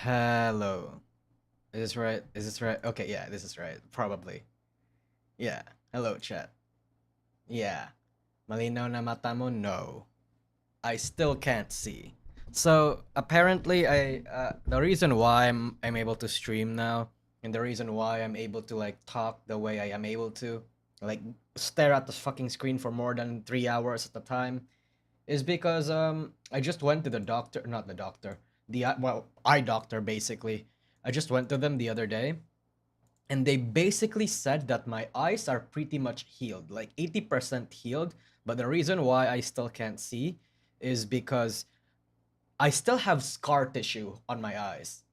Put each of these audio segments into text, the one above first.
Hello. Is this right? Is this right? Okay, yeah, this is right. Probably. Yeah. Hello, chat. Yeah. Malinaw na mata mo? No. I still can't see. So apparently, the reason why I'm able to stream now, and the reason why I'm able to like talk the way I am able to, like stare at the fucking screen for more than 3 hours at a time, is because I just went to the doctor, not the doctor, the eye doctor basically. I just went to them the other day, and they basically said that my eyes are pretty much healed, like 80% healed. But the reason why I still can't see is because I still have scar tissue on my eyes.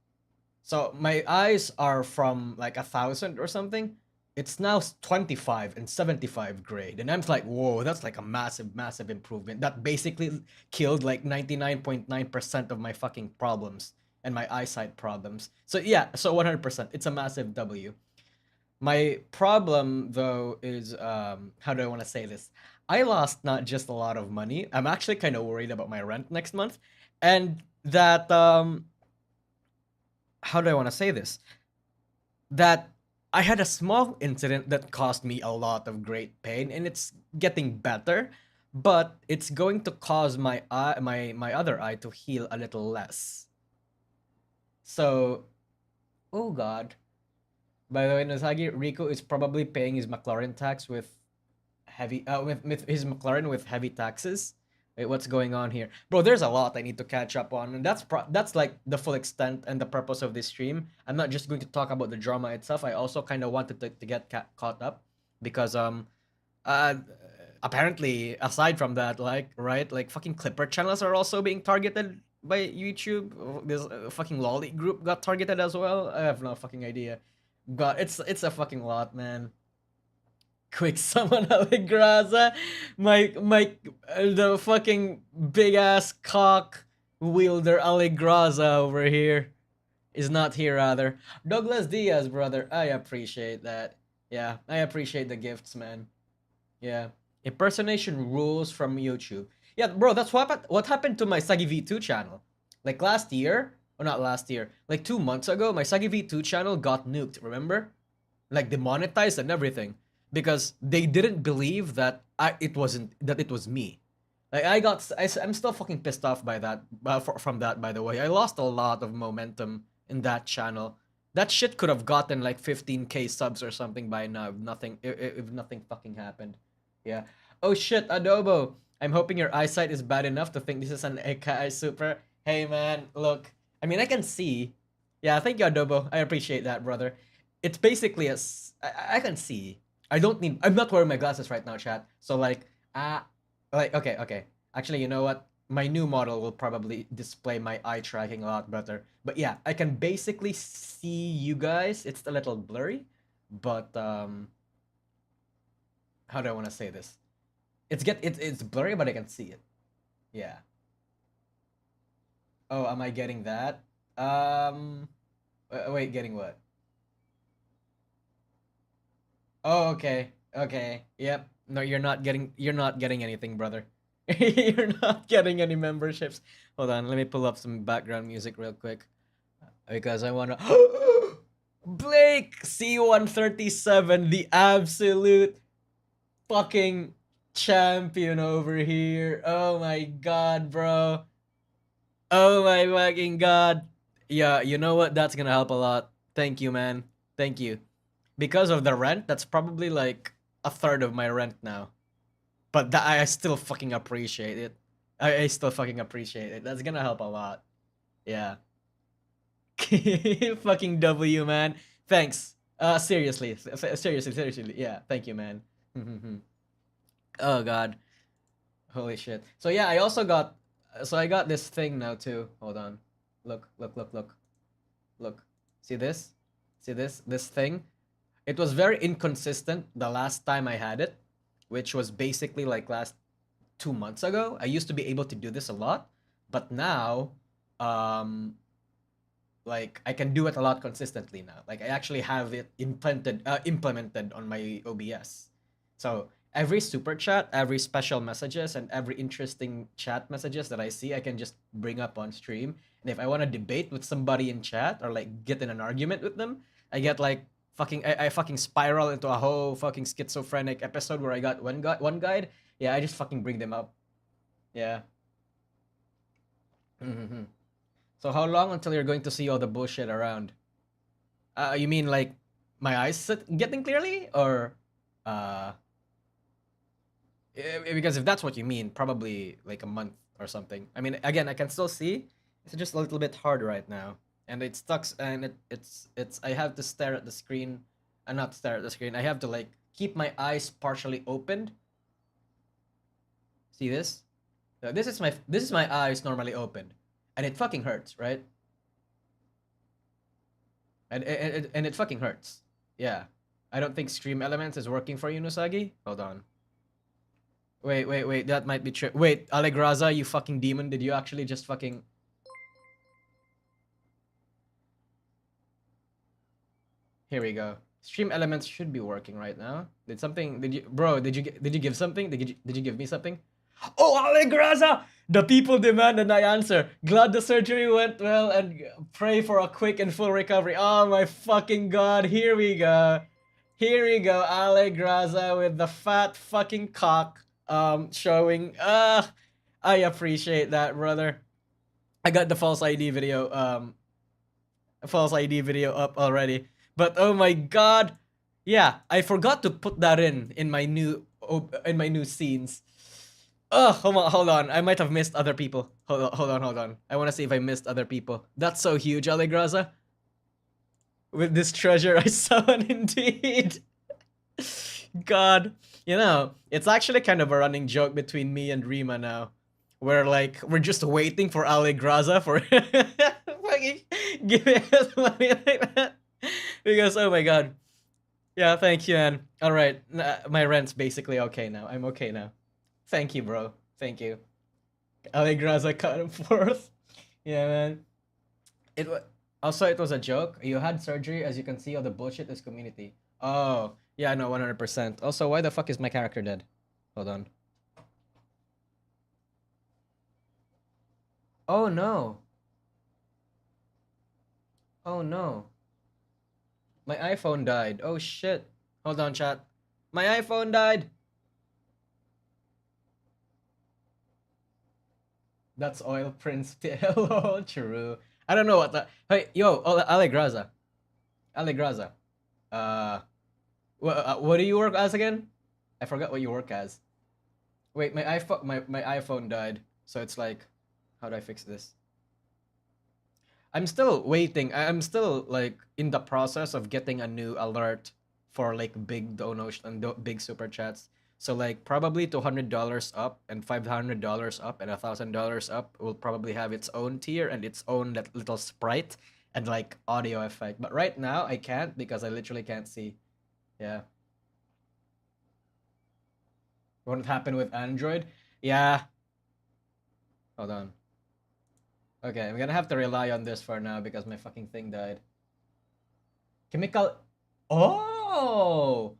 So my eyes are from like 1,000 or something. It's now 25 and 75 grade. And I'm like, whoa, that's like a massive, massive improvement. That basically killed like 99.9% of my fucking problems and my eyesight problems. So yeah, so 100%. It's a massive W. My problem though is how do I want to say this? I lost not just a lot of money. I'm actually kind of worried about my rent next month. And that how do I want to say this? That I had a small incident that caused me a lot of great pain, and it's getting better, but it's going to cause my other eye to heal a little less. So, oh god. By the way, Nosagi, Rico is probably paying his McLaren tax with with his McLaren with heavy taxes. Wait, what's going on here, bro? There's a lot I need to catch up on, and that's like the full extent and the purpose of this stream. I'm not just going to talk about the drama itself. I also kind of wanted to get caught up because uh apparently aside from that, like right, like fucking Clipper channels are also being targeted by YouTube. This fucking lolly group got targeted as well. I have no fucking idea. God, it's a fucking lot, man. Quick summon Allegraza. The fucking big ass cock wielder Allegraza over here is not here rather. Douglas Diaz, brother. I appreciate that. Yeah, I appreciate the gifts, man. Yeah. Impersonation rules from YouTube. Yeah, bro, that's what happened to my Sagi V2 channel. Like last year, or not last year, like 2 months ago, my Sagi V2 channel got nuked, remember? Like demonetized and everything because they didn't believe that it was me. Like I'm still fucking pissed off by that from that, by the way. I lost a lot of momentum in that channel. That shit could have gotten like 15k subs or something by now if nothing fucking happened. Yeah. Oh shit, Adobo. I'm hoping your eyesight is bad enough to think this is an AKI super. Hey man, look. I mean I can see. Yeah, thank you, Adobo. I appreciate that, brother. It's basically I can see. I'm not wearing my glasses right now, chat. So okay. Actually, you know what? My new model will probably display my eye tracking a lot better. But yeah, I can basically see you guys. It's a little blurry, but how do I want to say this? It's blurry, but I can see it. Yeah. Oh, am I getting that? Wait, getting what? Oh, okay. Okay. Yep. No, you're not getting anything, brother. You're not getting any memberships. Hold on, let me pull up some background music real quick. Because I wanna Blake C137, the absolute fucking champion over here. Oh my god, bro. Oh my fucking god. Yeah, you know what? That's gonna help a lot. Thank you, man. Thank you. Because of the rent, that's probably like a third of my rent now. But that I still fucking appreciate it. I still fucking appreciate it. That's gonna help a lot. Yeah. Fucking W, man. Thanks. Seriously, seriously. Yeah, thank you, man. Oh god, holy shit. So yeah, I also got. So I got this thing now too. Hold on. Look. See this? See this? This thing? It was very inconsistent the last time I had it, which was basically like last 2 months ago. I used to be able to do this a lot, but now, um, like I can do it a lot consistently now. Like I actually have it implemented on my OBS. So every super chat, every special messages, and every interesting chat messages that I see, I can just bring up on stream. And if I want to debate with somebody in chat or like get in an argument with them, I get like I fucking spiral into a whole fucking schizophrenic episode where I got one guide. Yeah, I just fucking bring them up. Yeah. Mm-hmm. So how long until you're going to see all the bullshit around? You mean like my eyes getting clearly, or uh, because if that's what you mean, probably like a month or something. I mean, again, I can still see. It's just a little bit hard right now, and it stucks, and it's. I have to stare at the screen, and not stare at the screen. I have to like keep my eyes partially opened. See this? This is my eyes normally opened, and it fucking hurts, right? And it fucking hurts. Yeah. I don't think Stream Elements is working for you, Nusagi. Hold on. Wait. That might be true. Wait, Allegraza, you fucking demon. Did you actually just fucking... Here we go. Stream Elements should be working right now. Did you... Bro, did you give something? Did you give me something? Oh, Allegraza! The people demand and I answer. Glad the surgery went well and pray for a quick and full recovery. Oh my fucking god, here we go. Here we go, Allegraza with the fat fucking cock showing. I appreciate that, brother. I got the false ID video up already. But oh my god. Yeah, I forgot to put that in my new scenes. Hold on. I might have missed other people. Hold on. I want to see if I missed other people. That's so huge, Allegraza. With this treasure I summon indeed. God. You know, it's actually kind of a running joke between me and Rima now. Where like we're just waiting for Allegraza for fucking giving us money like that. Because oh my god. Yeah, thank you, man. Alright. My rent's basically okay now. I'm okay now. Thank you, bro. Thank you. Allegraza cut him forth. Yeah, man. It was also it was a joke. You had surgery, as you can see. All the bullshit is community. Oh, yeah, no, 100%. Also, why the fuck is my character dead? Hold on. Oh no. Oh no. My iPhone died. Oh shit. Hold on, chat. My iPhone died. That's Oil Prince. Hello, true. I don't know what that. Hey, yo, Allegraza. Allegraza. What do you work as again? I forgot what you work as. Wait, my iPhone died. So it's like, how do I fix this? I'm still waiting. I'm still like in the process of getting a new alert for like big donation and big super chats. So like probably $200 up and $500 up and $1,000 up will probably have its own tier and its own that little sprite and like audio effect. But right now I can't because I literally can't see. Yeah. Won't happen with Android. Yeah. Hold on. Okay, I'm gonna have to rely on this for now because my fucking thing died. Chemical... Oh!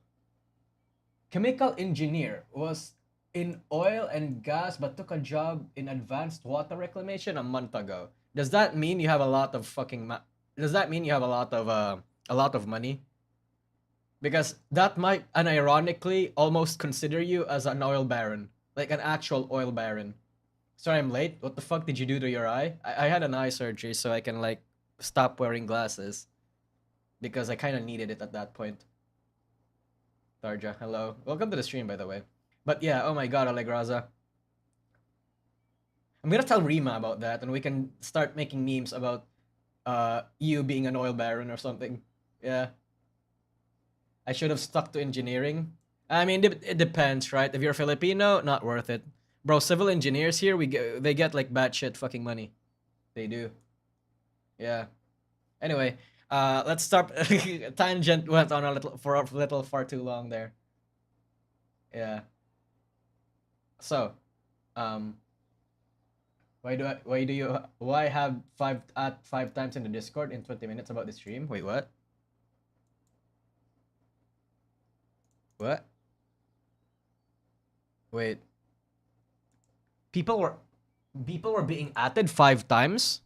Chemical engineer was in oil and gas but took a job in advanced water reclamation a month ago. Does that mean you have a lot of fucking Does that mean you have a lot of money? Because that might unironically almost consider you as an oil baron, like an actual oil baron. Sorry, I'm late. What the fuck did you do to your eye? I had an eye surgery so I can like stop wearing glasses because I kind of needed it at that point. Tarja, hello. Welcome to the stream, by the way. But yeah, oh my god, Allegraza. I'm gonna tell Rima about that and we can start making memes about you being an oil baron or something. Yeah. I should have stuck to engineering. I mean, it depends, right? If you're Filipino, not worth it. Bro, civil engineers here, they get like batshit fucking money. They do. Yeah. Anyway, let's start. Tangent went on a little far too long there. Yeah. So, um, why have five times in the Discord in 20 minutes about the stream? Wait, what? What? Wait. People were being added 5 times?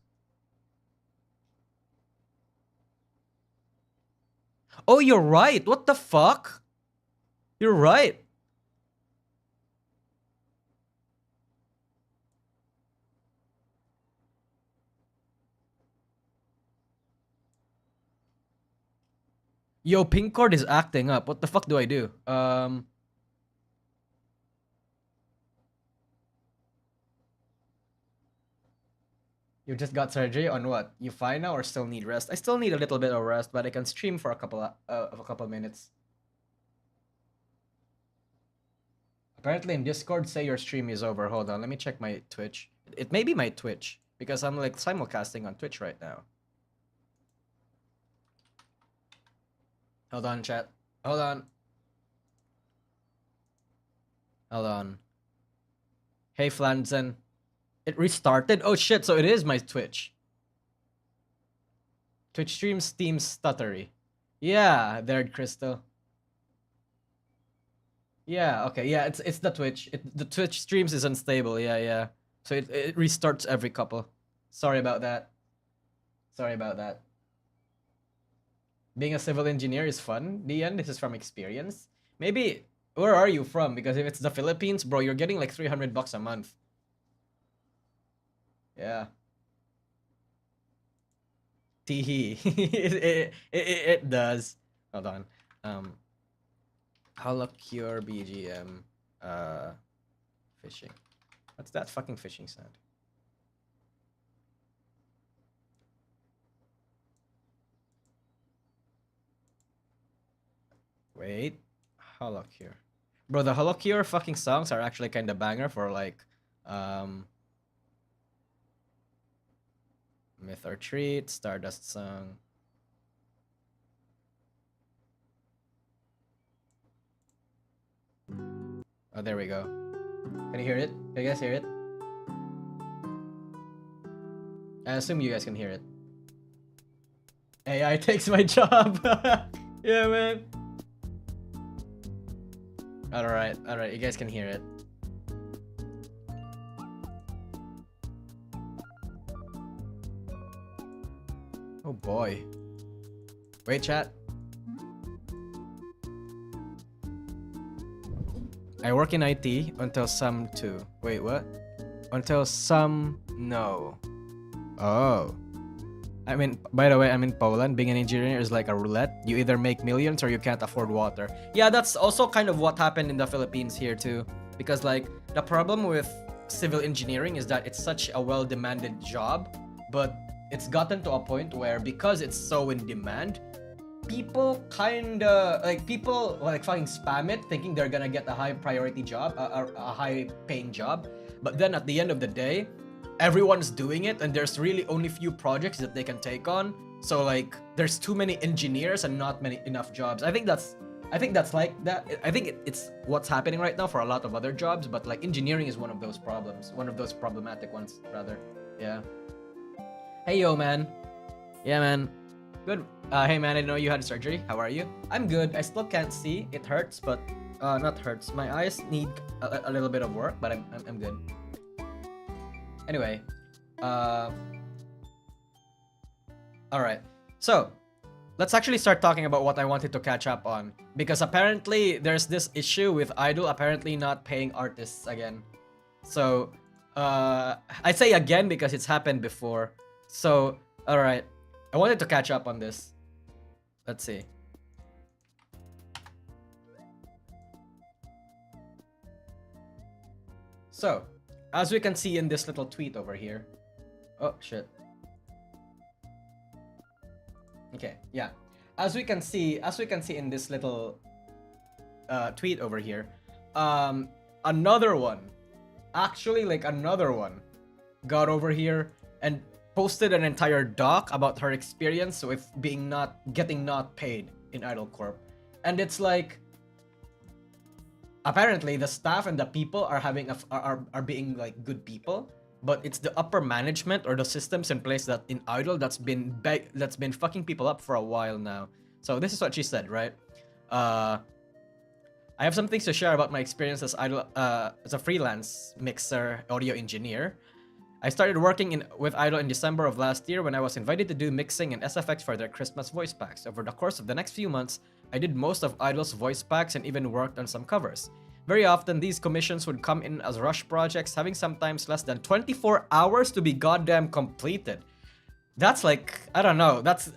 Oh, you're right. What the fuck? You're right. Yo, Pinkcord is acting up. What the fuck do I do? You just got surgery on what? You fine now or still need rest? I still need a little bit of rest, but I can stream for a couple minutes. Apparently in Discord say your stream is over. Hold on, let me check my Twitch. It may be my Twitch because I'm like simulcasting on Twitch right now. Hold on, chat. Hold on. Hold on. Hey, Flanzen. It restarted? Oh shit, so it is my Twitch. Twitch stream Steam stuttery. Yeah, there, Crystal. Yeah, okay, yeah, it's the Twitch. The Twitch streams is unstable, yeah. So it restarts every couple. Sorry about that. Sorry about that. Being a civil engineer is fun, Dian. This is from experience. Maybe, where are you from? Because if it's the Philippines, bro, you're getting like $300 a month. Yeah. Teehee. It does. Hold on. Holocure BGM. Fishing. What's that fucking fishing sound? Wait. Holocure. Bro, the Holocure fucking songs are actually kind of banger for like, Myth or Treat, Stardust song. Oh, there we go. Can you hear it? Can you guys hear it? I assume you guys can hear it. AI takes my job. Yeah, man. Alright, you guys can hear it. Oh boy. Wait, chat. I work in IT until some too. Wait, what? Until some no. Oh. I mean, by the way, I'm in Poland. Being an engineer is like a roulette. You either make millions or you can't afford water. Yeah, that's also kind of what happened in the Philippines here too. Because like, the problem with civil engineering is that it's such a well-demanded job, but it's gotten to a point where because it's so in demand, people fucking spam it thinking they're gonna get a high priority job, a high paying job, but then at the end of the day everyone's doing it and there's really only few projects that they can take on, so like there's too many engineers and not enough jobs. I think that's like that. I think it's what's happening right now for a lot of other jobs, but like engineering is one of those problematic ones rather. Yeah. Hey yo, man. Yeah, man. Good. Hey man, I know you had surgery. How are you? I'm good. I still can't see. It hurts, but not hurts. My eyes need a little bit of work, but I'm good. Anyway, all right. So, let's actually start talking about what I wanted to catch up on, because apparently there's this issue with Idol apparently not paying artists again. So, I say again because it's happened before. So, all right. I wanted to catch up on this. Let's see. So, as we can see in this little tweet over here. Oh, shit. Okay, yeah. As we can see in this little tweet over here, another one got over here and posted an entire doc about her experience with getting not paid in Idol Corp. And it's like, apparently the staff and the people are being like good people, but it's the upper management or the systems in place that in Idol that's been fucking people up for a while now. So this is what she said, right? I have some things to share about my experience as a freelance mixer audio engineer. I started working with Idol in December of last year when I was invited to do mixing and SFX for their Christmas voice packs. Over the course of the next few months, I did most of Idol's voice packs and even worked on some covers. Very often, these commissions would come in as rush projects, having sometimes less than 24 hours to be goddamn completed. That's like, I don't know, that's...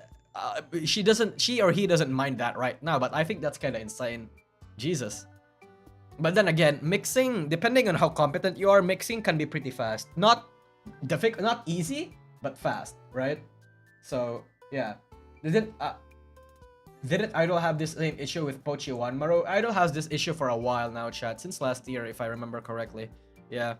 she or he doesn't mind that right now, but I think that's kind of insane. Jesus. But then again, mixing, depending on how competent you are, mixing can be pretty fast. Not easy, but fast, right? So yeah, didn't Idol have this same issue with Pochi Wanmaru? Idol has this issue for a while now, chat, since last year, if I remember correctly. Yeah.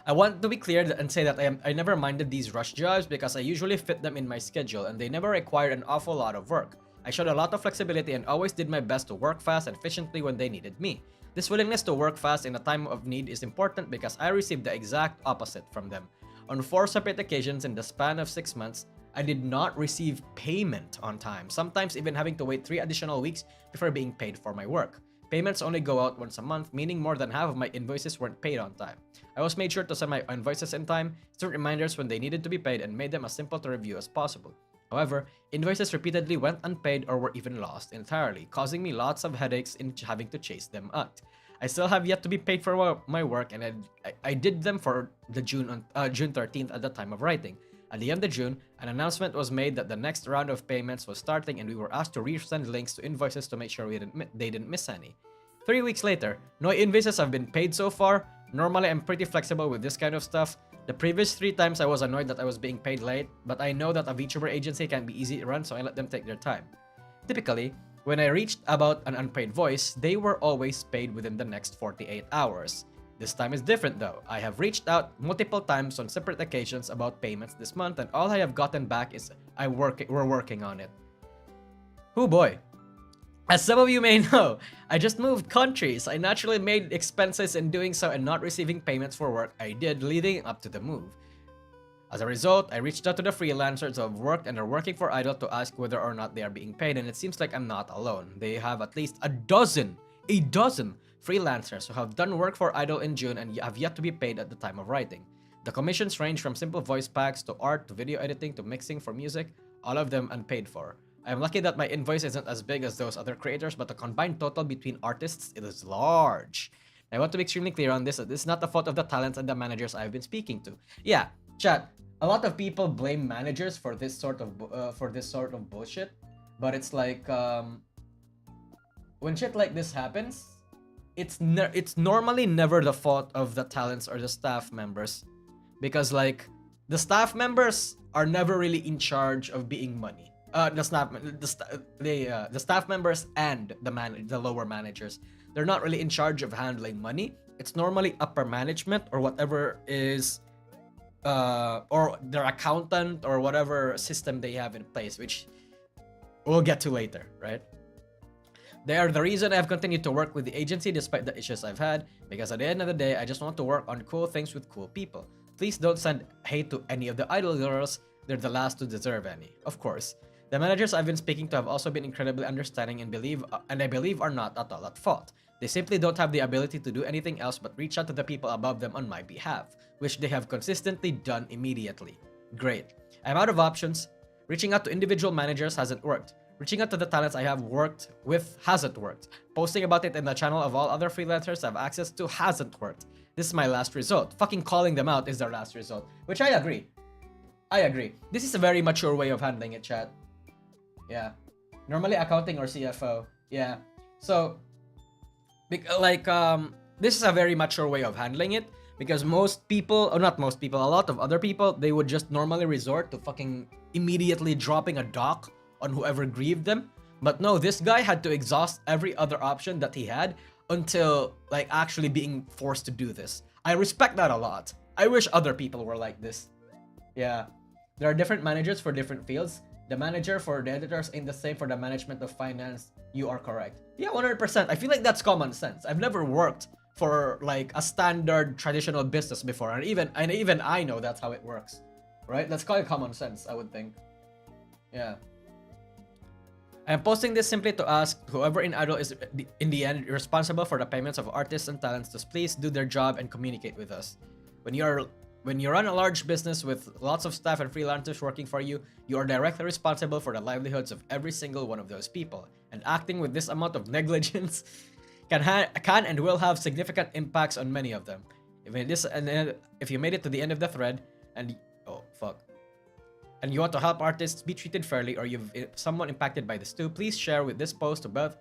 I want to be clear and say that I never minded these rush jobs because I usually fit them in my schedule and they never required an awful lot of work. I showed a lot of flexibility and always did my best to work fast and efficiently when they needed me. This willingness to work fast in a time of need is important because I received the exact opposite from them. On 4 separate occasions in the span of 6 months, I did not receive payment on time, sometimes even having to wait 3 additional weeks before being paid for my work. Payments only go out once a month, meaning more than half of my invoices weren't paid on time. I always made sure to send my invoices in time, sent reminders when they needed to be paid, and made them as simple to review as possible. However, invoices repeatedly went unpaid or were even lost entirely, causing me lots of headaches in having to chase them out. I still have yet to be paid for my work, and I did them for the June 13th at the time of writing. At the end of June, an announcement was made that the next round of payments was starting and we were asked to resend links to invoices to make sure they didn't miss any. 3 weeks later, no invoices have been paid so far. Normally, I'm pretty flexible with this kind of stuff. The previous 3 times I was annoyed that I was being paid late, but I know that a VTuber agency can be easy to run, so I let them take their time. Typically, when I reached about an unpaid voice, they were always paid within the next 48 hours. This time is different though. I have reached out multiple times on separate occasions about payments this month and all I have gotten back is we're working on it. Oh boy. As some of you may know, I just moved countries. I naturally made expenses in doing so and not receiving payments for work I did leading up to the move. As a result, I reached out to the freelancers who have worked and are working for Idol to ask whether or not they are being paid, and it seems like I'm not alone. They have at least a dozen freelancers who have done work for Idol in June and have yet to be paid at the time of writing. The commissions range from simple voice packs to art to video editing to mixing for music, all of them unpaid for. I am lucky that my invoice isn't as big as those other creators, but the combined total between artists is large. I want to be extremely clear on this, that this is not the fault of the talents and the managers I've been speaking to. Yeah, chat, a lot of people blame managers for this sort of bullshit, but it's like when shit like this happens, it's normally never the fault of the talents or the staff members, because like the staff members are never really in charge of being money. The staff members and the lower managers, they're not really in charge of handling money. It's normally upper management or whatever is or their accountant or whatever system they have in place, which we'll get to later, right? They are the reason I've continued to work with the agency despite the issues I've had, because at the end of the day, I just want to work on cool things with cool people. Please don't send hate to any of the Idol girls, they're the last to deserve any. Of course. The managers I've been speaking to have also been incredibly understanding and I believe are not at all at fault. They simply don't have the ability to do anything else but reach out to the people above them on my behalf, which they have consistently done immediately. Great. I'm out of options. Reaching out to individual managers hasn't worked. Reaching out to the talents I have worked with hasn't worked. Posting about it in the channel of all other freelancers I have access to hasn't worked. This is my last resort. Fucking calling them out is their last resort. Which I agree. This is a very mature way of handling it, chat. Yeah. Normally accounting or CFO. Yeah. So, this is a very mature way of handling it, because most people, or not most people, a lot of other people, they would just normally resort to fucking immediately dropping a dock on whoever grieved them. But no, this guy had to exhaust every other option that he had until like actually being forced to do this. I respect that a lot. I wish other people were like this. Yeah. There are different managers for different fields. The manager for the editors ain't the same for the management of finance. You are correct. Yeah, 100%. I feel like that's common sense. I've never worked for like a standard traditional business before, and even I know that's how it works, right? Let's call it common sense, I would think. Yeah. I'm posting this simply to ask whoever in Idol is in the end responsible for the payments of artists and talents to please do their job and communicate with us. When you run a large business with lots of staff and freelancers working for you, you are directly responsible for the livelihoods of every single one of those people. And acting with this amount of negligence can and will have significant impacts on many of them. If you made it to the end of the thread and oh fuck. And you want to help artists be treated fairly, or you've someone impacted by this too, please share with this post to both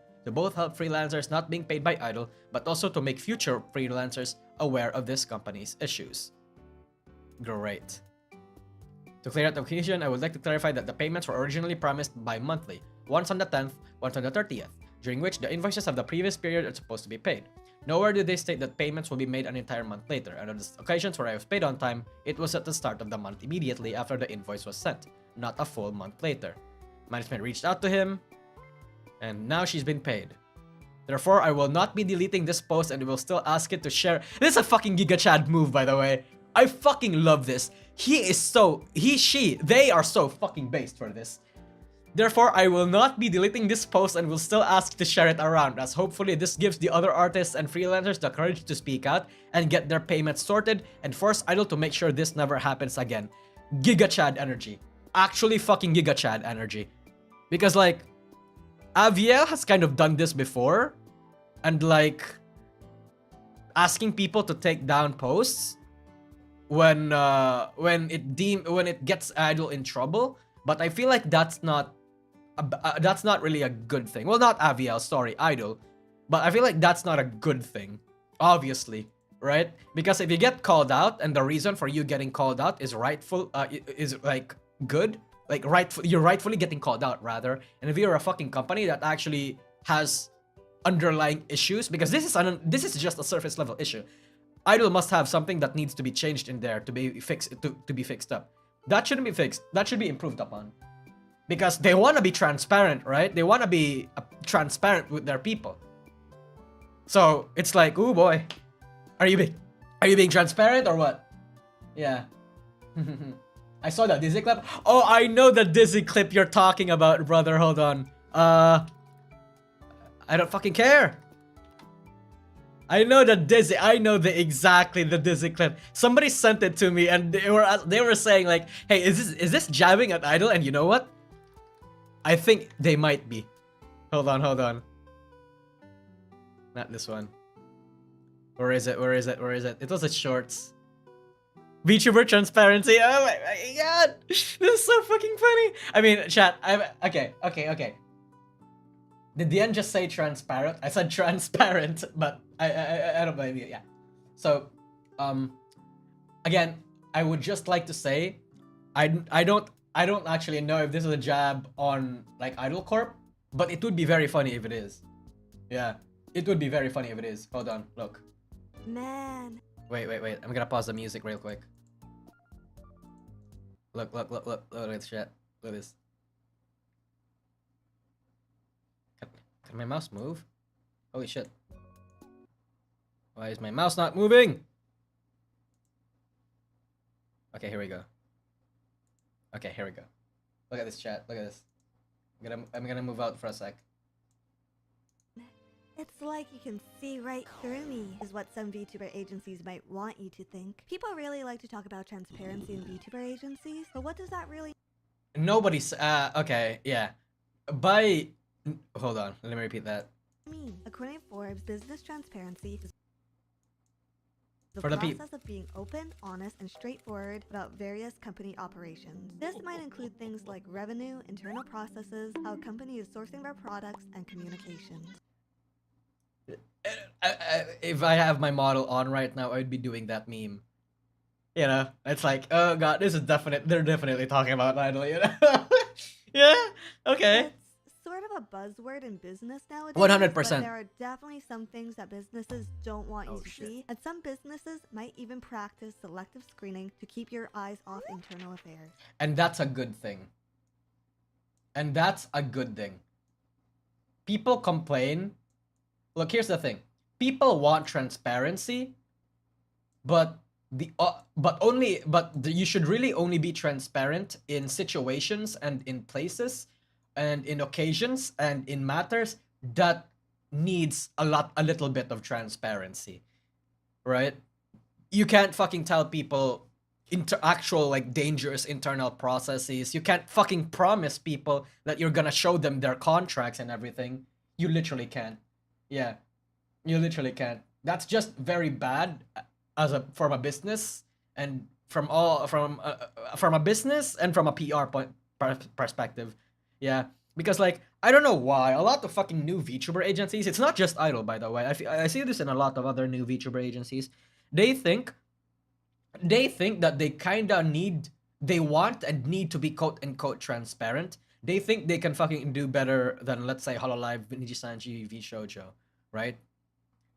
help freelancers not being paid by Idol, but also to make future freelancers aware of this company's issues. Great. To clear up the confusion, I would like to clarify that the payments were originally promised bi-monthly, once on the 10th, once on the 30th, during which the invoices of the previous period are supposed to be paid. Nowhere do they state that payments will be made an entire month later, and on the occasions where I was paid on time, it was at the start of the month immediately after the invoice was sent, not a full month later. Management reached out to him, and now she's been paid. Therefore, I will not be deleting this post and will still ask it to share. This is a fucking Giga Chad move, by the way. I fucking love this. They are so fucking based for this. Therefore, I will not be deleting this post and will still ask to share it around, as hopefully this gives the other artists and freelancers the courage to speak out and get their payments sorted and force Idol to make sure this never happens again. Giga Chad energy. Actually fucking Giga Chad energy. Because like, Aviel has kind of done this before, and like, asking people to take down posts when it gets Idol in trouble, but I feel like that's not really a good thing. Well, not Aviel, sorry, Idol, but I feel like that's not a good thing, obviously, right? Because if you get called out and the reason for you getting called out is good, like you're rightfully getting called out rather, and if you're a fucking company that actually has underlying issues, because this is just a surface level issue. Idol must have something that needs to be changed in there to be fixed to be fixed up. That shouldn't be fixed. That should be improved upon. Because they want to be transparent, right? They want to be transparent with their people. So it's like, oh boy, are you being transparent or what? Yeah. I saw that Dizzy clip. Oh, I know the Dizzy clip you're talking about, brother. Hold on. I don't fucking care. I know the Dizzy clip. Somebody sent it to me and they were saying like, hey, is this jabbing at Idol? And you know what? I think they might be. Hold on. Not this one. Where is it? It was a shorts. VTuber transparency. Oh my god. This is so fucking funny. I mean, chat, okay. Did the end just say transparent? I said transparent, but I don't blame you. Yeah. So, again, I would just like to say, I don't actually know if this is a jab on like Idol Corp, but it would be very funny if it is. Yeah, it would be very funny if it is. Hold on, look. Man. Wait. I'm gonna pause the music real quick. Look at this shit. Look at this. Can my mouse move? Holy shit. Why is my mouse not moving? Okay, here we go. Look at this chat. Look at this. I'm gonna move out for a sec. It's like you can see right through me, is what some VTuber agencies might want you to think. People really like to talk about transparency in VTuber agencies, but what does that really Nobody's okay, yeah. Hold on, let me repeat that. mean? According to Forbes, business transparency is the For the process of being open, honest, and straightforward about various company operations. This might include things like revenue, internal processes, how a company is sourcing their products, and communications. If I have my model on right now, I would be doing that meme. You know, it's like, oh god, they're definitely talking about Idol, you know? Yeah, okay. It's sort of a buzzword in business nowadays. 100%. But there are definitely some things that businesses don't want you to see, and some businesses might even practice selective screening to keep your eyes off internal affairs. And that's a good thing. People complain. Look, here's the thing. People want transparency, but you should really only be transparent in situations and in places and in occasions and in matters that needs a little bit of transparency, right? You can't fucking tell people actual like dangerous internal processes. You can't fucking promise people that you're gonna show them their contracts and everything. You literally can't. Yeah, you literally can't. That's just very bad as a from a business and from a business and from a PR perspective. Yeah, because like I don't know why a lot of fucking new VTuber agencies. It's not just Idol, by the way. I see this in a lot of other new VTuber agencies. They think that they kinda need, they want and need to be quote unquote transparent. They think they can fucking do better than, let's say, Hololive, Niji Sanji, V Shoujo, right?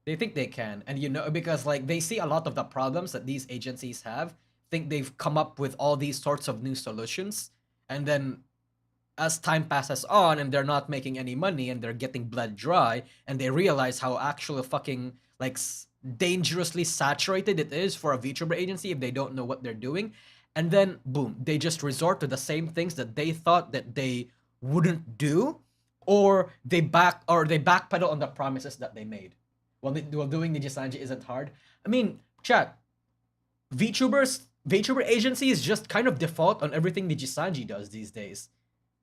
They think they can, and because like they see a lot of the problems that these agencies have, think they've come up with all these sorts of new solutions, and then as time passes on and they're not making any money and they're getting bled dry and they realize how actually fucking like dangerously saturated it is for a VTuber agency if they don't know what they're doing, and then boom, they just resort to the same things that they thought that they wouldn't do, or they backpedal on the promises that they made. While doing Nijisanji isn't hard. I mean, chat, VTuber agencies just kind of default on everything Nijisanji does these days,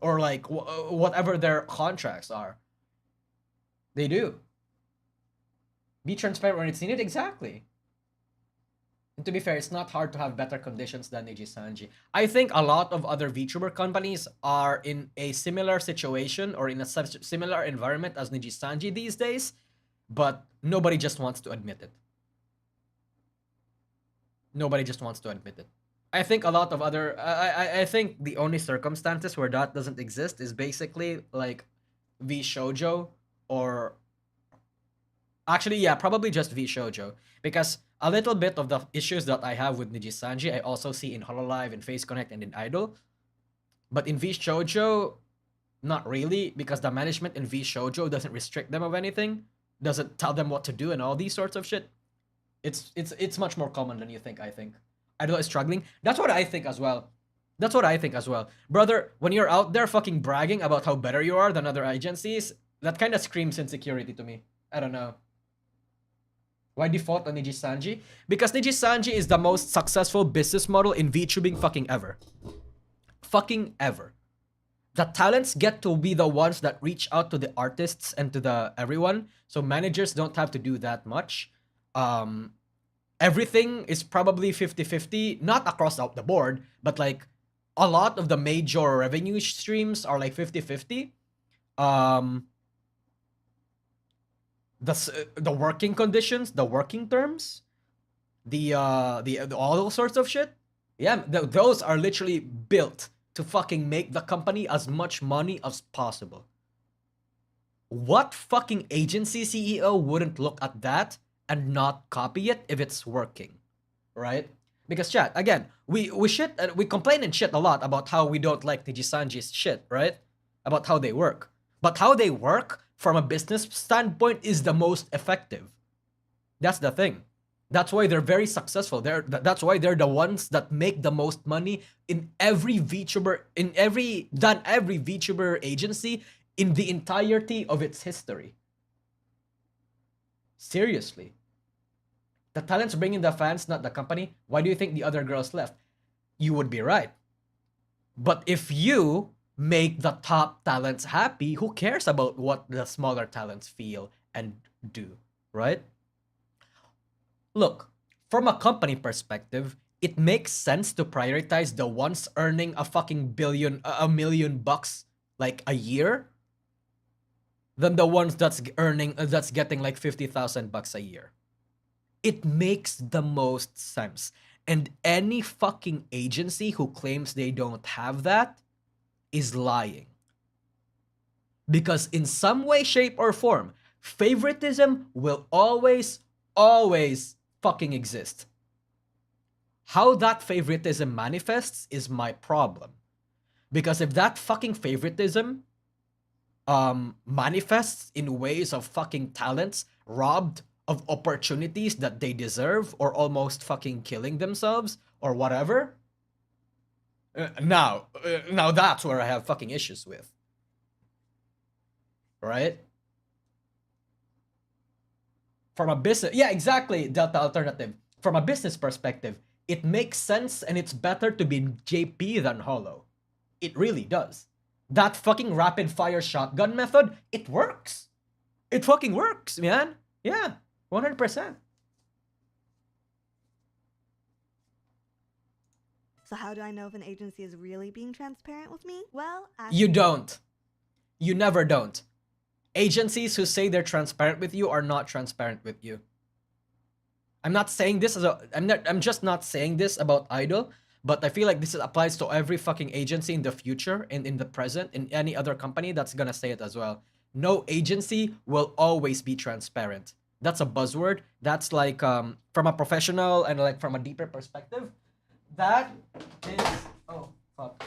or like whatever their contracts are. They do. Be transparent when it's needed, exactly. And to be fair, it's not hard to have better conditions than Nijisanji. I think a lot of other VTuber companies are in a similar situation or in a similar environment as Nijisanji these days, but nobody just wants to admit it. Nobody just wants to admit it. I think a lot of other I think the only circumstances where that doesn't exist is basically like V Shoujo, or actually yeah, probably just V Shoujo, because a little bit of the issues that I have with Nijisanji I also see in Hololive, in Face Connect, and in Idol. But in V Shoujo, not really, because the management in V Shoujo doesn't restrict them of anything, doesn't tell them what to do and all these sorts of shit. It's much more common than you think, I think. Idol is struggling. That's what I think as well. That's what I think as well. Brother, when you're out there fucking bragging about how better you are than other agencies, that kind of screams insecurity to me. I don't know. Why default on Nijisanji? Because Nijisanji is the most successful business model in VTubing fucking ever. Fucking ever. The talents get to be the ones that reach out to the artists and to the everyone, so managers don't have to do that much. Everything is probably 50-50, not across the board, but like a lot of the major revenue streams are like 50-50. The working conditions, the working terms, the all those sorts of shit. Yeah, those are literally built to fucking make the company as much money as possible. What fucking agency CEO wouldn't look at that and not copy it if it's working, right? Because chat, again, we complain and shit a lot about how we don't like Nijisanji's shit, right? About how they work. But how they work from a business standpoint is the most effective. That's the thing. That's why they're very successful. That's why they're the ones that make the most money in every VTuber, every VTuber agency in the entirety of its history. Seriously. The talents bring in the fans, not the company. Why do you think the other girls left? You would be right. But if you make the top talents happy, who cares about what the smaller talents feel and do, right? Look, from a company perspective, it makes sense to prioritize the ones earning a million bucks like a year than the ones that's getting like 50,000 bucks a year. It makes the most sense. And any fucking agency who claims they don't have that is lying. Because in some way, shape, or form, favoritism will always fucking exist. How that favoritism manifests is my problem. Because if that fucking favoritism manifests in ways of fucking talents robbed of opportunities that they deserve, or almost fucking killing themselves or whatever, now that's where I have fucking issues with. right? From a business, yeah, exactly, Delta Alternative. From a business perspective, it makes sense and it's better to be JP than Holo. It really does. That fucking rapid fire shotgun method, it works. It fucking works, man. Yeah, 100%. So how do I know if an agency is really being transparent with me? Well, You don't. You never don't. Agencies who say they're transparent with you are not transparent with you. I'm not saying this as a I'm just not saying this about Idol, but I feel like this applies to every fucking agency in the future and in the present, in any other company that's gonna say it as well. No agency will always be transparent. That's a buzzword. That's like from a professional and like from a deeper perspective. That is oh fuck.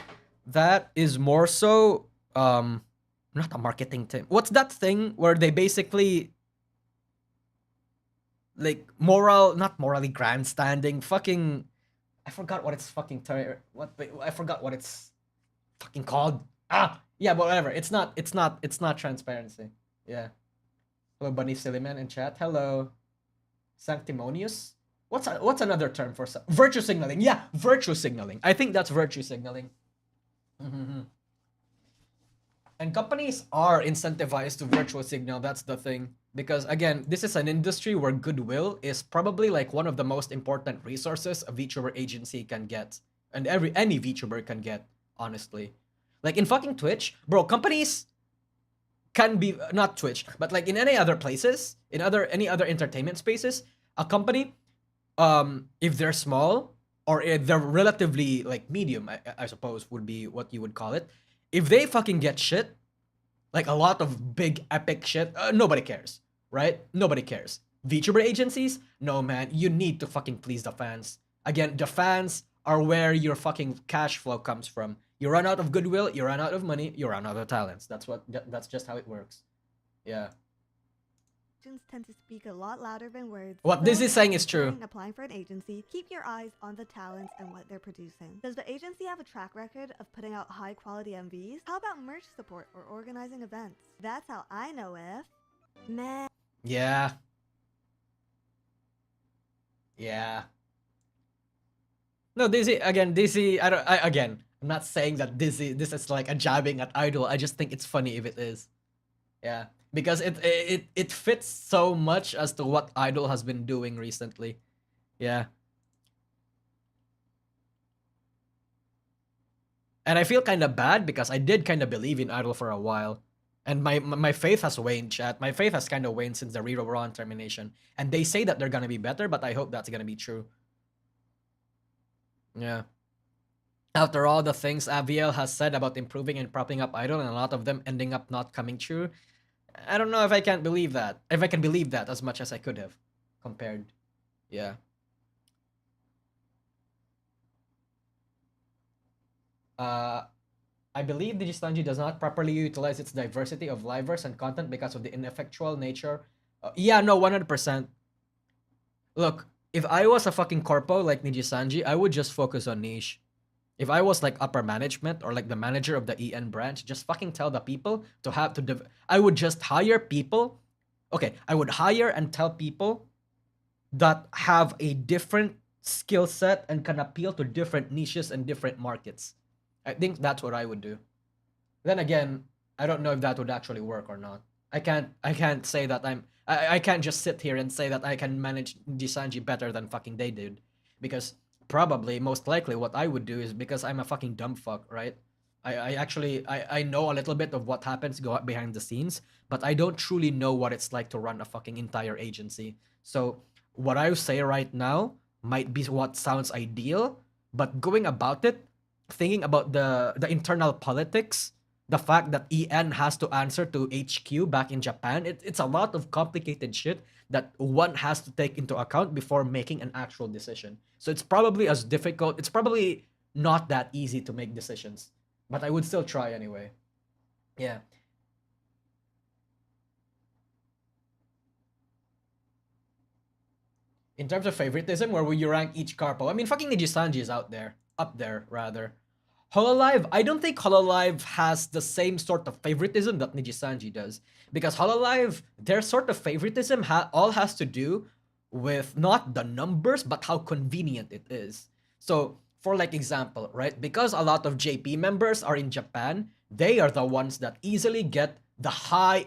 That is more so not a marketing team. What's that thing where they basically like not morally grandstanding, fucking I forgot what it's fucking I forgot what it's fucking called. Yeah, but whatever. It's not transparency. Yeah. Hello, Bunny Sillyman in chat. Hello. Sanctimonious. What's another term for virtue signaling? Yeah, virtue signaling. I think that's virtue signaling. And companies are incentivized to virtual signal. That's the thing. Because again, this is an industry where goodwill is probably like one of the most important resources a VTuber agency can get. And any VTuber can get, honestly. Like in fucking Twitch, bro, companies can be not Twitch, but like in any other places, in any other entertainment spaces, a company, if they're small or if they're relatively like medium, I suppose would be what you would call it. If they fucking get shit, like a lot of big epic shit, nobody cares, right? Nobody cares. VTuber agencies, no man, you need to fucking please the fans. Again, the fans are where your fucking cash flow comes from. You run out of goodwill, you run out of money, you run out of talents. That's just how it works. Yeah. actions tend to speak a lot louder than words. What this is saying is true. Considering applying for an agency, keep your eyes on the talents and what they're producing. Does the agency have a track record of putting out high quality MVs? How about merch support or organizing events? That's how I know if meh. Yeah. Yeah. No, Dizzy, again, I'm not saying that this is like a jabbing at Idol. I just think it's funny if it is. Yeah. Because it fits so much as to what Idol has been doing recently. Yeah. And I feel kind of bad because I did kind of believe in Idol for a while. And my faith has waned, chat. My faith has kind of waned since the Riro Ron termination. And they say that they're gonna be better, but I hope that's gonna be true. Yeah. After all the things Aviel has said about improving and propping up Idol and a lot of them ending up not coming true, I don't know if I can believe that. If I can believe that as much as I could have compared. Yeah. I believe Digistanji does not properly utilize its diversity of livers and content because of the ineffectual nature. Yeah, no, 100%. Look, if I was a fucking corpo like Nijisanji, I would just focus on niche. If I was like upper management or like the manager of the EN branch, just fucking tell the people to have to. I would just hire people. Okay, I would hire and tell people that have a different skill set and can appeal to different niches and different markets. I think that's what I would do. Then again, I don't know if that would actually work or not. I can't say that I can't just sit here and say that I can manage Jisanji better than fucking they did. Because probably most likely what I would do is because I'm a fucking dumb fuck, right? I know a little bit of what happens behind the scenes, but I don't truly know what it's like to run a fucking entire agency. So what I say right now might be what sounds ideal, but going about it, thinking about the internal politics, the fact that EN has to answer to HQ back in Japan, it's a lot of complicated shit that one has to take into account before making an actual decision. So it's probably as difficult, it's probably not that easy to make decisions, but I would still try anyway. Yeah. In terms of favoritism, where will you rank each Carpo? I mean, fucking Nijisanji is out there, up there rather. Hololive, I don't think Hololive has the same sort of favoritism that Nijisanji does. Because Hololive, their sort of favoritism all has to do with not the numbers, but how convenient it is. So, for like example, right? Because a lot of JP members are in Japan, they are the ones that easily get the high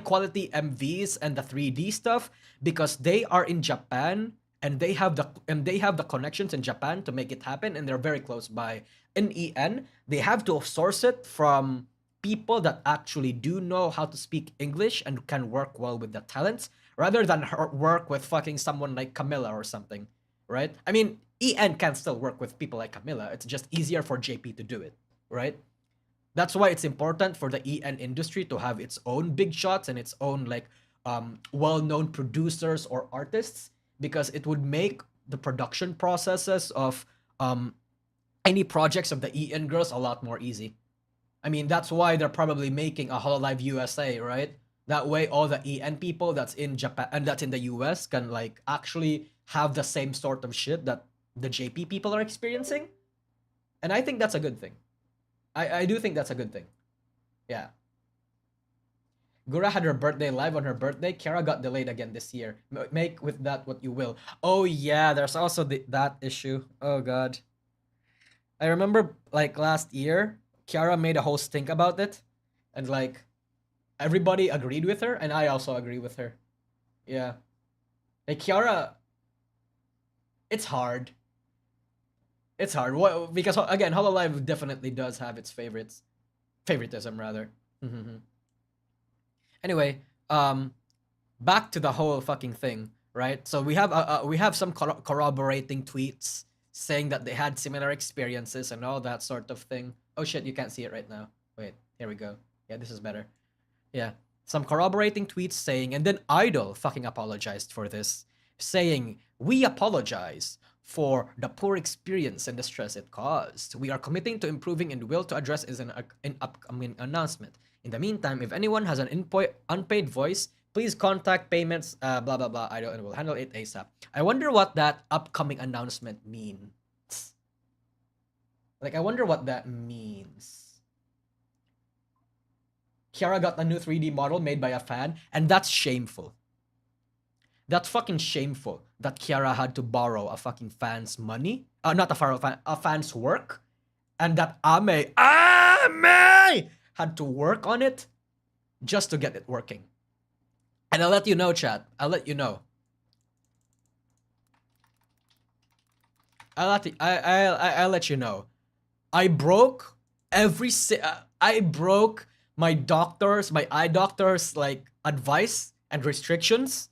quality MVs and the 3D stuff because they are in Japan and they have the connections in Japan to make it happen, and they're very close by. In EN, they have to source it from people that actually do know how to speak English and can work well with the talents, rather than work with fucking someone like Camilla or something, right? I mean, EN can still work with people like Camilla. It's just easier for JP to do it, right? That's why it's important for the EN industry to have its own big shots and its own like well-known producers or artists, because it would make the production processes of any projects of the EN girls a lot more easy. I mean, that's why they're probably making a Hololive USA, right? That way all the EN people that's in Japan and that's in the US can like actually have the same sort of shit that the JP people are experiencing. And I think that's a good thing. I do think that's a good thing. Yeah. Gura had her birthday live on her birthday. Kiara got delayed again this year. Make with that what you will. Oh yeah, there's also that issue. Oh god. I remember like last year, Kiara made a whole stink about it, and like everybody agreed with her, and I also agree with her. Yeah. Like Kiara, it's hard. It's hard. What, because again, Hololive definitely does have its favoritism rather. Anyway, back to the whole fucking thing, right? So we have some corroborating tweets saying that they had similar experiences and all that sort of thing. Oh shit, you can't see it right now. Wait, here we go. Yeah, this is better. Yeah, some corroborating tweets saying, and then Idol fucking apologized for this, saying, "We apologize for the poor experience and the stress it caused. We are committing to improving and will to address is an upcoming announcement. In the meantime, if anyone has an unpaid voice, please contact payments, blah, blah, blah, Idol, and we'll handle it ASAP." I wonder what that upcoming announcement means. Like, I wonder what that means. Kiara got a new 3D model made by a fan, and that's shameful. That's fucking shameful that Kiara had to borrow a fucking fan's money. Not a fan's work. And that Ame had to work on it just to get it working. And I'll let you know, chat. I'll let you know. I'll let you know. I broke my eye doctor's like advice and restrictions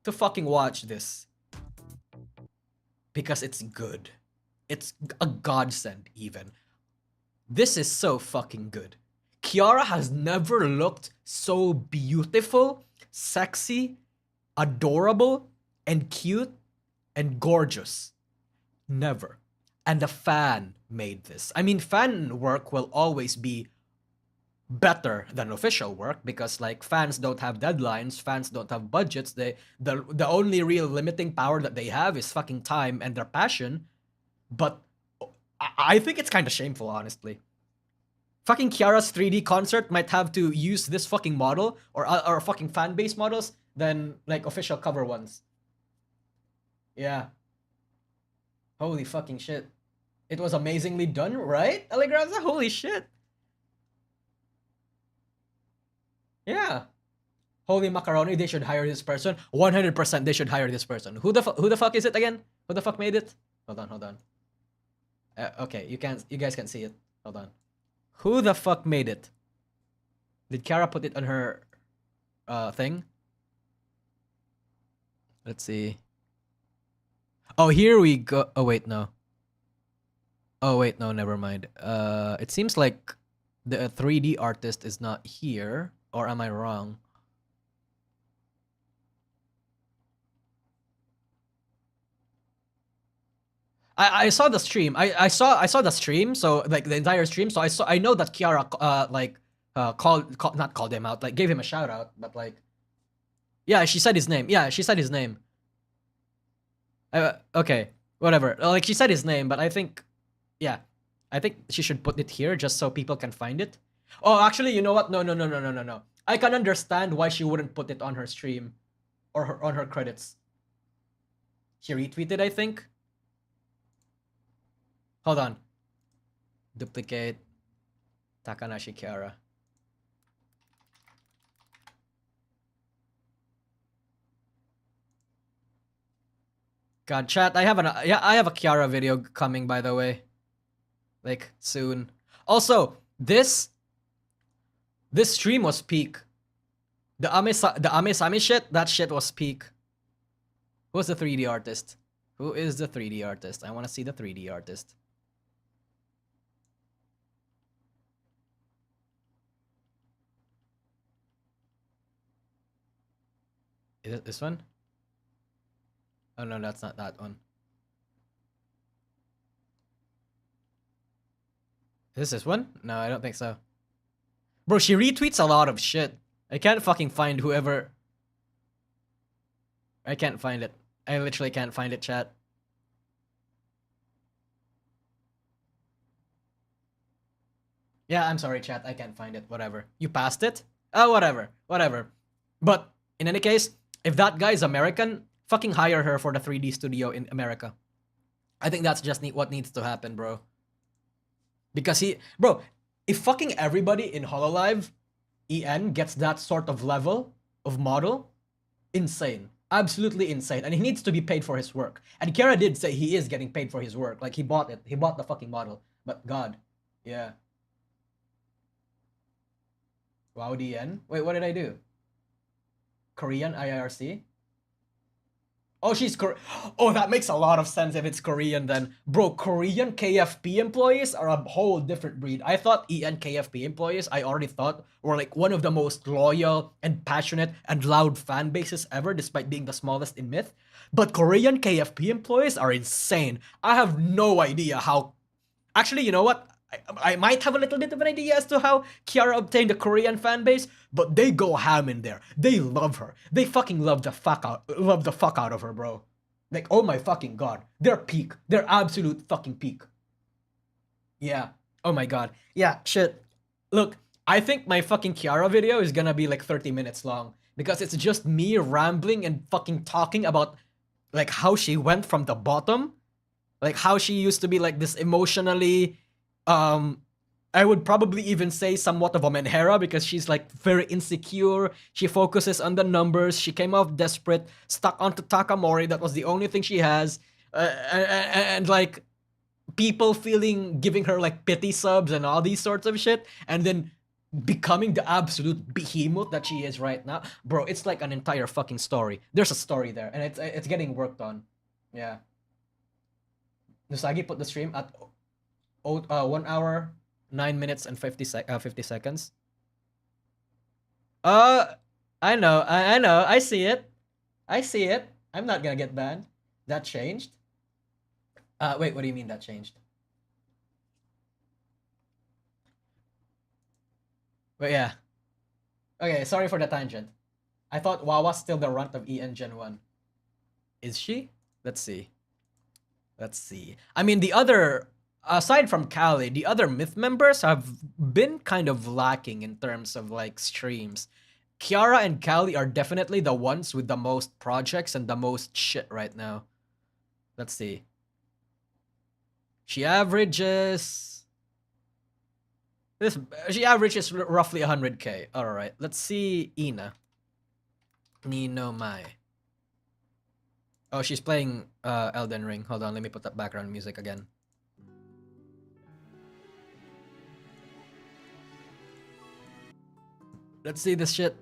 to fucking watch this. Because it's good. It's a godsend even. This is so fucking good. Kiara has never looked so beautiful, sexy, adorable, and cute, and gorgeous. Never. And the fan made this. I mean, fan work will always be better than official work because like fans don't have deadlines, fans don't have budgets. The only real limiting power that they have is fucking time and their passion. But I think it's kind of shameful, honestly. Fucking Kiara's 3D concert might have to use this fucking model or fucking fan base models than like official cover ones. Yeah. Holy fucking shit. It was amazingly done, right? Allegraza, holy shit. Yeah. Holy macaroni, they should hire this person. 100% they should hire this person. Who the fuck is it again? Who the fuck made it? Hold on. Okay, you guys can see it. Hold on. Who the fuck made it? Did Kiara put it on her thing? Let's see. Oh, here we go. Oh wait, no. Never mind. It seems like the 3D artist is not here, or am I wrong? I saw the stream. I saw the stream, so like the entire stream. So I know that Kiara not called him out, like gave him a shout out, but like yeah, she said his name. Yeah, she said his name. Okay, whatever. Like she said his name, but I think yeah. I think she should put it here just so people can find it. Oh, actually, you know what? No, no, no, no, no, no, no. I can understand why she wouldn't put it on her stream or on her credits. She retweeted, I think. Hold on. Duplicate Takanashi Kiara. God, chat, I have a Kiara video coming, by the way. Like, soon. Also, this stream was peak. The Ame-sami shit, that shit was peak. Who's the 3D artist? Who is the 3D artist? I want to see the 3D artist. Is it this one? Oh no, that's not that one. Is this one? No, I don't think so. Bro, she retweets a lot of shit. I can't fucking find whoever... I can't find it. I literally can't find it, chat. Yeah, I'm sorry, chat. I can't find it. Whatever. You passed it? Oh, whatever. Whatever. But, in any case, if that guy is American, fucking hire her for the 3D studio in America. I think that's just what needs to happen, bro. Because bro, if fucking everybody in Hololive EN gets that sort of level of model, insane. Absolutely insane. And he needs to be paid for his work. And Kiara did say he is getting paid for his work. Like, he bought it. He bought the fucking model. But God. Yeah. Wow, DN? Wait, what did I do? Korean IRC? Oh, she's Oh, that makes a lot of sense if it's Korean then. Bro, Korean KFP employees are a whole different breed. I thought EN KFP employees, I already thought, were like one of the most loyal and passionate and loud fan bases ever, despite being the smallest in Myth. But Korean KFP employees are insane. I have no idea how... Actually, you know what? I might have a little bit of an idea as to how Kiara obtained a Korean fan base, but they go ham in there. They love her. They fucking love the fuck out of her, bro. Like, oh my fucking god. They're peak. They're absolute fucking peak. Yeah. Oh my god. Yeah, shit. Look, I think my fucking Kiara video is gonna be like 30 minutes long, because it's just me rambling and fucking talking about like how she went from the bottom, like how she used to be like this emotionally I would probably even say somewhat of a menhera, because she's like very insecure. She focuses on the numbers. She came off desperate, stuck onto Takamori. That was the only thing she has. And like people giving her like pity subs and all these sorts of shit. And then becoming the absolute behemoth that she is right now. Bro, it's like an entire fucking story. There's a story there, and it's getting worked on. Yeah. Nusagi put the stream at 1 hour, 9 minutes, and 50 seconds. I know, I know, I see it. I see it. I'm not gonna get banned. That changed? Wait, what do you mean that changed? But yeah. Okay, sorry for the tangent. I thought Wawa's still the runt of EN Gen 1. Is she? Let's see. Let's see. I mean, aside from Callie, the other Myth members have been kind of lacking in terms of like streams. Kiara and Callie are definitely the ones with the most projects and the most shit right now. Let's see. She averages roughly 100k. Alright, let's see Ina. Nino Mai. Oh, she's playing Elden Ring. Hold on, let me put that background music again. Let's see this shit.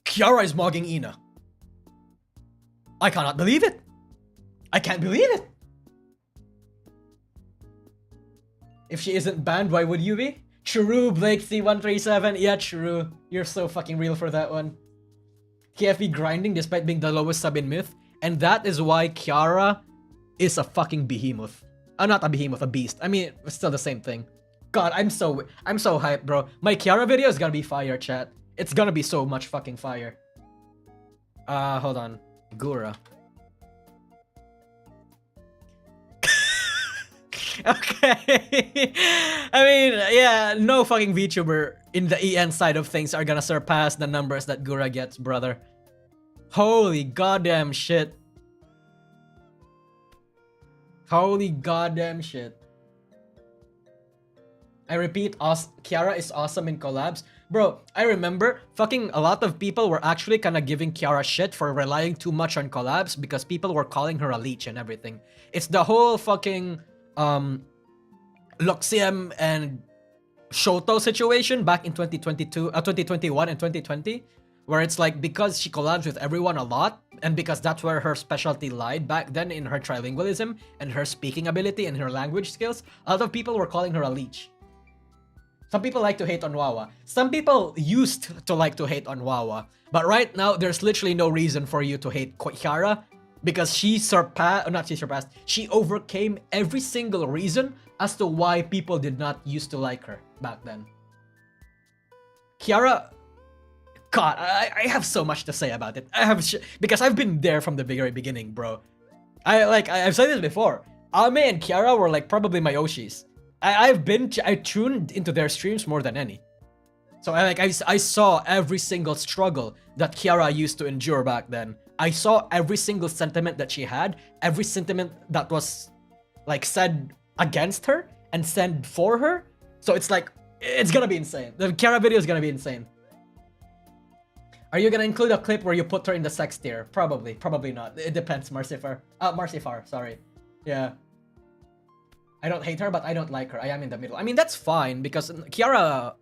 Kiara is mogging Ina. I cannot believe it. I can't believe it. If she isn't banned, why would you be? True, Blake C137. Yeah, true. You're so fucking real for that one. KFB grinding despite being the lowest sub in Myth. And that is why Kiara is a fucking behemoth. Not a behemoth, a beast. I mean, it's still the same thing. God, I'm so hyped, bro. My Kiara video is gonna be fire, chat. It's gonna be so much fucking fire. Hold on. Gura. Okay. I mean, yeah, no fucking VTuber in the EN side of things are gonna surpass the numbers that Gura gets, brother. Holy goddamn shit. Holy goddamn shit. I repeat, Kiara is awesome in collabs. Bro, I remember fucking a lot of people were actually kind of giving Kiara shit for relying too much on collabs because people were calling her a leech and everything. It's the whole fucking Luxiem and Shoto situation back in 2021 and 2020, where it's like because she collabs with everyone a lot, and because that's where her specialty lied back then in her trilingualism and her speaking ability and her language skills, a lot of people were calling her a leech. Some people like to hate on Wawa. Some people used to like to hate on Wawa. But right now, there's literally no reason for you to hate Kiara because she overcame every single reason as to why people did not used to like her back then. Kiara, God, I have so much to say about it. Because I've been there from the very beginning, bro. I've said this before. Ame and Kiara were like probably my Oshis. I tuned into their streams more than any. So I saw every single struggle that Kiara used to endure back then. I saw every single sentiment that she had, every sentiment that was like said against her and said for her. So it's like, it's gonna be insane. The Kiara video is gonna be insane. Are you gonna include a clip where you put her in the sex tier? Probably, probably not. It depends, Marcifar. Marcifar, sorry. Yeah. I don't hate her, but I don't like her. I am in the middle. I mean, that's fine because Kiara,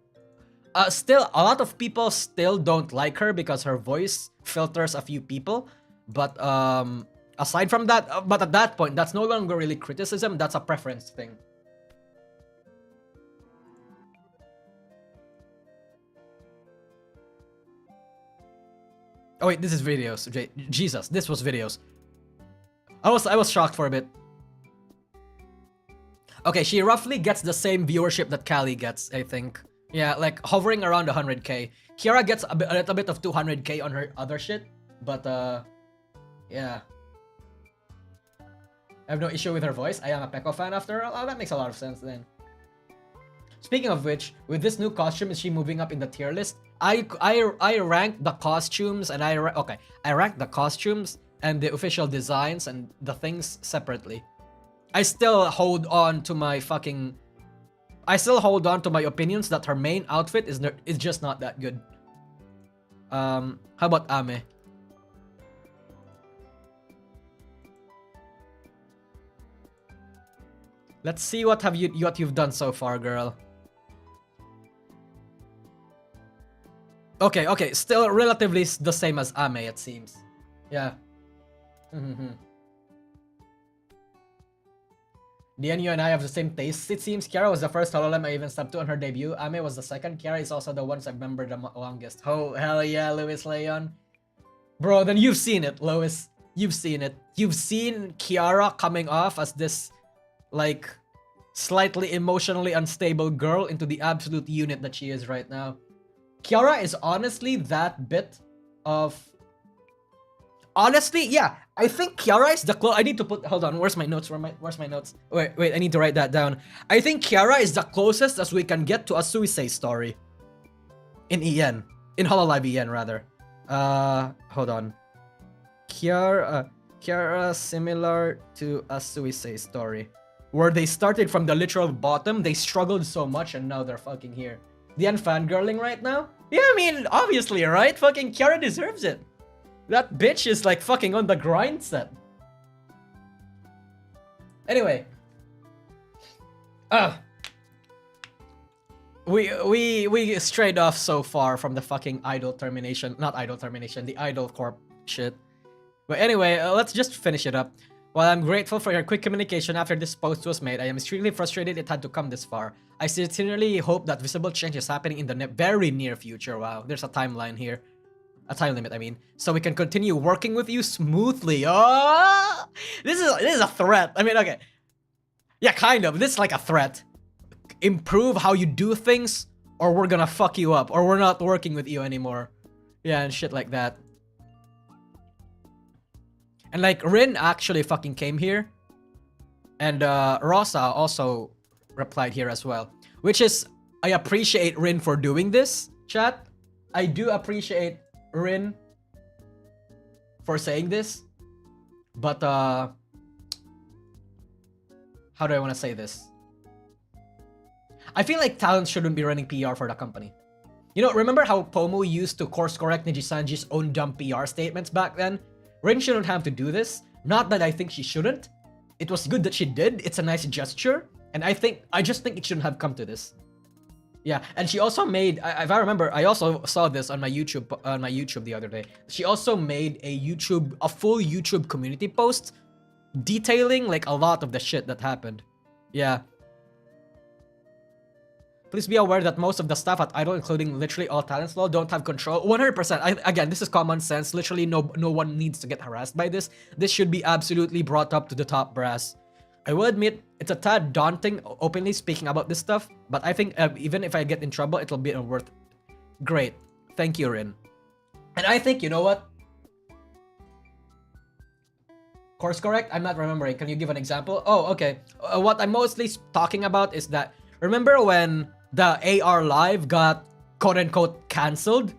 still, a lot of people still don't like her because her voice filters a few people. But aside from that, but at that point, that's no longer really criticism. That's a preference thing. Oh wait, this is videos. Jesus, this was videos. I was shocked for a bit. Okay, she roughly gets the same viewership that Callie gets, I think. Yeah, like hovering around 100k. Kiara gets a little bit of 200k on her other shit, but yeah. I have no issue with her voice. I am a Peko fan after all. Oh, that makes a lot of sense then. Speaking of which, with this new costume, is she moving up in the tier list? I ranked the costumes and I ranked the costumes and the official designs and the things separately. I still hold on to my opinions that her main outfit is just not that good. How about Ame? Let's see what you've done so far, girl. Okay, still relatively the same as Ame, it seems. Yeah. DNU and I have the same tastes, it seems. Kiara was the first HoloLens I even stepped to on her debut. Ame was the second. Kiara is also the ones I've remembered the longest. Oh, hell yeah, Louis Leon. Bro, then you've seen it, Louis. You've seen it. You've seen Kiara coming off as this, like, slightly emotionally unstable girl into the absolute unit that she is right now. Kiara is honestly that bit of... Honestly, yeah. I think Kiara is the I need to put... Hold on, where's my notes? Where's my notes? Wait, I need to write that down. I think Kiara is the closest as we can get to a Suisei story. In EN. In Hololive EN, rather. Hold on. Kiara similar to a Suisei story. Where they started from the literal bottom, they struggled so much, and now they're fucking here. DN fangirling right now? Yeah, I mean, obviously, right? Fucking Kiara deserves it. That bitch is like fucking on the grind set. Anyway. We strayed off so far from the fucking idol termination. Not idol termination, the idol corp shit. But anyway, let's just finish it up. While I'm grateful for your quick communication after this post was made, I am extremely frustrated it had to come this far. I sincerely hope that visible change is happening in the very near future. Wow, there's a timeline here. A time limit, I mean. So we can continue working with you smoothly. Oh! This is a threat. I mean, okay. Yeah, kind of. This is like a threat. Improve how you do things, or we're gonna fuck you up, or we're not working with you anymore. Yeah, and shit like that. And like, Rin actually fucking came here. And Rosa also replied here as well, which is, I appreciate Rin for doing this, chat. I do appreciate Rin for saying this, but how do I want to say this? I feel like talent shouldn't be running PR for the company. You know, remember how Pomu used to course correct Niji-sanji's own dumb PR statements back then? Rin shouldn't have to do this. Not that I think she shouldn't. It was good that she did. It's a nice gesture. And I just think it shouldn't have come to this. Yeah, and she also made, if I remember, I also saw this on my YouTube the other day. She also made a full YouTube community post detailing like a lot of the shit that happened. Yeah. Please be aware that most of the staff at Idol, including literally all talents law, don't have control. 100%. Again, this is common sense. Literally, no one needs to get harassed by this. This should be absolutely brought up to the top brass. I will admit, it's a tad daunting openly speaking about this stuff, but I think even if I get in trouble, it'll be worth it. Great. Thank you, Rin. And I think, you know what? Course correct? I'm not remembering. Can you give an example? Oh, okay. What I'm mostly talking about is that, remember when the AR Live got quote-unquote cancelled?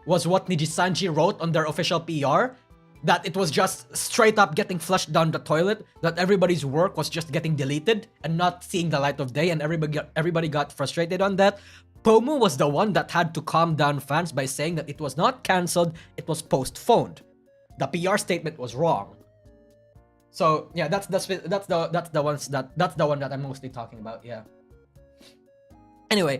Was what Niji-sanji wrote on their official PR? That it was just straight up getting flushed down the toilet, that everybody's work was just getting deleted and not seeing the light of day, and everybody got frustrated on that. Pomu was the one that had to calm down fans by saying that it was not cancelled, it was postponed. The PR statement was wrong. So yeah, that's the one that I'm mostly talking about. Yeah. Anyway,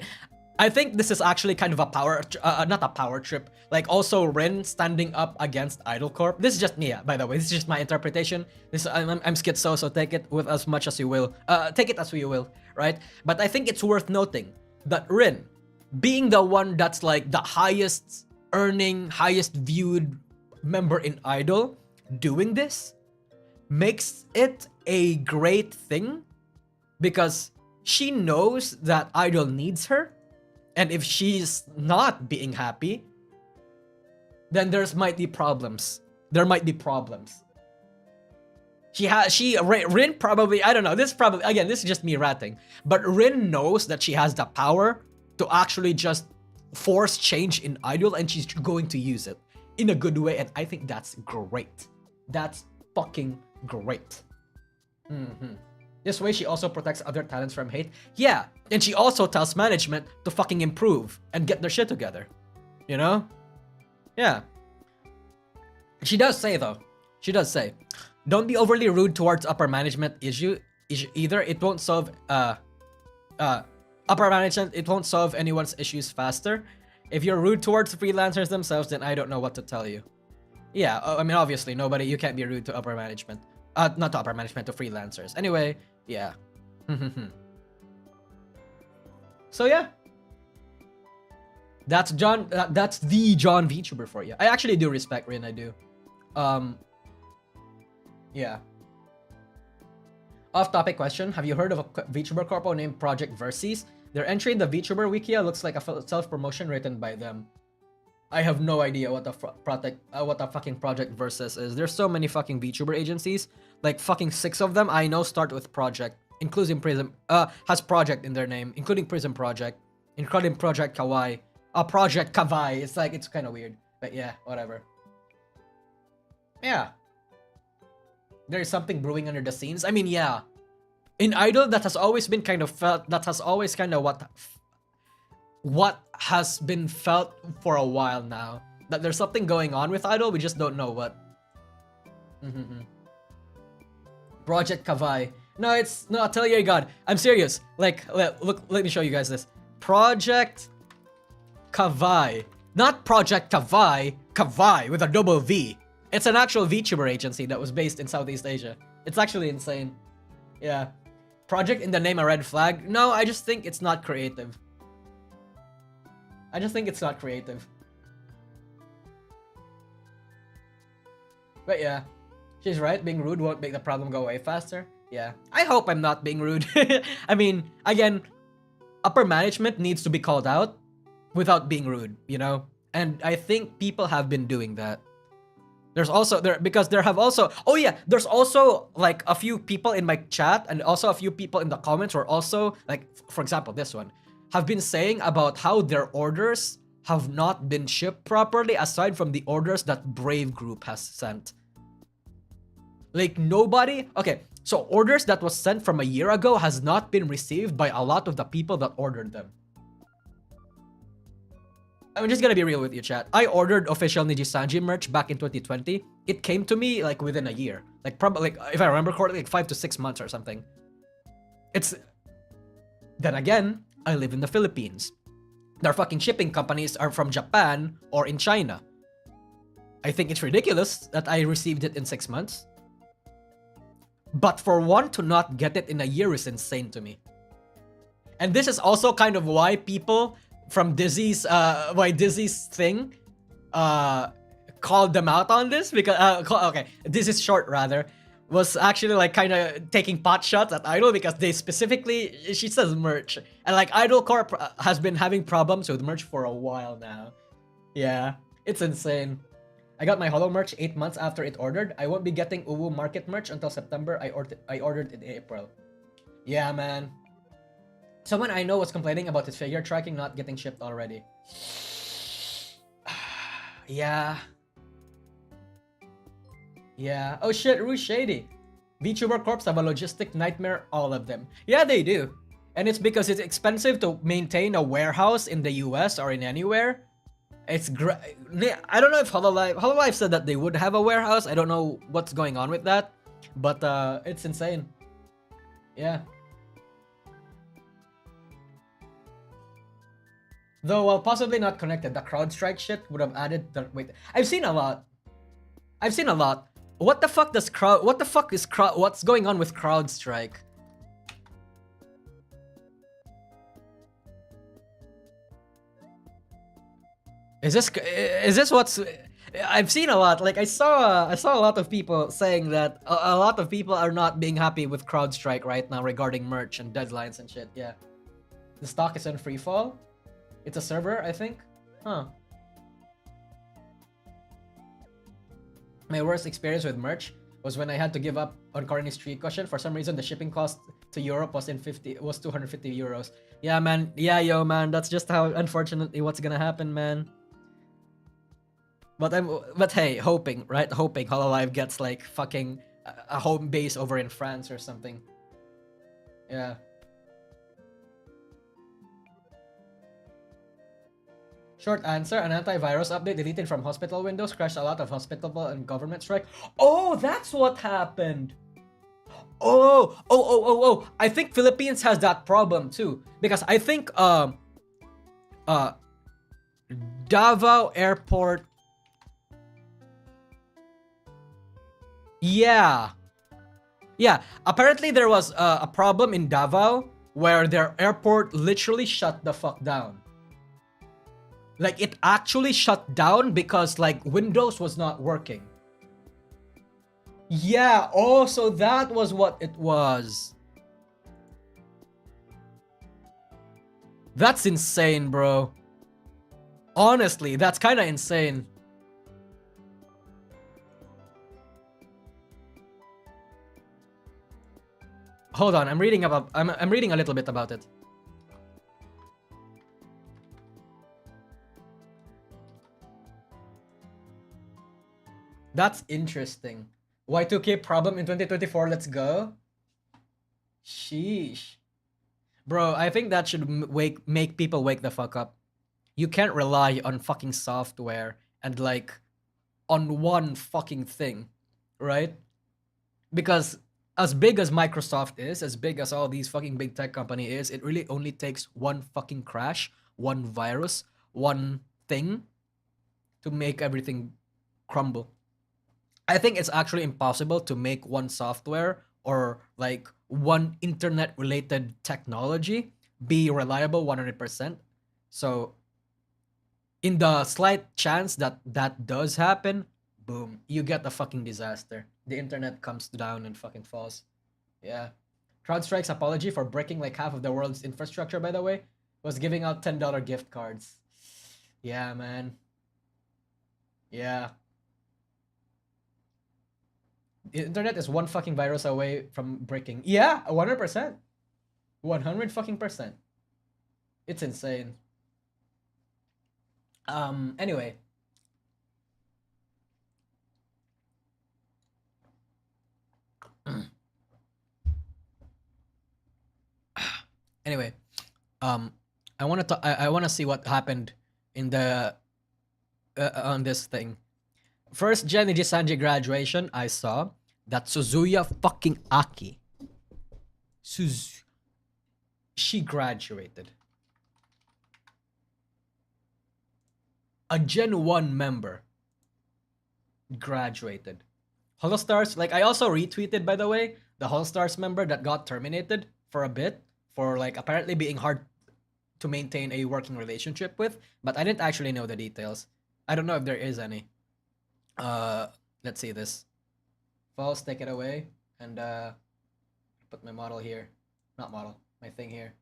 I think this is actually kind of a not a power trip. Like also Rin standing up against Idol Corp. This is just me, by the way. This is just my interpretation. I'm schizo, so take it with as much as you will. Take it as you will, right? But I think it's worth noting that Rin, being the one that's like the highest earning, highest viewed member in Idol, doing this makes it a great thing because she knows that Idol needs her. And if she's not being happy, then might be problems. There might be problems. Rin probably, I don't know, this is just me ranting. But Rin knows that she has the power to actually just force change in Idol, and she's going to use it in a good way. And I think that's great. That's fucking great. This way, she also protects other talents from hate. Yeah, and she also tells management to fucking improve and get their shit together. You know? Yeah. She does say, though. She does say, don't be overly rude towards upper management either. It won't solve, upper management, it won't solve anyone's issues faster. If you're rude towards freelancers themselves, then I don't know what to tell you. Yeah, I mean, obviously, you can't be rude to upper management. Not to upper management, to freelancers. Anyway, yeah. So yeah. That's the John VTuber for you. I actually do respect Rin, I do. Yeah. Off-topic question. Have you heard of a VTuber corpo named Project Verses? Their entry in the VTuber Wikia looks like a self-promotion written by them. I have no idea what the fucking Project Versus is. There's so many fucking VTuber agencies. Like fucking 6 of them I know start with Project. Including Prism, has Project in their name. Including Prism Project. Including Project Kawaii. Project Kavai. It's kind of weird. But yeah, whatever. Yeah. There's something brewing under the scenes. I mean, yeah. In Idol, that has always been kind of felt, that has always kind of what has been felt for a while now. That there's something going on with Idol, we just don't know what. Project Kavai. No, I'll tell you, God, I'm serious. Like, look, let me show you guys this. Project Kavai. Not Project Kavai, Kavai with a double V. It's an actual VTuber agency that was based in Southeast Asia. It's actually insane. Yeah. Project in the name a red flag? No, I just think it's not creative. I just think it's not creative. But yeah. She's right, being rude won't make the problem go away faster. Yeah. I hope I'm not being rude. I mean, again, upper management needs to be called out without being rude, you know? And I think people have been doing that. There's also there because there have also oh yeah, there's also like a few people in my chat and also a few people in the comments were also like for example this one have been saying about how their orders have not been shipped properly aside from the orders that Brave Group has sent. Like nobody okay, so orders that was sent from a year ago has not been received by a lot of the people that ordered them. I'm just gonna be real with you, chat. I ordered official Niji Sanji merch back in 2020. It came to me like within a year. Like probably like, if I remember correctly, like 5 to 6 months or something. It's then again, I live in the Philippines. Their fucking shipping companies are from Japan or in China. I think it's ridiculous that I received it in 6 months. But for one to not get it in a year is insane to me. And this is also kind of why people from Dizzy's thing called them out on this because okay, this is short rather was actually like kind of taking pot shots at Idol because they specifically she says merch and like Idol Corp has been having problems with merch for a while now. Yeah, it's insane. I got my Holo merch 8 months after it ordered. I won't be getting Uwu Market merch until September. I ordered in April. Yeah, man. Someone I know was complaining about his figure tracking not getting shipped already. Yeah. Yeah. Oh shit, Rue Shady. VTuber Corps have a logistic nightmare, all of them. Yeah, they do. And it's because it's expensive to maintain a warehouse in the US or in anywhere. It's I don't know if Hololive said that they would have a warehouse. I don't know what's going on with that. But it's insane. Yeah. Though while possibly not connected, the CrowdStrike shit would have added the wait. I've seen a lot. What the fuck is what's going on with CrowdStrike? Is this what's I've seen a lot. Like I saw a lot of people saying that a lot of people are not being happy with CrowdStrike right now regarding merch and deadlines and shit. Yeah. The stock is in free fall. It's a server, I think. Huh. My worst experience with merch was when I had to give up on Corny's tree cushion. For some reason, the shipping cost to Europe was 250 euros. Yeah, man. Yeah, yo, man. That's just how, unfortunately, what's gonna happen, man. But hey, hoping, right? Hoping Hololive gets like fucking a home base over in France or something. Yeah. Short answer, an antivirus update deleted from hospital windows crashed a lot of hospital and government strike. Oh, that's what happened. Oh. I think Philippines has that problem too. Because I think Davao Airport. Yeah. Yeah, apparently there was a problem in Davao where their airport literally shut the fuck down. Like, it actually shut down because, like, Windows was not working. Yeah, oh, so that was what it was. That's insane, bro. Honestly, that's kind of insane. Hold on, I'm reading a little bit about it. That's interesting. Y2K problem in 2024, let's go. Sheesh. Bro, I think that should make people wake the fuck up. You can't rely on fucking software and like on one fucking thing, right? Because as big as Microsoft is, as big as all these fucking big tech company is, it really only takes one fucking crash, one virus, one thing to make everything crumble. I think it's actually impossible to make one software or like one internet related technology be reliable 100%. So in the slight chance that that does happen, boom, you get a fucking disaster. The internet comes down and fucking falls. Yeah. CrowdStrike's apology for breaking like half of the world's infrastructure, by the way, was giving out $10 gift cards. Yeah, man. Yeah. The internet is one fucking virus away from breaking. Yeah, 100%. 100 fucking percent. It's insane. Anyway. Anyway, I want to I want to see what happened in the on this thing. First gen Niji Sanji graduation, I saw that Suzuya fucking Aki, she graduated. A Gen 1 member graduated. Holostars, like I also retweeted, by the way, the Holostars member that got terminated for a bit for like apparently being hard to maintain a working relationship with, but I didn't actually know the details. I don't know if there is any. Let's see this. False, take it away, and put my model here. Not model, my thing here.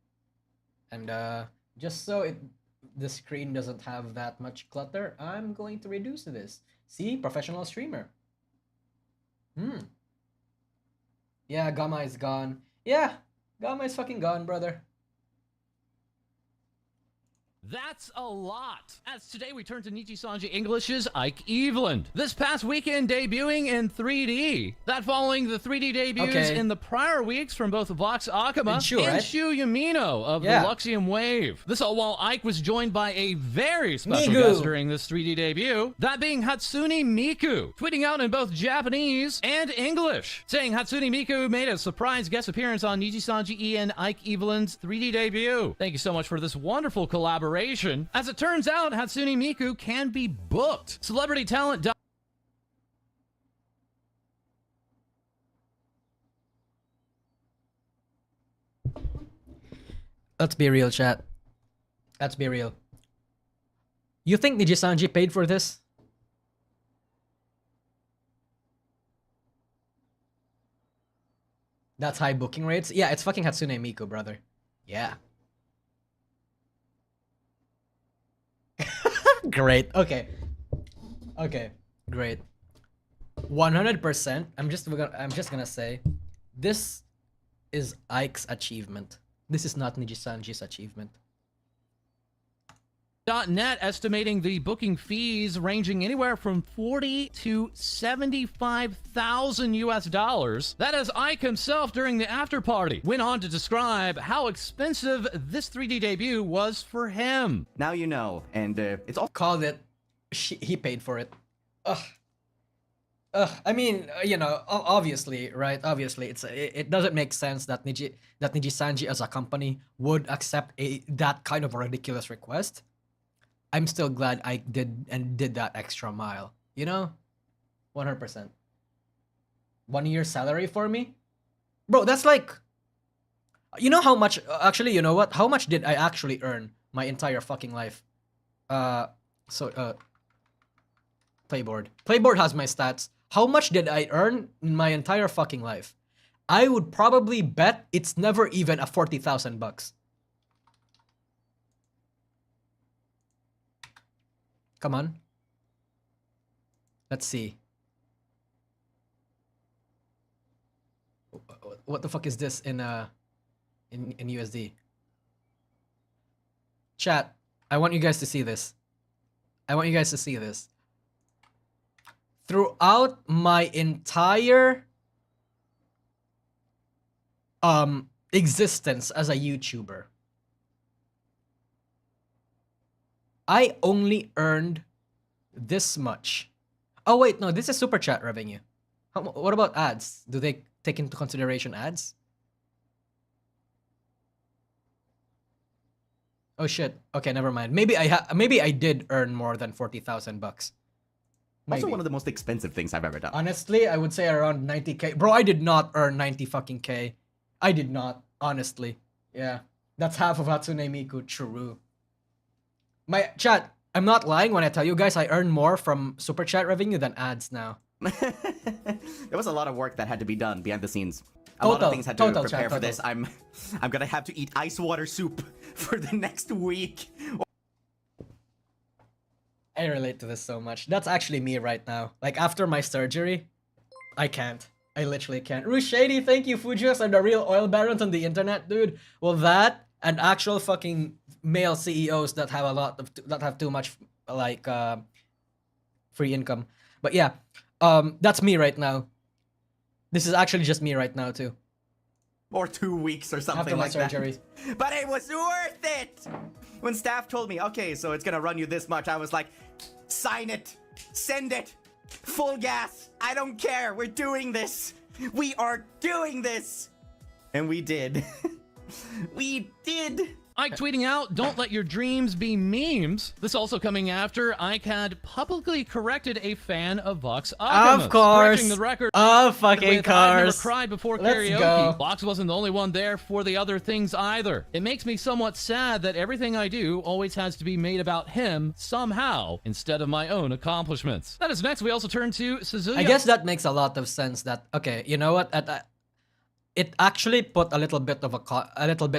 And just so the screen doesn't have that much clutter, I'm going to reduce this. See, professional streamer. Yeah, Gamma is gone. Yeah, Gamma is fucking gone, brother. That's a lot. As today we turn to Niji Sanji English's Ike Eveland. This past weekend debuting in 3D. That following the 3D debuts in the prior weeks from both Vox Akama and Shu Yamino of the Luxium Wave. This all while Ike was joined by a very special guest during this 3D debut. That being Hatsune Miku, tweeting out in both Japanese and English, saying Hatsune Miku made a surprise guest appearance on Niji Sanji and Ike Eveland's 3D debut. Thank you so much for this wonderful collaboration. As it turns out, Hatsune Miku can be booked. Celebrity talent. Let's be real, chat. Let's be real. You think Niji Sanji paid for this? That's high booking rates? Yeah, it's fucking Hatsune Miku, brother. Yeah. Great. Okay. Okay. Great. 100%. I'm just gonna say, this is Ike's achievement. This is not Niji Sanji's achievement. .net estimating the booking fees ranging anywhere from 40 to 75,000 US dollars. That is Ike himself during the after party went on to describe how expensive this 3D debut was for him. Now you know, and it's all called it. He paid for it. I mean, you know, obviously, right? Obviously, it doesn't make sense that Niji Sanji as a company would accept that kind of a ridiculous request. I'm still glad I did that extra mile. You know, 100%. 1 year salary for me, bro. That's like, you know how much? Actually, you know what? How much did I actually earn my entire fucking life? Playboard has my stats. How much did I earn in my entire fucking life? I would probably bet it's never even a 40,000 bucks. Come on. Let's see. What the fuck is this in USD? Chat, I want you guys to see this. I want you guys to see this. Throughout my entire existence as a YouTuber, I only earned this much. Oh wait, no, this is super chat revenue. What about ads? Do they take into consideration ads? Oh shit. Okay, never mind. Maybe I did earn more than 40,000 bucks. Also one of the most expensive things I've ever done. Honestly, I would say around 90k. Bro, I did not earn 90 fucking k. I did not, honestly. Yeah. That's half of Hatsune Miku, true. My chat, I'm not lying when I tell you guys I earn more from super chat revenue than ads now. There was a lot of work that had to be done behind the scenes. A lot of things had to prepare for this. I'm gonna have to eat ice water soup for the next week. I relate to this so much. That's actually me right now. Like after my surgery, I can't. I literally can't. Rushady, thank you. Fujios are the real oil barons on the internet, dude. Well, that and actual fucking male CEOs that have that have too much like free income. But yeah, that's me right now. This is actually just me right now too. Or 2 weeks or something like that. But it was worth it! When staff told me, okay, so it's gonna run you this much, I was like, sign it! Send it! Full gas! I don't care! We're doing this! We are doing this! And we did. We did! Ike tweeting out, don't let your dreams be memes. This also coming after Ike had publicly corrected a fan of Vox Optimus. Of course. Correcting the record. Of fucking course. I never cried before karaoke. Go. Vox wasn't the only one there for the other things either. It makes me somewhat sad that everything I do always has to be made about him somehow instead of my own accomplishments. That is next. We also turn to Suzuki. I guess that makes a lot of sense. That okay, you know what? It actually put a little bit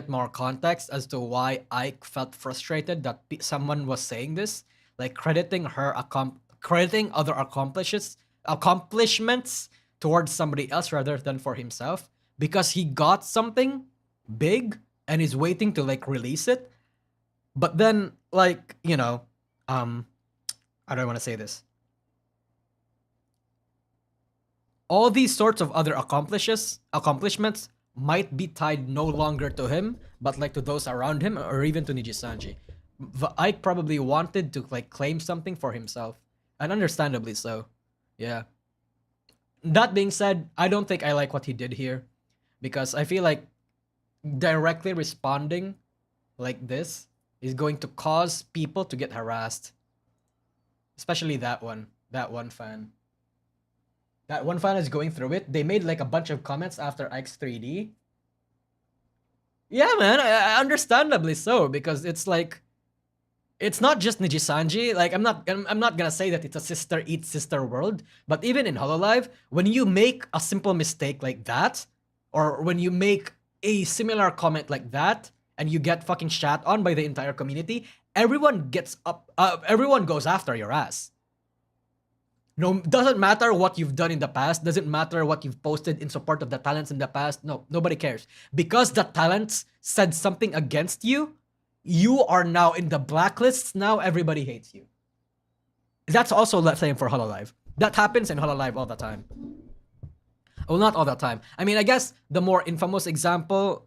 more context as to why Ike felt frustrated that someone was saying this, like crediting other accomplishments towards somebody else rather than for himself, because he got something big and is waiting to like release it. But then, like, you know, how do I want to say this? All these sorts of other accomplishments might be tied no longer to him, but like to those around him or even to Niji Sanji. Ike probably wanted to like claim something for himself, and understandably so. Yeah. That being said, I don't think I like what he did here, because I feel like directly responding like this is going to cause people to get harassed. Especially that one fan. That one fan is going through it. They made like a bunch of comments after Ike's 3D. Yeah, man, understandably so, because it's like, it's not just Niji Sanji. Like, I'm not gonna say that it's a sister eats sister world, but even in Hololive, when you make a simple mistake like that, or when you make a similar comment like that, and you get fucking shat on by the entire community, everyone goes after your ass. No, doesn't matter what you've done in the past, doesn't matter what you've posted in support of the talents in the past. No, nobody cares. Because the talents said something against you, you are now in the blacklists. Now everybody hates you. That's also the same for Hololive. That happens in Hololive all the time. Well, not all the time. I mean, I guess the more infamous example...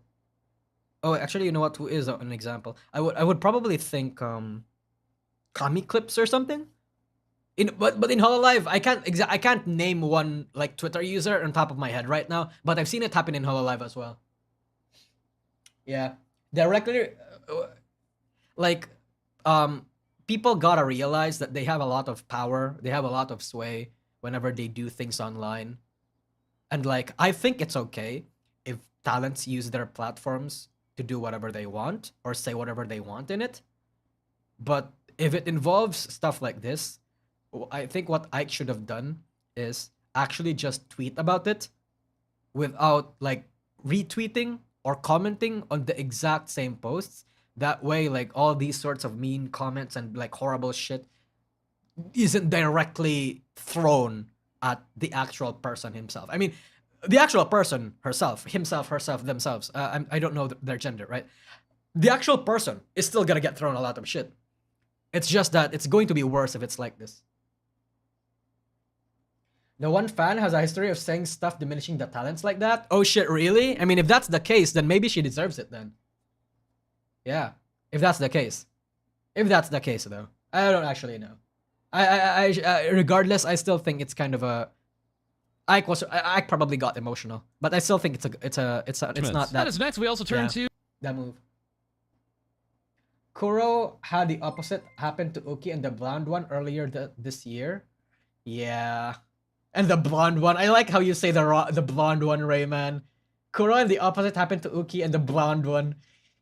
Oh, actually, you know what? Who is an example? I would probably think Kami Clips or something. But in Hololive, I can't name one like Twitter user on top of my head right now, but I've seen it happen in Hololive as well. Yeah, directly, like, people gotta realize that they have a lot of power, they have a lot of sway whenever they do things online, and like, I think it's okay if talents use their platforms to do whatever they want or say whatever they want in it, but if it involves stuff like this, I think what Ike should have done is actually just tweet about it without like retweeting or commenting on the exact same posts. That way, like, all these sorts of mean comments and like horrible shit isn't directly thrown at the actual person himself. I mean, the actual person herself, themselves. I don't know their gender, right? The actual person is still gonna get thrown a lot of shit. It's just that it's going to be worse if it's like this. The one fan has a history of saying stuff diminishing the talents like that. Oh shit, really? I mean, if that's the case, then maybe she deserves it then. Yeah, if that's the case. If that's the case, though. I don't actually know. Regardless, I still think it's kind of a... Ike probably got emotional, but I still think it's not that... That is next. We also turn to... That move. Kuro had the opposite happen to Uki and the blonde one earlier this year. Yeah. And the blonde one. I like how you say the blonde one, Rayman. Kuro and the opposite happened to Uki and the blonde one.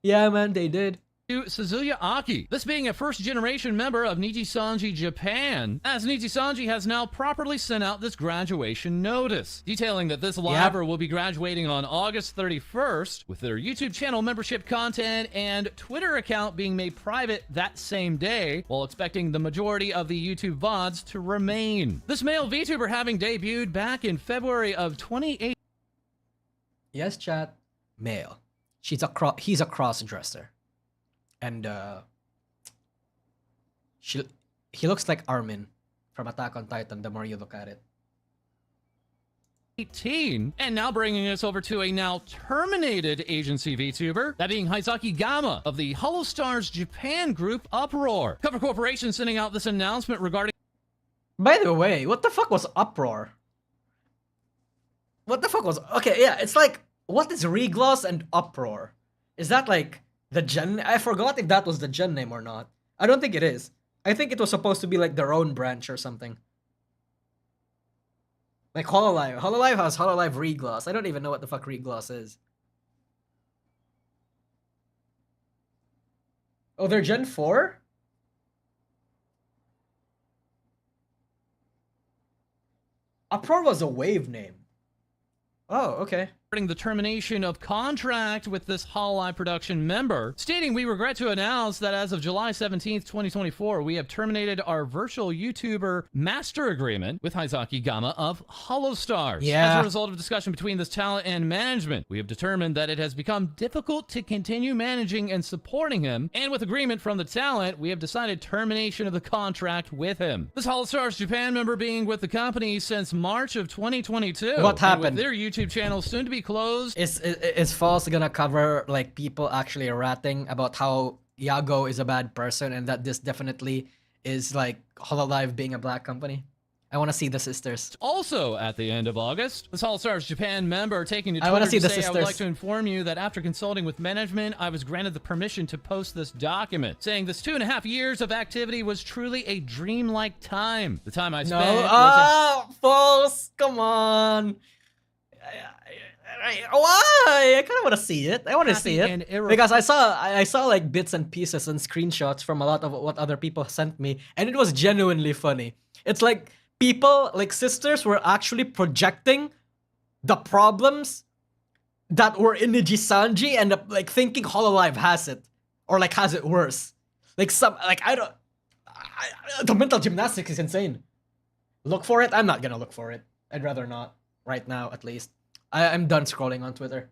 Yeah, man, they did. to Suzuya Aki, this being a first-generation member of Niji Sanji Japan, as Niji Sanji has now properly sent out this graduation notice, detailing that this liver will be graduating on August 31st, with their YouTube channel membership content and Twitter account being made private that same day, while expecting the majority of the YouTube VODs to remain. This male VTuber having debuted back in February of 2018. Yes, chat. Male. He's a cross-dresser. And he looks like Armin from Attack on Titan the more you look at it. 18, and now bringing us over to a now terminated agency VTuber, that being Hisaki Gama of the Holostars Japan group Uproar. Cover Corporation sending out this announcement regarding... By the way, what the fuck was Uproar? What the fuck was... Okay, yeah, it's like, what is Regloss and Uproar? Is that like the gen... I forgot if that was the gen name or not. I don't think it is. I think it was supposed to be like their own branch or something. Like Hololive. Hololive has Hololive Regloss. I don't even know what the fuck Regloss is. Oh, they're Gen 4? Uproar was a wave name. Oh, okay. The termination of contract with this Hololive production member, stating, "We regret to announce that as of July 17th, 2024, we have terminated our virtual YouTuber master agreement with Hisaki Gama of Holostars. As a result of discussion between this talent and management, we have determined that it has become difficult to continue managing and supporting him, and with agreement from the talent, we have decided termination of the contract with him." This Holostars Japan member being with the company since March of 2022. What happened? And with their YouTube channel soon to be closed. Is False gonna cover like people actually ratting about how Yago is a bad person and that this definitely is like Hololive being a black company? I want to see the sisters. Also at the end of August, this Holostars Japan member taking to I wanna Twitter see to the say, "I would sisters. like to inform you that after consulting with management, I was granted the permission to post this document, saying this 2.5 years of activity was truly a dreamlike time. The time I spent was False! Come on! Why? I kind of want to see it. I want to see it because I saw like bits and pieces and screenshots from a lot of what other people sent me, and it was genuinely funny. It's like people, like sisters, were actually projecting the problems that were in Niji Sanji and like thinking Hololive has it or like has it worse. Like the mental gymnastics is insane. Look for it. I'm not gonna look for it. I'd rather not right now, at least. I'm done scrolling on Twitter.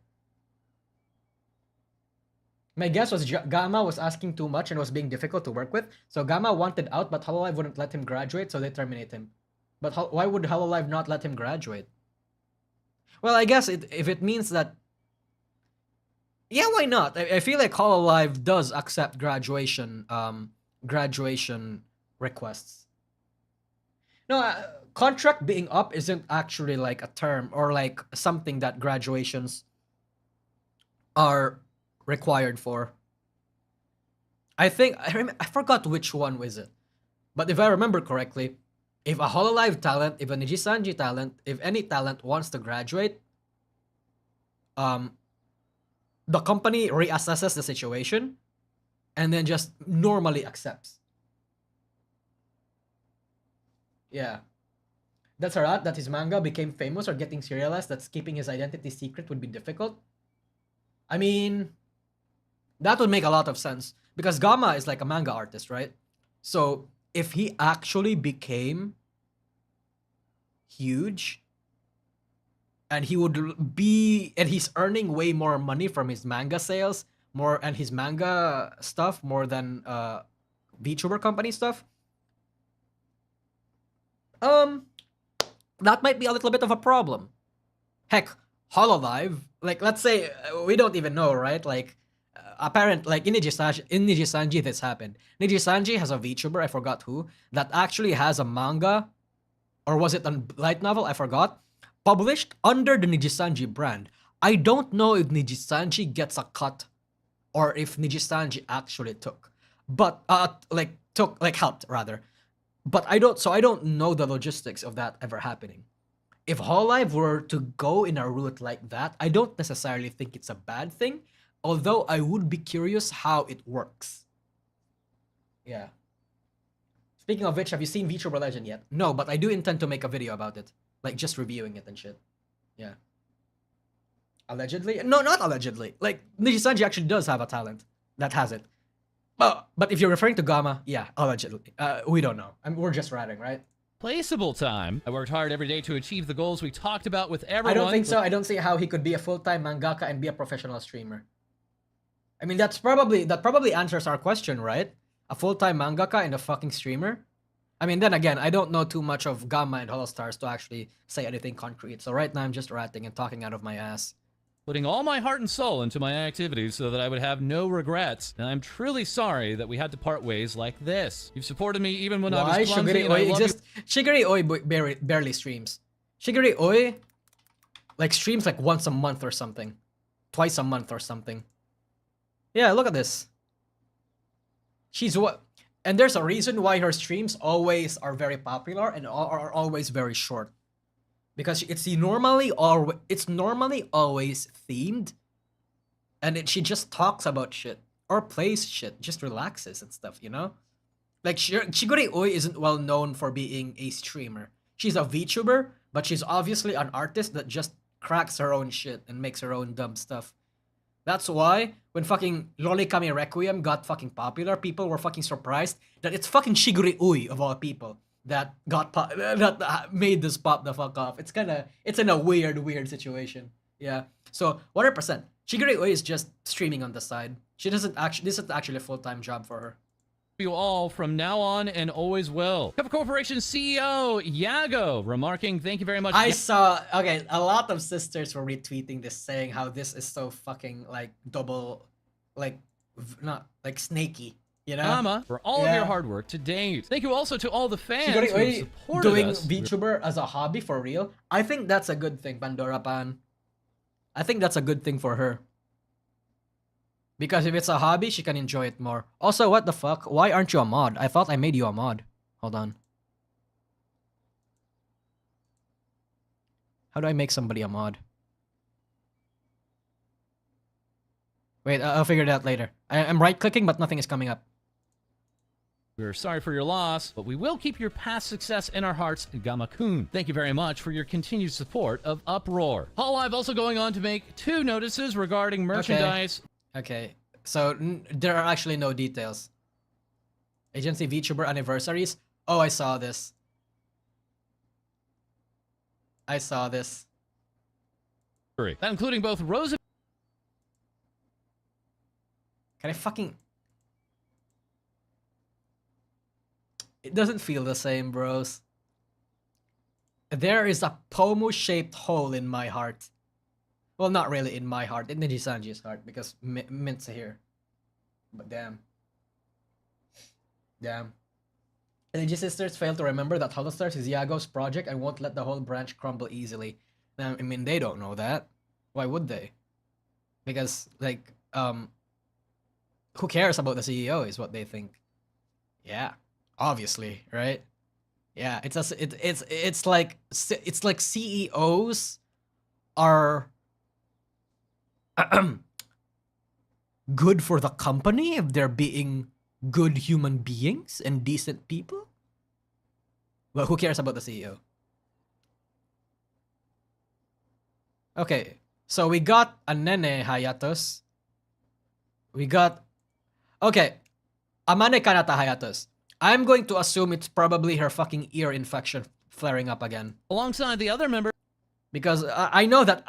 My guess was Gamma was asking too much and was being difficult to work with. So Gamma wanted out, but Hololive wouldn't let him graduate, so they terminate him. But why would Hololive not let him graduate? Well, I guess if it means that... Yeah, why not? I feel like Hololive does accept graduation requests. No, contract being up isn't actually like a term or like something that graduations are required for. I think I forgot which one was it, but if I remember correctly, if a Hololive talent, if a Niji Sanji talent, if any talent wants to graduate, the company reassesses the situation and then just normally accepts. Yeah. That's a rat that his manga became famous or getting serialized, that's keeping his identity secret would be difficult. I mean, that would make a lot of sense because Gamma is like a manga artist, right? So if he actually became huge and he's earning way more money from his manga sales, and his manga stuff more than VTuber company stuff, that might be a little bit of a problem. Heck, Hololive, like let's say we don't even know, right? Like like in Niji Sanji this happened. Niji Sanji has a VTuber, I forgot who, that actually has a manga, or was it a light novel? I forgot. Published under the Niji Sanji brand. I don't know if Niji Sanji gets a cut, or if Niji Sanji actually took, but helped rather. But I don't know the logistics of that ever happening. If Hololive were to go in a route like that, I don't necessarily think it's a bad thing. Although I would be curious how it works. Yeah. Speaking of which, have you seen VTuber Legend yet? No, but I do intend to make a video about it. Like, just reviewing it and shit. Yeah. Allegedly? No, not allegedly. Like, Niji Sanji actually does have a talent that has it. But if you're referring to Gamma, yeah, allegedly. We don't know. We're just ratting, right? Placeable time. I worked hard every day to achieve the goals we talked about with everyone. I don't think so. I don't see how he could be a full-time mangaka and be a professional streamer. I mean, that probably answers our question, right? A full-time mangaka and a fucking streamer? I mean, then again, I don't know too much of Gamma and Holostars to actually say anything concrete. So right now I'm just ratting and talking out of my ass. Putting all my heart and soul into my activities so that I would have no regrets. And I'm truly sorry that we had to part ways like this. You've supported me even when I was clumsy, and I love you. Shigiri Oi barely streams. Shigiri Oi, like, streams like once a month or something. Twice a month or something. Yeah, look at this. She's what... And there's a reason why her streams always are very popular and are always very short. Because it's normally always themed, and she just talks about shit or plays shit, just relaxes and stuff, you know. Like Shigure Oi isn't well known for being a streamer. She's a VTuber, but she's obviously an artist that just cracks her own shit and makes her own dumb stuff. That's why when fucking Lolikami Requiem got fucking popular, people were fucking surprised that it's fucking Shigure Oi of all people that made this pop the fuck off. It's in a weird situation. Yeah. So 100%. Shigure Oi is just streaming on the side. This isn't actually a full-time job for her. You all from now on and always will. Cup Corporation CEO Yago remarking, thank you very much. I saw, okay, a lot of sisters were retweeting this saying how this is so fucking like double, like, not like snaky. You know? Mama, for all of your hard work to date. Thank you also to all the fans who have supported doing us. VTuber as a hobby for real. I think that's a good thing, Pandora Pan. I think that's a good thing for her. Because if it's a hobby, she can enjoy it more. Also, what the fuck? Why aren't you a mod? I thought I made you a mod. Hold on. How do I make somebody a mod? Wait, I'll figure it out later. I'm right-clicking, but nothing is coming up. We're sorry for your loss, but we will keep your past success in our hearts, Gamma-kun. Thank you very much for your continued support of Uproar. Hololive also going on to make 2 notices regarding merchandise. Okay, so there are actually no details. Agency VTuber anniversaries. Oh, I saw this. That including both Rose. Can I fucking... It doesn't feel the same, bros. There is a Pomu-shaped hole in my heart. Well, not really in my heart, in Niji Sanji's heart, because Mint's here. But damn. Damn. The Niji sisters fail to remember that Holostars is Yago's project and won't let the whole branch crumble easily. Now, I mean, they don't know that. Why would they? Because, like, who cares about the CEO is what they think. Yeah, obviously, right? Yeah, it's like CEOs are good for the company if they're being good human beings and decent people. Well, who cares about the CEO? Okay, so we got a Nene Hayatos. We got... Okay, Amane Kanata Hayatos. I'm going to assume it's probably her fucking ear infection flaring up again. Alongside the other member. Because I know that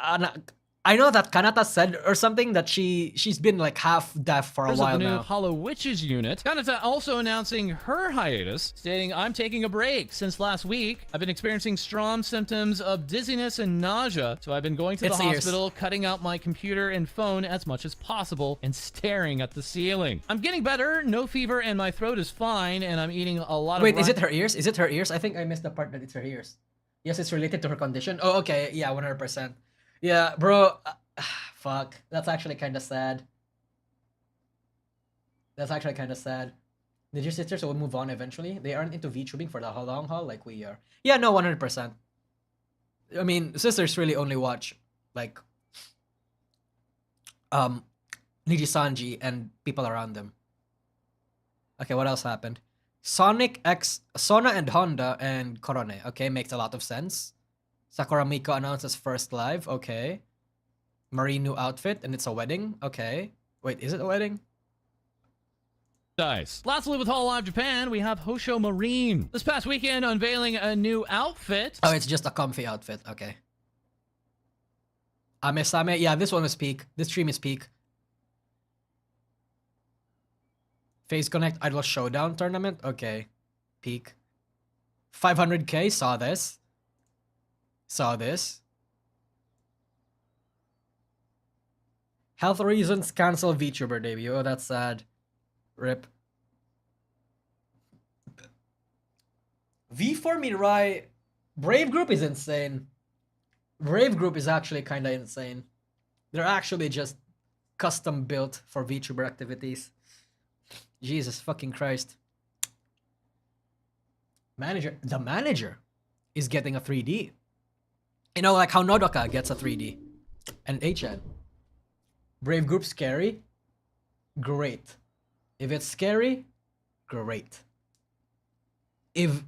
Kanata said or something that she's been like half deaf for a while the new now. Hollow Witches unit. Kanata also announcing her hiatus, stating, I'm taking a break. Since last week, I've been experiencing strong symptoms of dizziness and nausea, so I've been going to the hospital, cutting out my computer and phone as much as possible, and staring at the ceiling. I'm getting better, no fever, and my throat is fine, and I'm eating a lot of... Wait, is it her ears? Is it her ears? I think I missed the part that it's her ears. Yes, it's related to her condition. Oh, okay. Yeah, 100%. Yeah, bro. Fuck. That's actually kind of sad. That's actually kind of sad. Did your sisters will move on eventually? They aren't into VTubing for the long haul like we are. Yeah, no, 100%. I mean, sisters really only watch, like, Niji Sanji and people around them. Okay, what else happened? Sona and Honda and Korone. Okay, makes a lot of sense. Sakura Miko announces first live. Okay. Marine new outfit and it's a wedding. Okay. Wait, is it a wedding? Dice. Lastly, with Hololive Japan, we have Hosho Marine. This past weekend, unveiling a new outfit. Oh, it's just a comfy outfit. Okay. Ame-same. Yeah, this one is peak. This stream is peak. Phase Connect Idol Showdown tournament. Okay. Peak. 500k. Saw this. Saw this. Health reasons cancel VTuber debut. Oh, that's sad. Rip. V4 Mirai. Brave Group is insane. Brave Group is actually kind of insane. They're actually just custom built for VTuber activities. Jesus fucking Christ. The manager is getting a 3D. You know, like how Nodoka gets a 3D. And HN. Brave Group scary? Great. If it's scary, great. If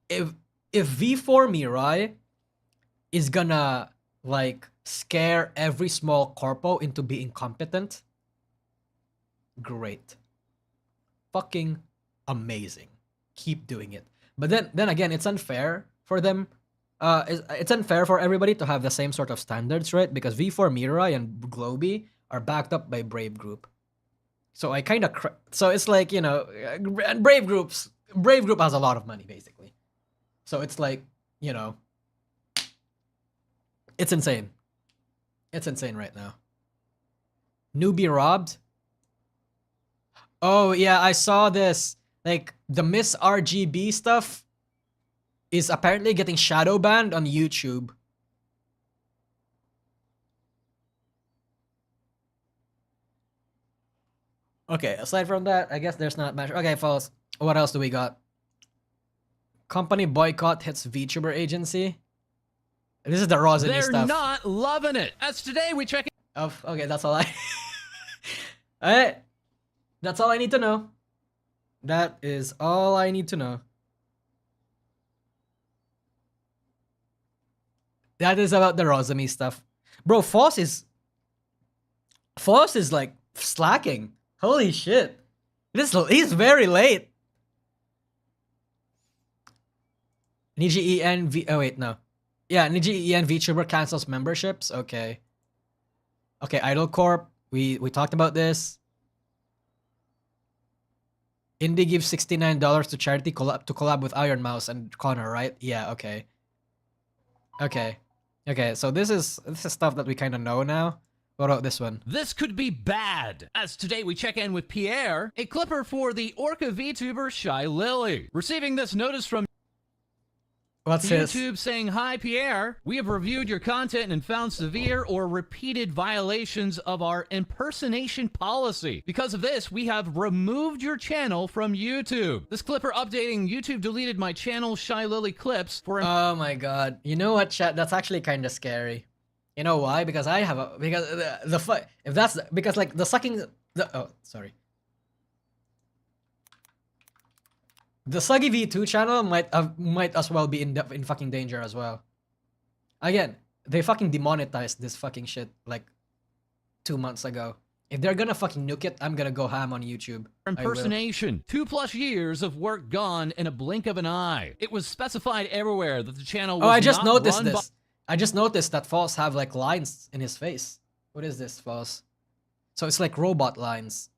V4 Mirai is gonna like scare every small corpo into being competent, great. Fucking amazing. Keep doing it. But then again, it's unfair for them. It's unfair for everybody to have the same sort of standards, right? Because V4 Mirai and Globy are backed up by Brave Group. So I kind of so it's like, you know, and Brave Group has a lot of money basically. So it's like, you know, it's insane. It's insane right now. Newbie robbed. Oh yeah, I saw this. Like the Miss RGB stuff is apparently getting shadow banned on YouTube. Okay, aside from that, I guess there's not much. Okay, folks, what else do we got? Company boycott hits VTuber agency. This is the Rosany stuff. They're not loving it. As today we check Okay, that's all I. Alright. That's all I need to know. That is all I need to know. That is about the Rosamy stuff. Bro, Foss is like slacking. Holy shit. He's very late. Niji EN oh wait, no. Yeah, Niji EN VTuber cancels memberships. Okay. Okay, Idol Corp. We talked about this. Indie gives $69 to charity to collab with Iron Mouse and Connor, right? Yeah, okay. Okay, so this is stuff that we kind of know now. What about this one? This could be bad. As today we check in with Pierre, a clipper for the Orca VTuber Shy Lily. Receiving this notice from What's this? YouTube saying, "Hi Pierre, we have reviewed your content and found severe or repeated violations of our impersonation policy. Because of this, we have removed your channel from YouTube." This clipper updating, "YouTube deleted my channel Shy Lily clips for..." Oh my god. You know what, chat? That's actually kind of scary. You know why? Because I have a... Because if that's... Because like the sucking... oh, sorry. The Suggy V2 channel might as well be in fucking danger as well. Again, they fucking demonetized this fucking shit like 2 months ago. If they're gonna fucking nuke it, I'm gonna go ham on YouTube. Impersonation. 2+ years of work gone in a blink of an eye. It was specified everywhere that the channel was I just not noticed run this. I just noticed that False have like lines in his face. What is this, False? So it's like robot lines.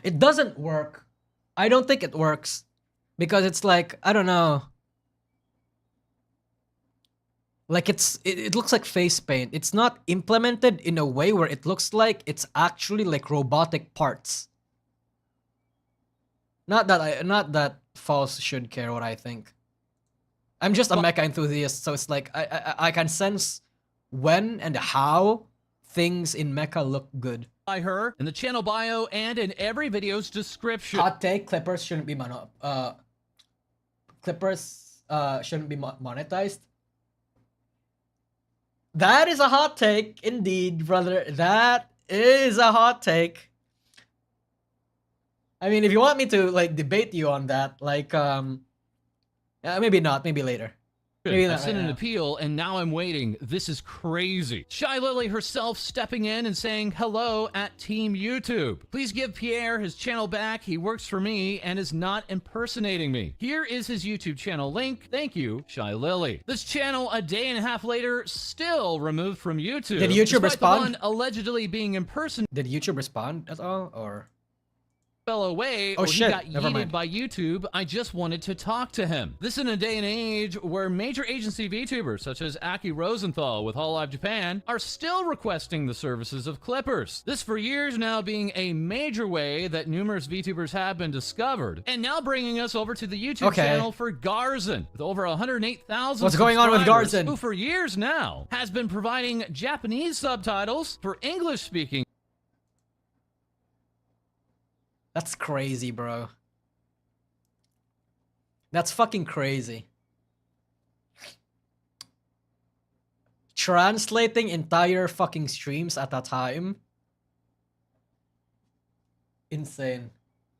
It doesn't work. I don't think it works. Because it's like, I don't know. Like it looks like face paint. It's not implemented in a way where it looks like it's actually like robotic parts. Not that False should care what I think. I'm just a mecha enthusiast, so it's like I can sense when and how things in mecha look good. By her in the channel bio and in every video's description. Hot take: Clippers shouldn't be monetized. That is a hot take, indeed, brother. That is a hot take. I mean, if you want me to like debate you on that, like maybe not, maybe later. Maybe I not sent right an now. appeal and now I'm waiting. This is crazy. Shy Lily herself stepping in and saying hello at Team YouTube. Please give Pierre his channel back. He works for me and is not impersonating me. Here is his YouTube channel link. Thank you, Shy Lily. This channel, a day and a half later, still removed from YouTube. Did YouTube despite respond? The one allegedly being impersonated. Did YouTube respond at all, or? Fell away Oh, or shit. he got Never yeeted mind. by YouTube. I just wanted to talk to him. This in a day and age where major agency VTubers such as Aki Rosenthal with Hololive Japan are still requesting the services of Clippers. This for years now being a major way that numerous VTubers have been discovered. And now bringing us over to the YouTube channel for Garzon with over 108,000 What's going on with subscribers, Garzon? who for years now has been providing Japanese subtitles for English speaking That's crazy, bro. That's fucking crazy. Translating entire fucking streams at a time. Insane.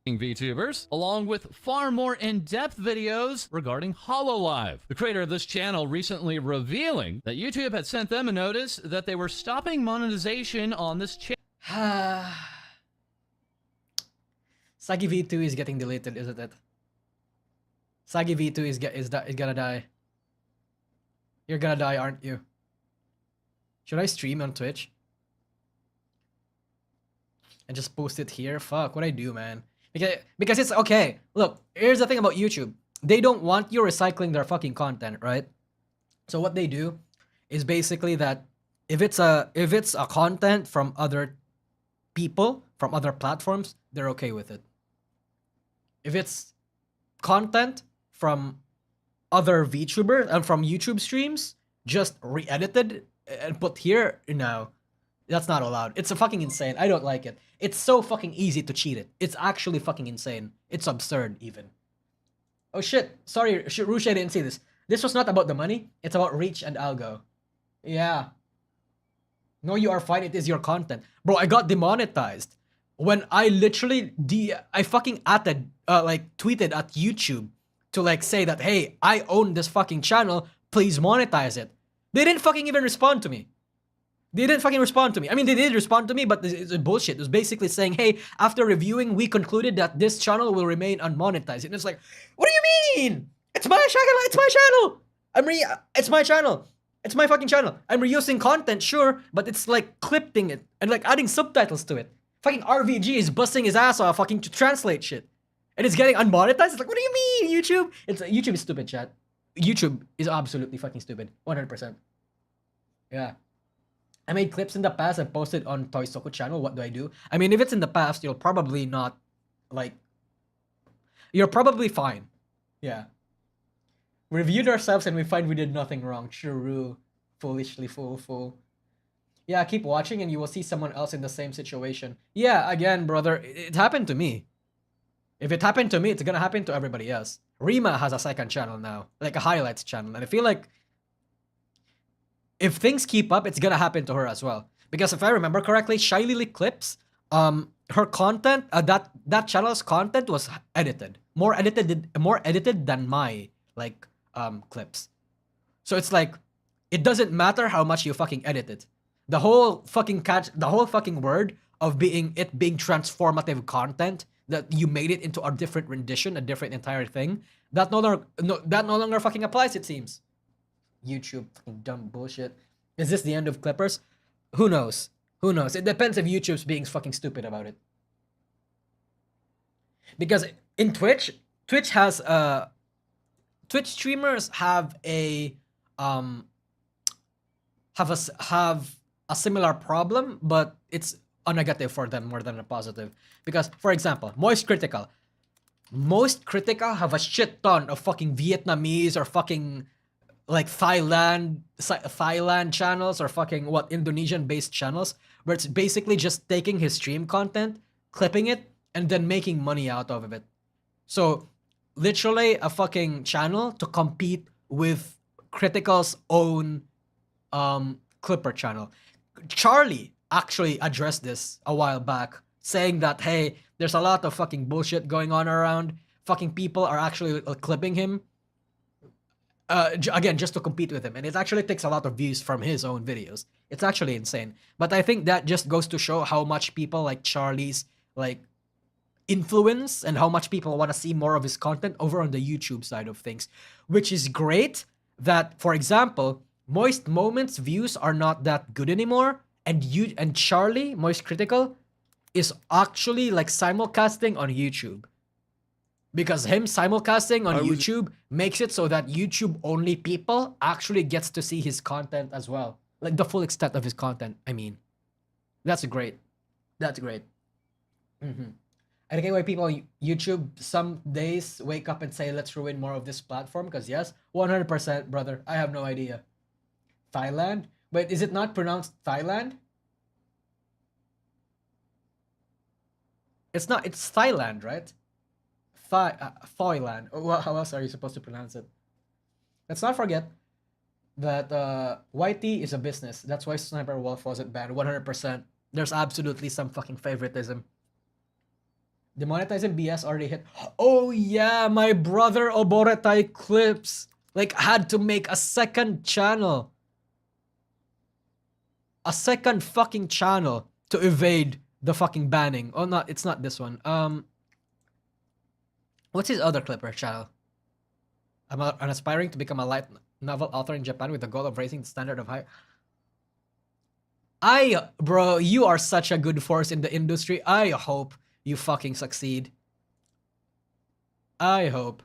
VTubers, along with far more in-depth videos regarding Hololive. The creator of this channel recently revealing that YouTube had sent them a notice that they were stopping monetization on this channel. Sagi V2 is getting deleted, isn't it? Sagi V2 is gonna die. You're gonna die, aren't you? Should I stream on Twitch? And just post it here? Fuck, what I do, man? Because it's okay. Look, here's the thing about YouTube. They don't want you recycling their fucking content, right? So what they do is basically that if it's a content from other people, from other platforms, they're okay with it. If it's content from other VTubers and from YouTube streams, just re-edited and put here, no, that's not allowed. It's a fucking insane. I don't like it. It's so fucking easy to cheat it. It's actually fucking insane. It's absurd even. Oh shit, sorry, Rusha didn't see this. This was not about the money. It's about reach and algo. Yeah. No, you are fine. It is your content. Bro, I got demonetized when I literally I fucking tweeted at YouTube to like say that, hey, I own this fucking channel, please monetize it. They didn't fucking even respond to me. They didn't fucking respond to me. I mean, they did respond to me, but it's bullshit. It was basically saying, hey, after reviewing, we concluded that this channel will remain unmonetized. And it's like, what do you mean? It's my channel. It's my channel. It's my channel. It's my fucking channel. I'm reusing content, sure, but it's like clipping it and like adding subtitles to it. Fucking RVG is busting his ass off fucking to translate shit. And it's getting unmonetized. It's like, what do you mean, YouTube? YouTube is stupid, chat. YouTube is absolutely fucking stupid. 100%. Yeah. I made clips in the past and posted on Toy Soko channel. What do I do? I mean, if it's in the past, you'll probably not, like, you're probably fine. Yeah. Reviewed ourselves and we find we did nothing wrong. True. Foolishly fool. Yeah, keep watching and you will see someone else in the same situation. Yeah, again, brother, it happened to me. If it happened to me, it's gonna happen to everybody else. Rima has a second channel now, like a highlights channel. And I feel like if things keep up, it's gonna happen to her as well. Because if I remember correctly, Shy Lily Clips, her content, that channel's content was edited. More edited than my, like, clips. So it's like, it doesn't matter how much you fucking edit it. The whole fucking word of being transformative content, that you made it into a different rendition, a different entire thing, that no longer fucking applies, it seems. YouTube, fucking dumb bullshit. Is this the end of Clippers? Who knows? It depends if YouTube's being fucking stupid about it. Because in Twitch has Twitch streamers have a similar problem, but it's a negative for them more than a positive. Because, for example, Most Critical have a shit ton of fucking Vietnamese or fucking like Thailand channels or fucking Indonesian based channels, where it's basically just taking his stream content, clipping it, and then making money out of it. So literally a fucking channel to compete with Critical's own Clipper channel. Charlie actually addressed this a while back, saying that, hey, there's a lot of fucking bullshit going on around. Fucking people are actually clipping him. Again, just to compete with him. And it actually takes a lot of views from his own videos. It's actually insane. But I think that just goes to show how much people like Charlie's like influence and how much people want to see more of his content over on the YouTube side of things. Which is great that, for example, Moist Moments views are not that good anymore. And Charlie, Moist Critical, is actually like simulcasting on YouTube. Because him simulcasting on YouTube makes it so that YouTube only people actually gets to see his content as well. Like the full extent of his content, I mean. That's great. That's great. I get why people on YouTube some days wake up and say, let's ruin more of this platform. Because yes, 100%, brother. I have no idea. Thailand? Wait, is it not pronounced Thailand? It's not. It's Thailand, right? Thailand. Well, how else are you supposed to pronounce it? Let's not forget that YT is a business. That's why Sniper Wolf wasn't banned. 100%. There's absolutely some fucking favoritism. Demonetizing BS already hit. Oh yeah, my brother Oboretai Clips like had to make a second channel. A second fucking channel to evade the fucking banning. Oh, no, it's not this one. What's his other Clipper channel? I'm aspiring to become a light novel author in Japan with the goal of raising the standard of high. Bro, you are such a good force in the industry. I hope you fucking succeed. I hope.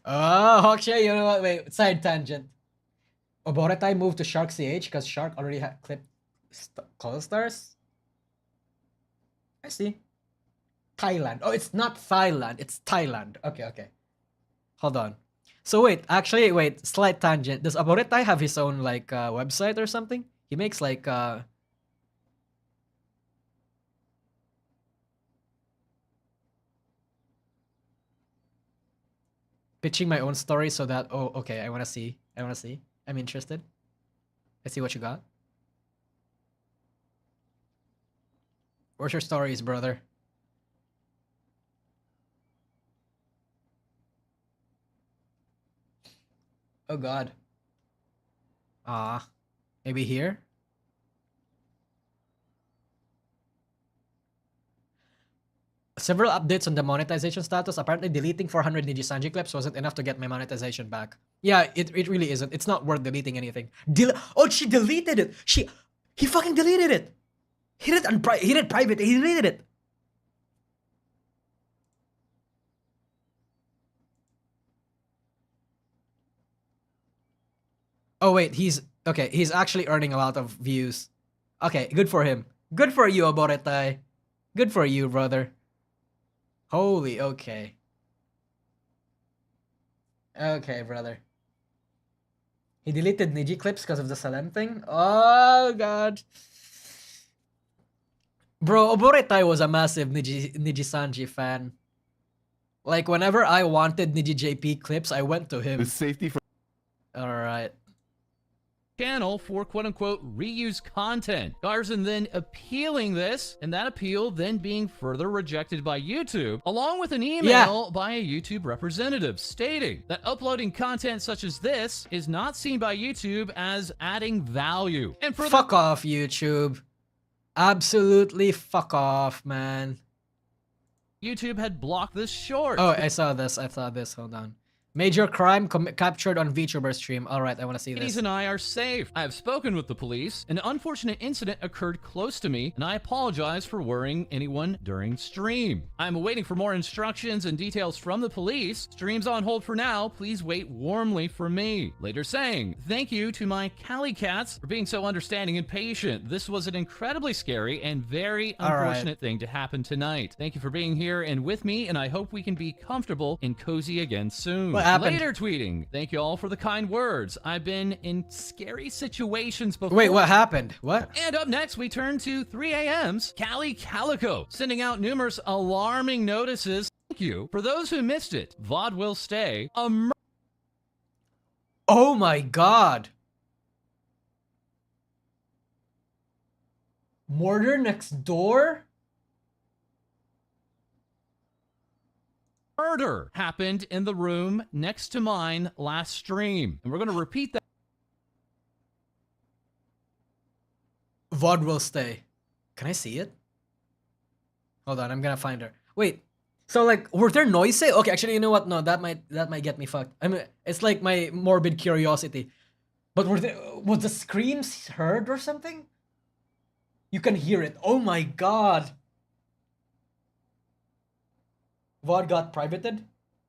Oh, Hoksha, you know what? Wait, side tangent. Oboretai moved to Shark CH because Shark already had clipped Holostars? I see. Thailand. Oh, it's not Thailand. It's Thailand. Okay, okay. Hold on. So wait, actually, wait. Slight tangent. Does Oboretai have his own, like, website or something? He makes, like, pitching my own story so that... Oh, okay. I want to see. I want to see. I'm interested. Let's see what you got. Where's your stories, brother? Oh god. Maybe here? Several updates on the monetization status. Apparently deleting 400 Niji Sanji clips wasn't enough to get my monetization back. Yeah, it really isn't. It's not worth deleting anything. Oh, she deleted it! He fucking deleted it! He did it private, he deleted it! Oh wait, he's actually earning a lot of views. Okay, good for him. Good for you, Oboretai. Good for you, brother. Holy, okay. Okay, brother. He deleted Niji clips because of the Salem thing? Oh, God. Bro, Oboretai was a massive Niji Sanji fan. Like, whenever I wanted Niji JP clips, I went to him. The safety for... Alright. Channel for quote-unquote reuse content. Garson then appealing this, and that appeal then being further rejected by YouTube, along with an email by a YouTube representative stating that uploading content such as this is not seen by YouTube as adding value. And for fuck off, YouTube. Absolutely fuck off, man. YouTube had blocked this short. Oh, I saw this. Hold on. Major crime captured on VTuber stream. Alright, I want to see this. Ladies and I are safe. I have spoken with the police. An unfortunate incident occurred close to me, and I apologize for worrying anyone during stream. I'm awaiting for more instructions and details from the police. Stream's on hold for now. Please wait warmly for me. Later saying, thank you to my Cali cats for being so understanding and patient. This was an incredibly scary and very unfortunate thing to happen tonight. Thank you for being here and with me, and I hope we can be comfortable and cozy again soon. Later tweeting, thank you all for the kind words. I've been in scary situations before. Wait, what happened? What? And up next, we turn to 3 a.m.'s Cali Calico, sending out numerous alarming notices. Thank you. For those who missed it, VOD will stay. Oh my god. Murder next door? Murder happened in the room next to mine last stream. And we're going to repeat that. VOD will stay. Can I see it? Hold on, I'm gonna find her. Wait. So like, were there noises? Okay, actually, you know what? No, that might get me fucked. I mean, it's like my morbid curiosity. But was the screams heard or something? You can hear it. Oh my god. VOD got privated?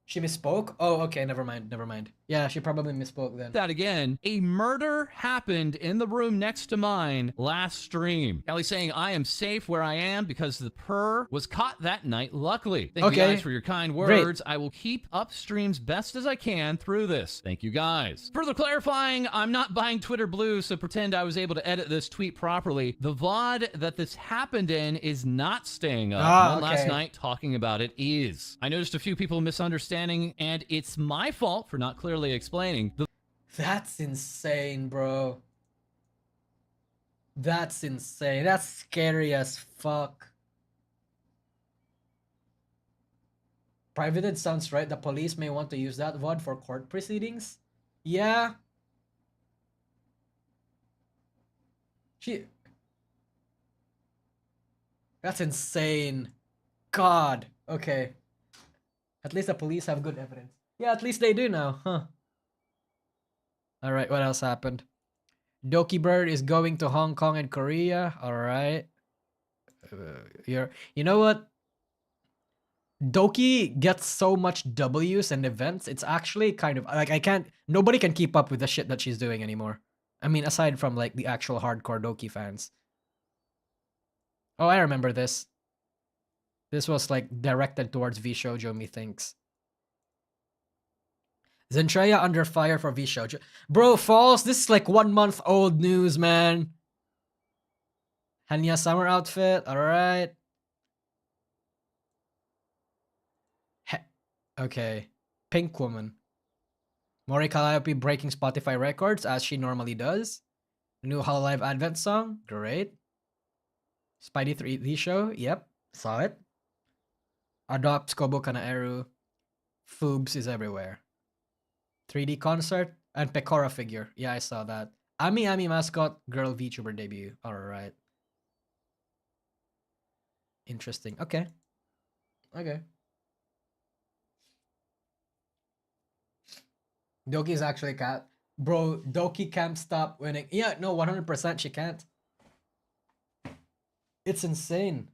She misspoke? Oh, okay, never mind. Yeah, she probably misspoke then. That again, a murder happened in the room next to mine last stream. Kelly saying, I am safe where I am because the purr was caught that night, luckily. Thank you guys for your kind words. Great. I will keep up streams best as I can through this. Thank you guys. Further clarifying, I'm not buying Twitter Blue, so pretend I was able to edit this tweet properly. The VOD that this happened in is not staying up. Last night talking about it is. I noticed a few people misunderstanding, and it's my fault for not clearly explaining. That's insane, bro. That's insane. That's scary as fuck. Privated sounds right. The police may want to use that VOD for court proceedings. Yeah. That's insane. God. Okay. At least the police have good evidence. Yeah, at least they do now, huh? Alright, what else happened? Doki Bird is going to Hong Kong and Korea. Alright. You know what? Doki gets so much W's and events. It's actually kind of like nobody can keep up with the shit that she's doing anymore. I mean, aside from like the actual hardcore Doki fans. Oh, I remember this. This was like directed towards V Shoujo, methinks. Zentreya under fire for V Shoujo. Bro, false. This is like 1 month old news, man. Hanya summer outfit. Alright. Okay. Pink Woman. Mori Calliope breaking Spotify records as she normally does. New Hololive Advent song. Great. Spidey 3D show. Yep. Saw it. Adopts Kobo Kanaeru. Foobs is everywhere. 3D concert and Pecora figure. Yeah, I saw that. Ami Ami mascot girl VTuber debut. Alright. Interesting. Okay. Okay. Doki's actually cat. Bro, Doki can't stop winning. Yeah, no, 100% she can't. It's insane.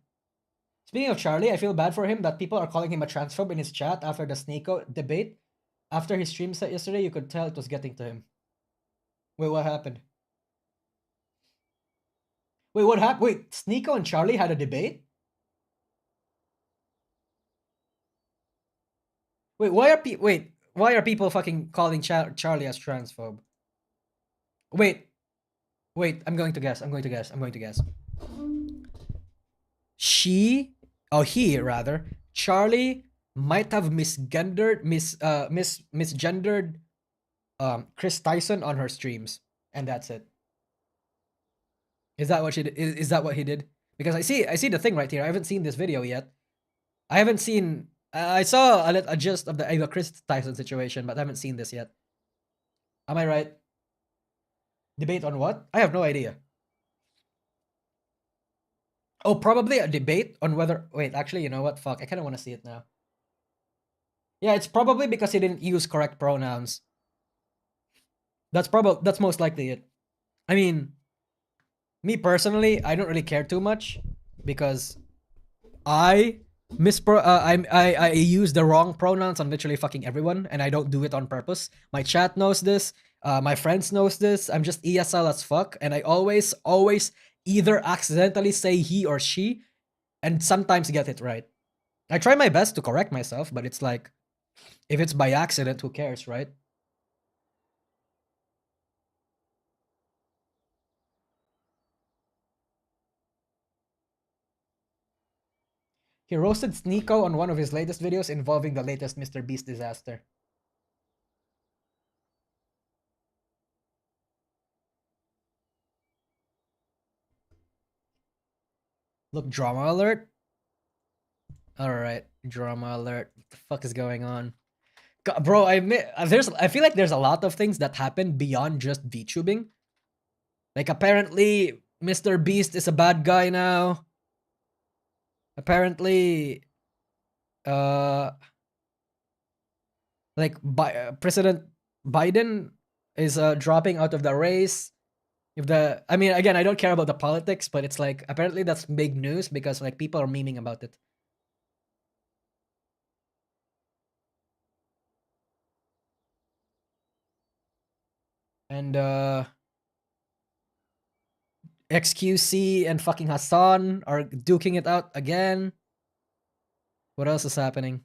Speaking of Charlie, I feel bad for him that people are calling him a transphobe in his chat after the Sneeko debate. After his stream set yesterday, you could tell it was getting to him. Wait, what happened? Wait, what happened? Wait, Sneeko and Charlie had a debate? Wait, why are people fucking calling Charlie as transphobe? Wait, I'm going to guess. He rather, Charlie might have misgendered Chris Tyson on her streams, and that's it. Is that what she did? Is that what he did? Because I see the thing right here. I haven't seen this video yet. I haven't seen. I saw a gist of the Chris Tyson situation, but I haven't seen this yet. Am I right? Debate on what? I have no idea. Oh, probably a debate on whether. Wait, actually, you know what? Fuck, I kind of want to see it now. Yeah, it's probably because he didn't use correct pronouns. That's most likely it. I mean, me personally, I don't really care too much because I use the wrong pronouns on literally fucking everyone, and I don't do it on purpose. My chat knows this. My friends knows this. I'm just ESL as fuck, and I always either accidentally say he or she, and sometimes get it right. I try my best to correct myself, but it's like, if it's by accident, who cares, right? He roasted Sneeko on one of his latest videos involving the latest Mr. Beast disaster. Look, drama alert. Alright, drama alert. What the fuck is going on? God, bro, I feel like there's a lot of things that happen beyond just VTubing. Like, apparently, Mr. Beast is a bad guy now. Apparently, President Biden is dropping out of the race. I mean, again, I don't care about the politics, but it's like, apparently that's big news because like people are memeing about it. And XQC and fucking Hassan are duking it out again. What else is happening?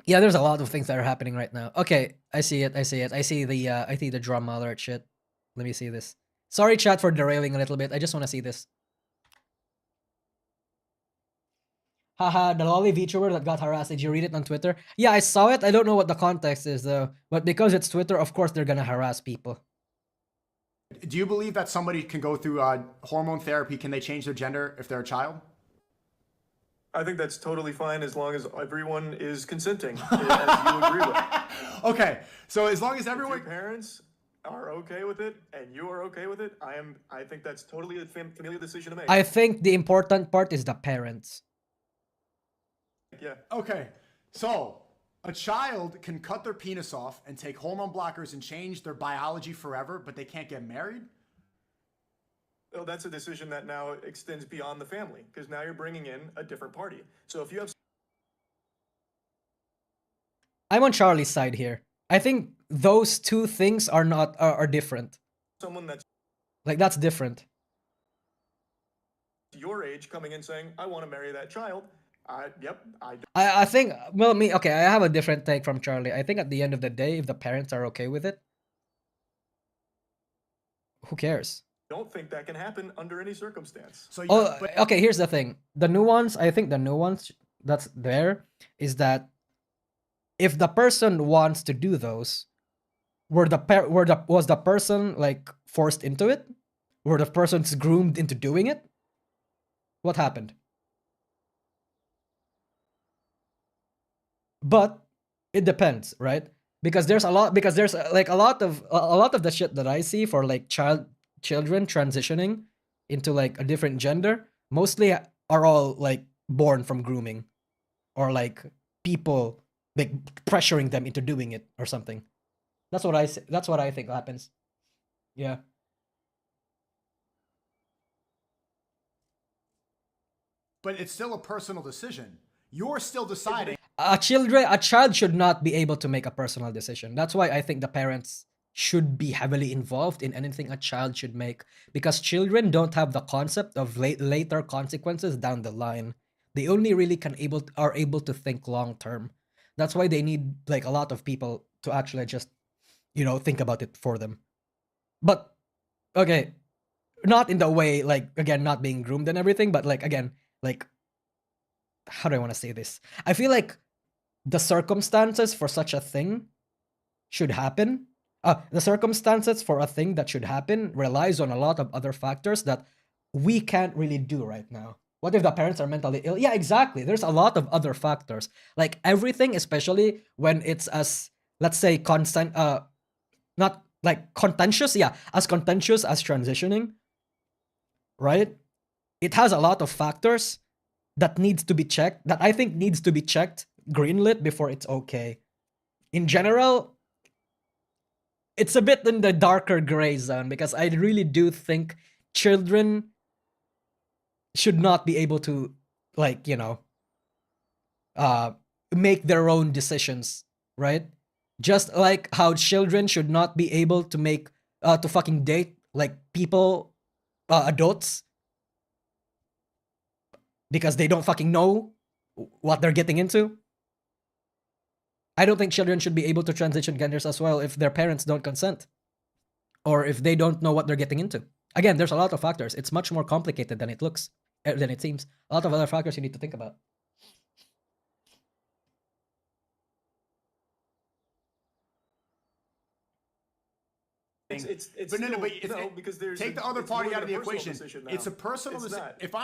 Yeah, there's a lot of things that are happening right now. Okay, I see it. I see the drama alert shit. Let me see this. Sorry, chat, for derailing a little bit. I just want to see this. Haha, the lolly VTuber that got harassed. Did you read it on Twitter? Yeah, I saw it. I don't know what the context is though. But because it's Twitter, of course they're gonna harass people. Do you believe that somebody can go through hormone therapy? Can they change their gender if they're a child? I think that's totally fine as long as everyone is consenting, as you agree with. Okay, so as long as everyone... If your parents are okay with it and you are okay with it, I think that's totally a familial decision to make. I think the important part is the parents. Yeah. Okay, so a child can cut their penis off and take hormone blockers and change their biology forever, but they can't get married? Well, that's a decision that now extends beyond the family, because now you're bringing in a different party. So if you have... I'm on Charlie's side here. I think those two things are not are different. Someone that's like, that's different. Your age coming in saying, I want to marry that child. I think, well, okay, I have a different take from Charlie. I think at the end of the day, if the parents are okay with it, who cares? Don't think that can happen under any circumstance. So okay, here's the thing. The nuance, I think the nuance that's there is that if the person wants to do those, was the person like forced into it? Were the persons groomed into doing it? What happened? But it depends, right? Because there's like a lot of the shit that I see for like children transitioning into like a different gender mostly are all like born from grooming or like people like pressuring them into doing it or something. That's what I think happens. Yeah. But it's still a personal decision. You're still deciding. A child should not be able to make a personal decision. That's why I think the parents should be heavily involved in anything a child should make, because children don't have the concept of later consequences down the line. They only really are able to think long term. That's why they need like a lot of people to actually just, think about it for them. But okay, not in the way like, again, not being groomed and everything, but like, again, like, how do I want to say this? I feel like the circumstances for such a thing should happen. The circumstances for a thing that should happen relies on a lot of other factors that we can't really do right now. What if the parents are mentally ill? Yeah, exactly. There's a lot of other factors. Like everything, especially when it's as, let's say, not like contentious. Yeah, as contentious as transitioning, right? It has a lot of factors that needs to be checked, that I think needs to be checked, greenlit before it's okay. In general, it's a bit in the darker gray zone because I really do think children should not be able to, like, make their own decisions, right? Just like how children should not be able to make, to fucking date, like, people, adults, because they don't fucking know what they're getting into. I don't think children should be able to transition genders as well if their parents don't consent. Or if they don't know what they're getting into. Again, there's a lot of factors. It's much more complicated than it looks, than it seems. A lot of other factors you need to think about. Because there's take the other party out of the equation. It's a personal decision. If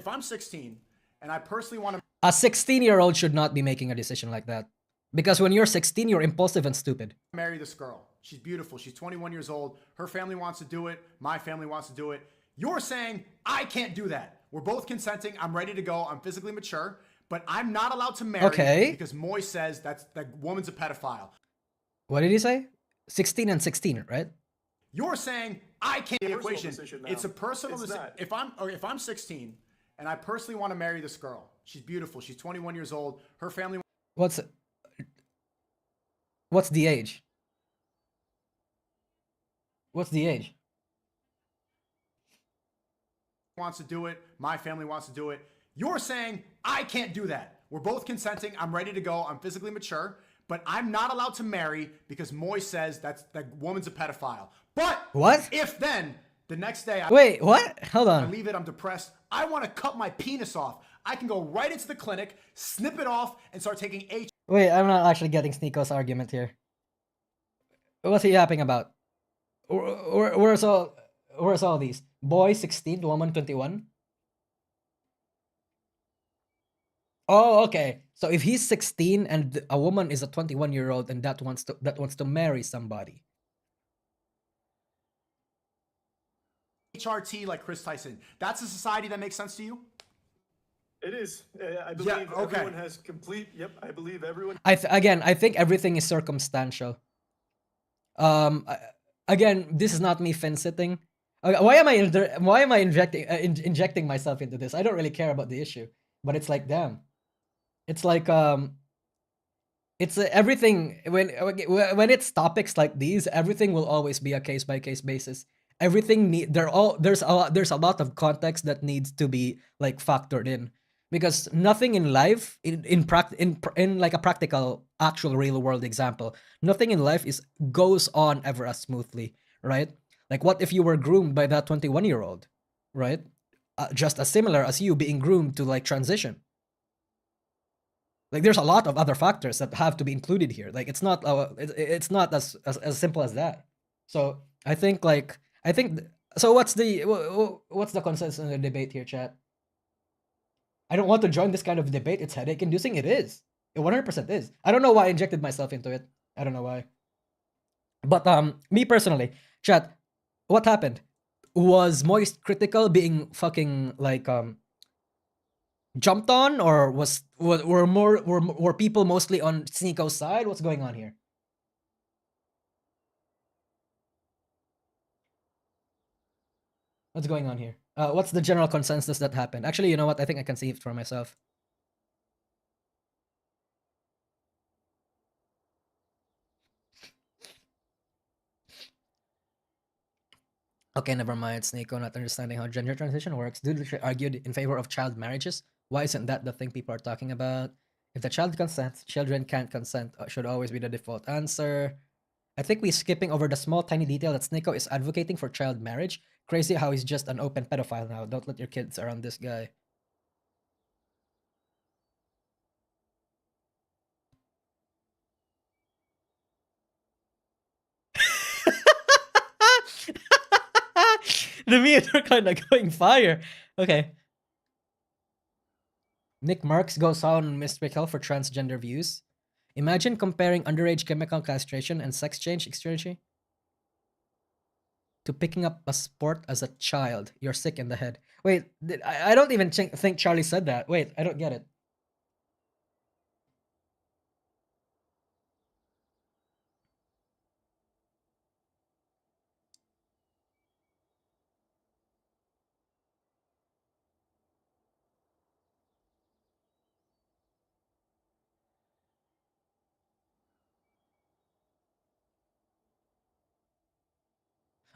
I'm 16 and I personally want to, a 16-year-old should not be making a decision like that, because when you're 16, you're impulsive and stupid. Marry this girl. She's beautiful. She's 21 years old. Her family wants to do it. My family wants to do it. You're saying I can't do that. We're both consenting. I'm ready to go. I'm physically mature, but I'm not allowed to marry because Moy says that woman's a pedophile. What did he say? 16 and 16, right? You're saying I can't the equation. It's a personal decision. If I'm 16 and I personally want to marry this girl, she's beautiful. She's 21 years old. Her family. What's the age? What's the age? Wants to do it. My family wants to do it. You're saying I can't do that. We're both consenting. I'm ready to go. I'm physically mature, but I'm not allowed to marry because Moy says that woman's a pedophile. But what? If then the next day wait, what? Hold on. I leave it, I'm depressed. I want to cut my penis off. I can go right into the clinic, snip it off, and start taking Wait, I'm not actually getting Sneeko's argument here. What's he yapping about? Where's all these? Boy 16, woman 21? Oh, okay. So if he's 16 and a woman is a 21-year-old and that wants to marry somebody. HRT like Chris Tyson. That's a society that makes sense to you? It is. I believe everyone has complete. Yep, I believe everyone. I think everything is circumstantial. Again, this is not me fence-sitting. Why am I injecting myself into this? I don't really care about the issue, but it's like, damn. It's like it's everything when it's topics like these, everything will always be a case-by-case basis. Everything there's a lot of context that needs to be like factored in, because nothing in life in like a practical actual real world example, nothing in life goes on ever as smoothly, right? Like, what if you were groomed by that 21-year-old, right? Just as similar as you being groomed to like transition. Like, there's a lot of other factors that have to be included here. Like, it's not as simple as that. So I think so. What's the consensus in the debate here, chat? I don't want to join this kind of debate. It's headache-inducing. It is. It 100% is. I don't know why I injected myself into it. I don't know why. But me personally, chat, what happened? Was Moist critical being fucking like jumped on, or were people mostly on Sneeko's side? What's going on here? What's going on here? What's the general consensus that happened? Actually, you know what? I think I can see it for myself. Okay, never mind. Sneeko not understanding how gender transition works. Dude literally argued in favor of child marriages. Why isn't that the thing people are talking about? If the child consents, children can't consent. Should always be the default answer. I think we're skipping over the small tiny detail that Sneeko is advocating for child marriage. Crazy how he's just an open pedophile now. Don't let your kids around this guy. The memes are kind of going fire. Okay. Nick Marks goes on mystical for transgender views. Imagine comparing underage chemical castration and sex change exchange to picking up a sport as a child. You're sick in the head. Wait, I don't even think Charlie said that. Wait, I don't get it.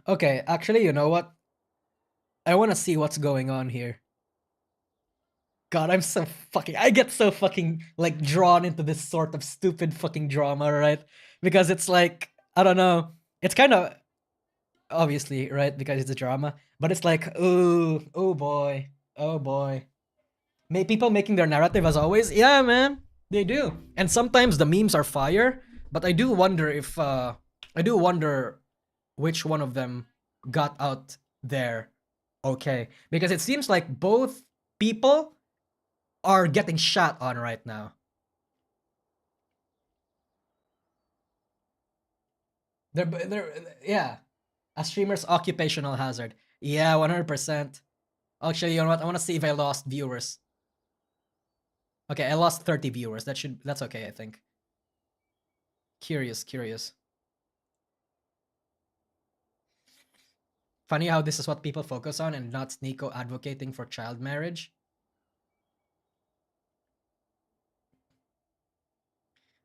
Okay, actually, you know what? I want to see what's going on here. God, I get so fucking, like, drawn into this sort of stupid fucking drama, right? Because it's like, I don't know. It's kind of... obviously, right? Because it's a drama. But it's like, ooh, oh boy, oh boy. People making their narrative as always. Yeah, man, they do. And sometimes the memes are fire. But I do wonder if I do wonder which one of them got out there okay, because it seems like both people are getting shot on right now. They're yeah, a streamer's occupational hazard. Yeah, 100%. Actually, you know what? I want to see if I lost viewers. Okay, I lost 30 viewers. That's okay, I think. Curious. Funny how this is what people focus on and not Sneeko advocating for child marriage.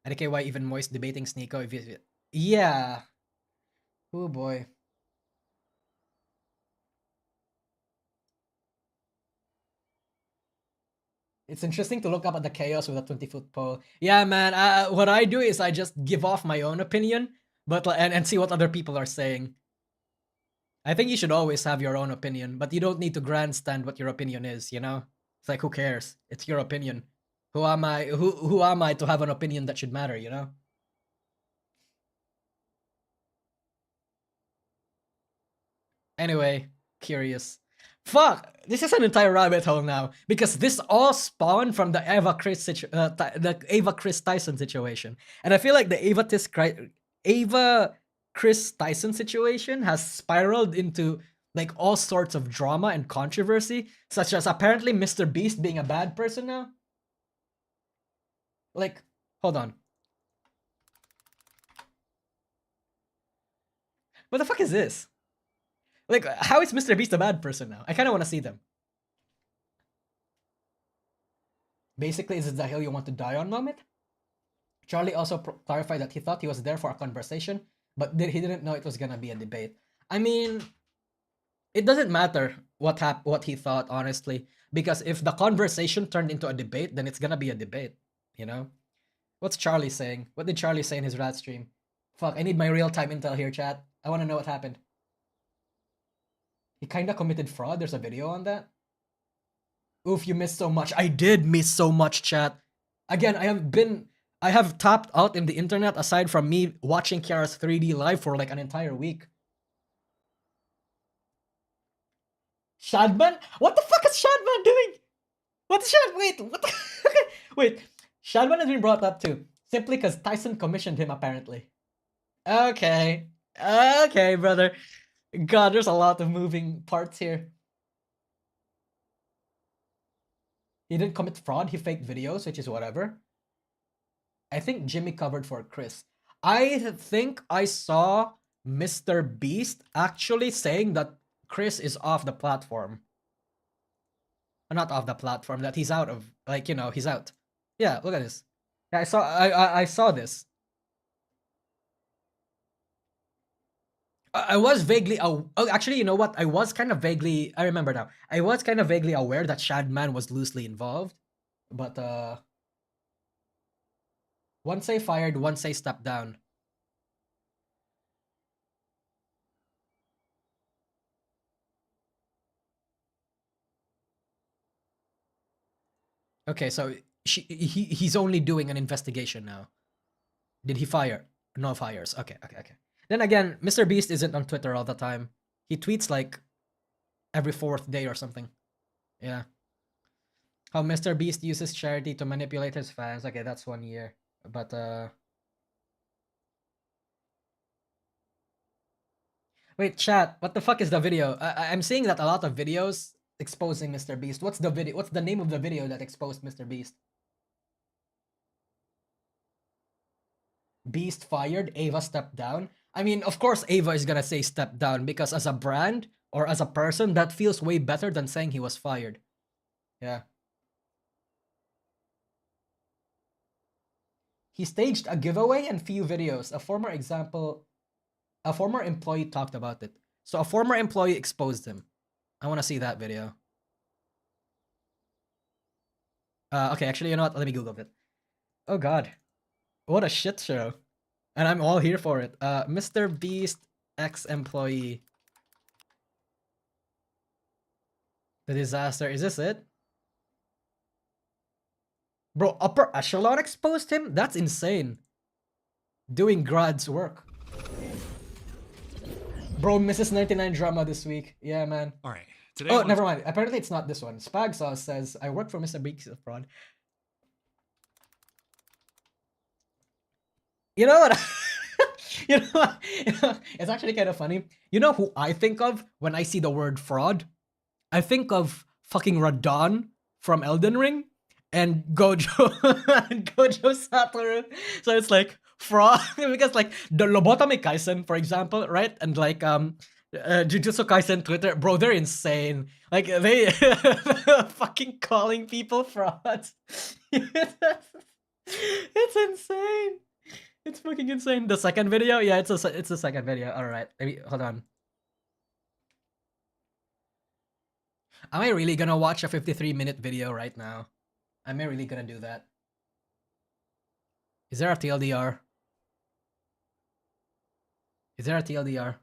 And why even Moist debating Sneeko if you... Yeah. Oh boy. It's interesting to look up at the chaos with a 20-foot pole. Yeah, man. What I do is I just give off my own opinion, but and see what other people are saying. I think you should always have your own opinion, but you don't need to grandstand what your opinion is. You know, it's like who cares? It's your opinion. Who am I? Who am I to have an opinion that should matter? You know. Anyway, curious. Fuck! This is an entire rabbit hole now because this all spawned from the the Ava Chris Tyson situation, and I feel like the Ava Chris Tyson situation has spiraled into like all sorts of drama and controversy, such as apparently Mr. Beast being a bad person now. Like, hold on. What the fuck is this? Like, how is Mr. Beast a bad person now? I kind of want to see them. Basically, is it the hill you want to die on moment? Charlie also clarified that he thought he was there for a conversation, but he didn't know it was gonna be a debate. I mean, it doesn't matter what he thought, honestly, because if the conversation turned into a debate, then it's gonna be a debate, you know? What's Charlie saying? What did Charlie say in his rat stream? Fuck, I need my real-time intel here, chat. I want to know what happened. He kinda committed fraud. There's a video on that. Oof, you missed so much. I did miss so much, chat. Again, I have tapped out in the internet aside from me watching Kiara's 3D live for like an entire week. Shadman? What the fuck is Shadman doing? Wait, what the wait. Shadman has been brought up too. Simply because Tyson commissioned him, apparently. Okay. Okay, brother. God, there's a lot of moving parts here. He didn't commit fraud, he faked videos, which is whatever. I think Jimmy covered for Chris. I think I saw Mr. Beast actually saying that Chris is off the platform. Not off the platform, that he's out of, like, you know, he's out. Yeah, look at this. Yeah, I saw this. I was vaguely actually, you know what? I was kind of vaguely, I remember now. I was kind of vaguely aware that Shadman was loosely involved, but one say fired, one say stepped down. Okay, so he's only doing an investigation now. Did he fire? No fires. Okay. Then again, Mr. Beast isn't on Twitter all the time. He tweets like every 4th day or something. Yeah. How Mr. Beast uses charity to manipulate his fans. Okay, that's 1 year. But wait, chat. What the fuck is the video? I'm seeing that a lot of videos exposing Mr. Beast. What's the video? What's the name of the video that exposed Mr. Beast? Beast fired, Ava stepped down. I mean, of course Ava is gonna say step down because as a brand or as a person, that feels way better than saying he was fired. Yeah. He staged a giveaway and few videos. A former employee talked about it. So a former employee exposed him. I want to see that video. Okay, actually, you know what? Let me Google it. Oh god. What a shit show. And I'm all here for it. Mr. Beast ex-employee The disaster. Is this it? Bro, upper echelon exposed him? That's insane. Doing Grad's work. Bro, Mrs. 99 drama this week. Yeah, man. All right. Today Oh, never mind. Apparently it's not this one. Spag Sauce says, I work for Mr. Beaks of Fraud. You know what? You know what? It's actually kind of funny. You know who I think of when I see the word fraud? I think of fucking Radon from Elden Ring and Gojo and Gojo Satoru. So it's like fraud because like the Lobotomi Kaisen, for example, right? And like Jujutsu Kaisen Twitter, bro, they're insane. Like they fucking calling people frauds. It's insane. It's fucking insane. The second video? Yeah, it's the second video. Alright, hold on. Am I really gonna watch a 53-minute video right now? Am I really gonna do that? Is there a TLDR? Is there a TLDR?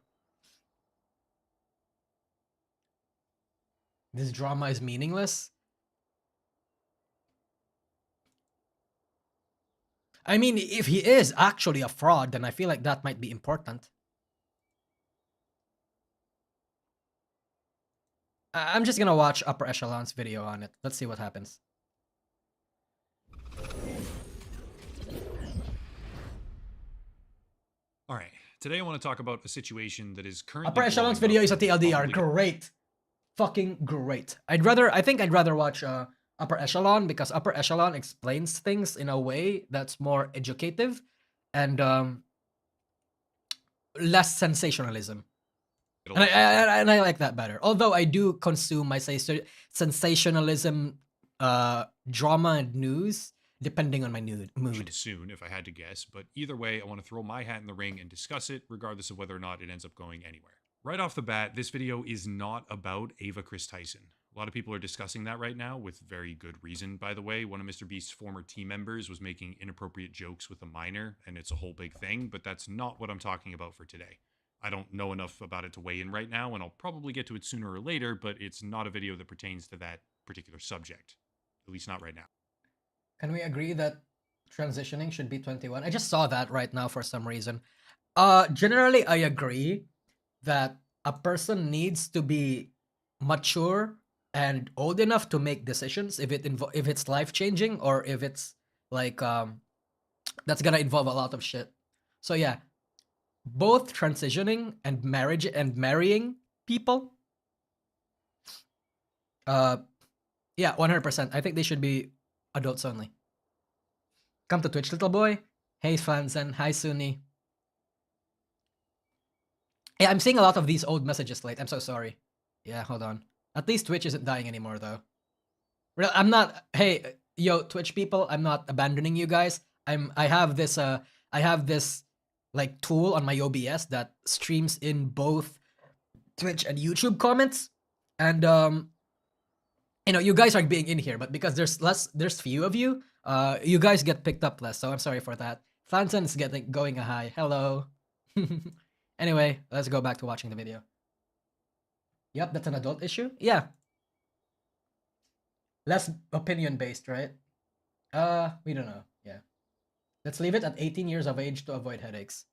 This drama is meaningless? I mean, if he is actually a fraud, then I feel like that might be important. I'm just gonna watch Upper Echelon's video on it. Let's see what happens. All right. Today I want to talk about a situation that is currently... Upper Echelon's video is a TLDR. Great. Fucking great. I think I'd rather watch Upper Echelon because Upper Echelon explains things in a way that's more educative and less sensationalism. And I like that better. Although I do consume, I say, sensationalism, drama and news, depending on my mood. Soon, if I had to guess. But either way, I want to throw my hat in the ring and discuss it, regardless of whether or not it ends up going anywhere. Right off the bat, this video is not about Ava Chris Tyson. A lot of people are discussing that right now, with very good reason, by the way. One of Mr. Beast's former team members was making inappropriate jokes with a minor, and it's a whole big thing, but that's not what I'm talking about for today. I don't know enough about it to weigh in right now, and I'll probably get to it sooner or later, but it's not a video that pertains to that particular subject. At least not right now. Can we agree that transitioning should be 21? I just saw that right now for some reason. Generally, I agree that a person needs to be mature and old enough to make decisions if it's life-changing or if it's like that's gonna involve a lot of shit. So yeah, both transitioning and marriage and marrying people, yeah, 100%. I think they should be adults only. Come to Twitch, little boy. Hey, Fansen. Hi, Sunni. Yeah, I'm seeing a lot of these old messages late. I'm so sorry. Yeah, hold on. At least Twitch isn't dying anymore, though. I'm not. Hey, yo, Twitch people, I'm not abandoning you guys. I have this like tool on my OBS that streams in both Twitch and YouTube comments, and you know, you guys are being in here, but because there's few of you, you guys get picked up less. So I'm sorry for that. Fansen is going a high. Hello. Anyway, let's go back to watching the video. Yep, that's an adult issue. Yeah. Less opinion based, right? We don't know. Yeah. Let's leave it at 18 years of age to avoid headaches.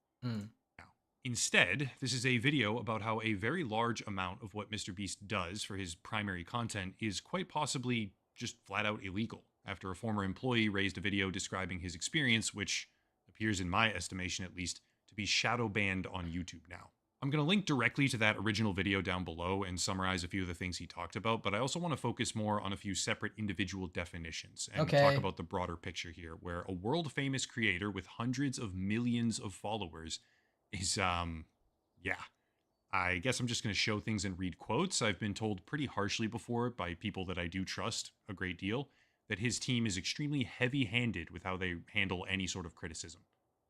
Instead, this is a video about how a very large amount of what Mr. Beast does for his primary content is quite possibly just flat out illegal, after a former employee raised a video describing his experience, which appears, in my estimation at least, to be shadow banned on YouTube now. I'm going to link directly to that original video down below and summarize a few of the things he talked about, but I also want to focus more on a few separate individual definitions and talk about the broader picture here, where a world-famous creator with hundreds of millions of followers is, yeah. I guess I'm just going to show things and read quotes. I've been told pretty harshly before by people that I do trust a great deal that his team is extremely heavy-handed with how they handle any sort of criticism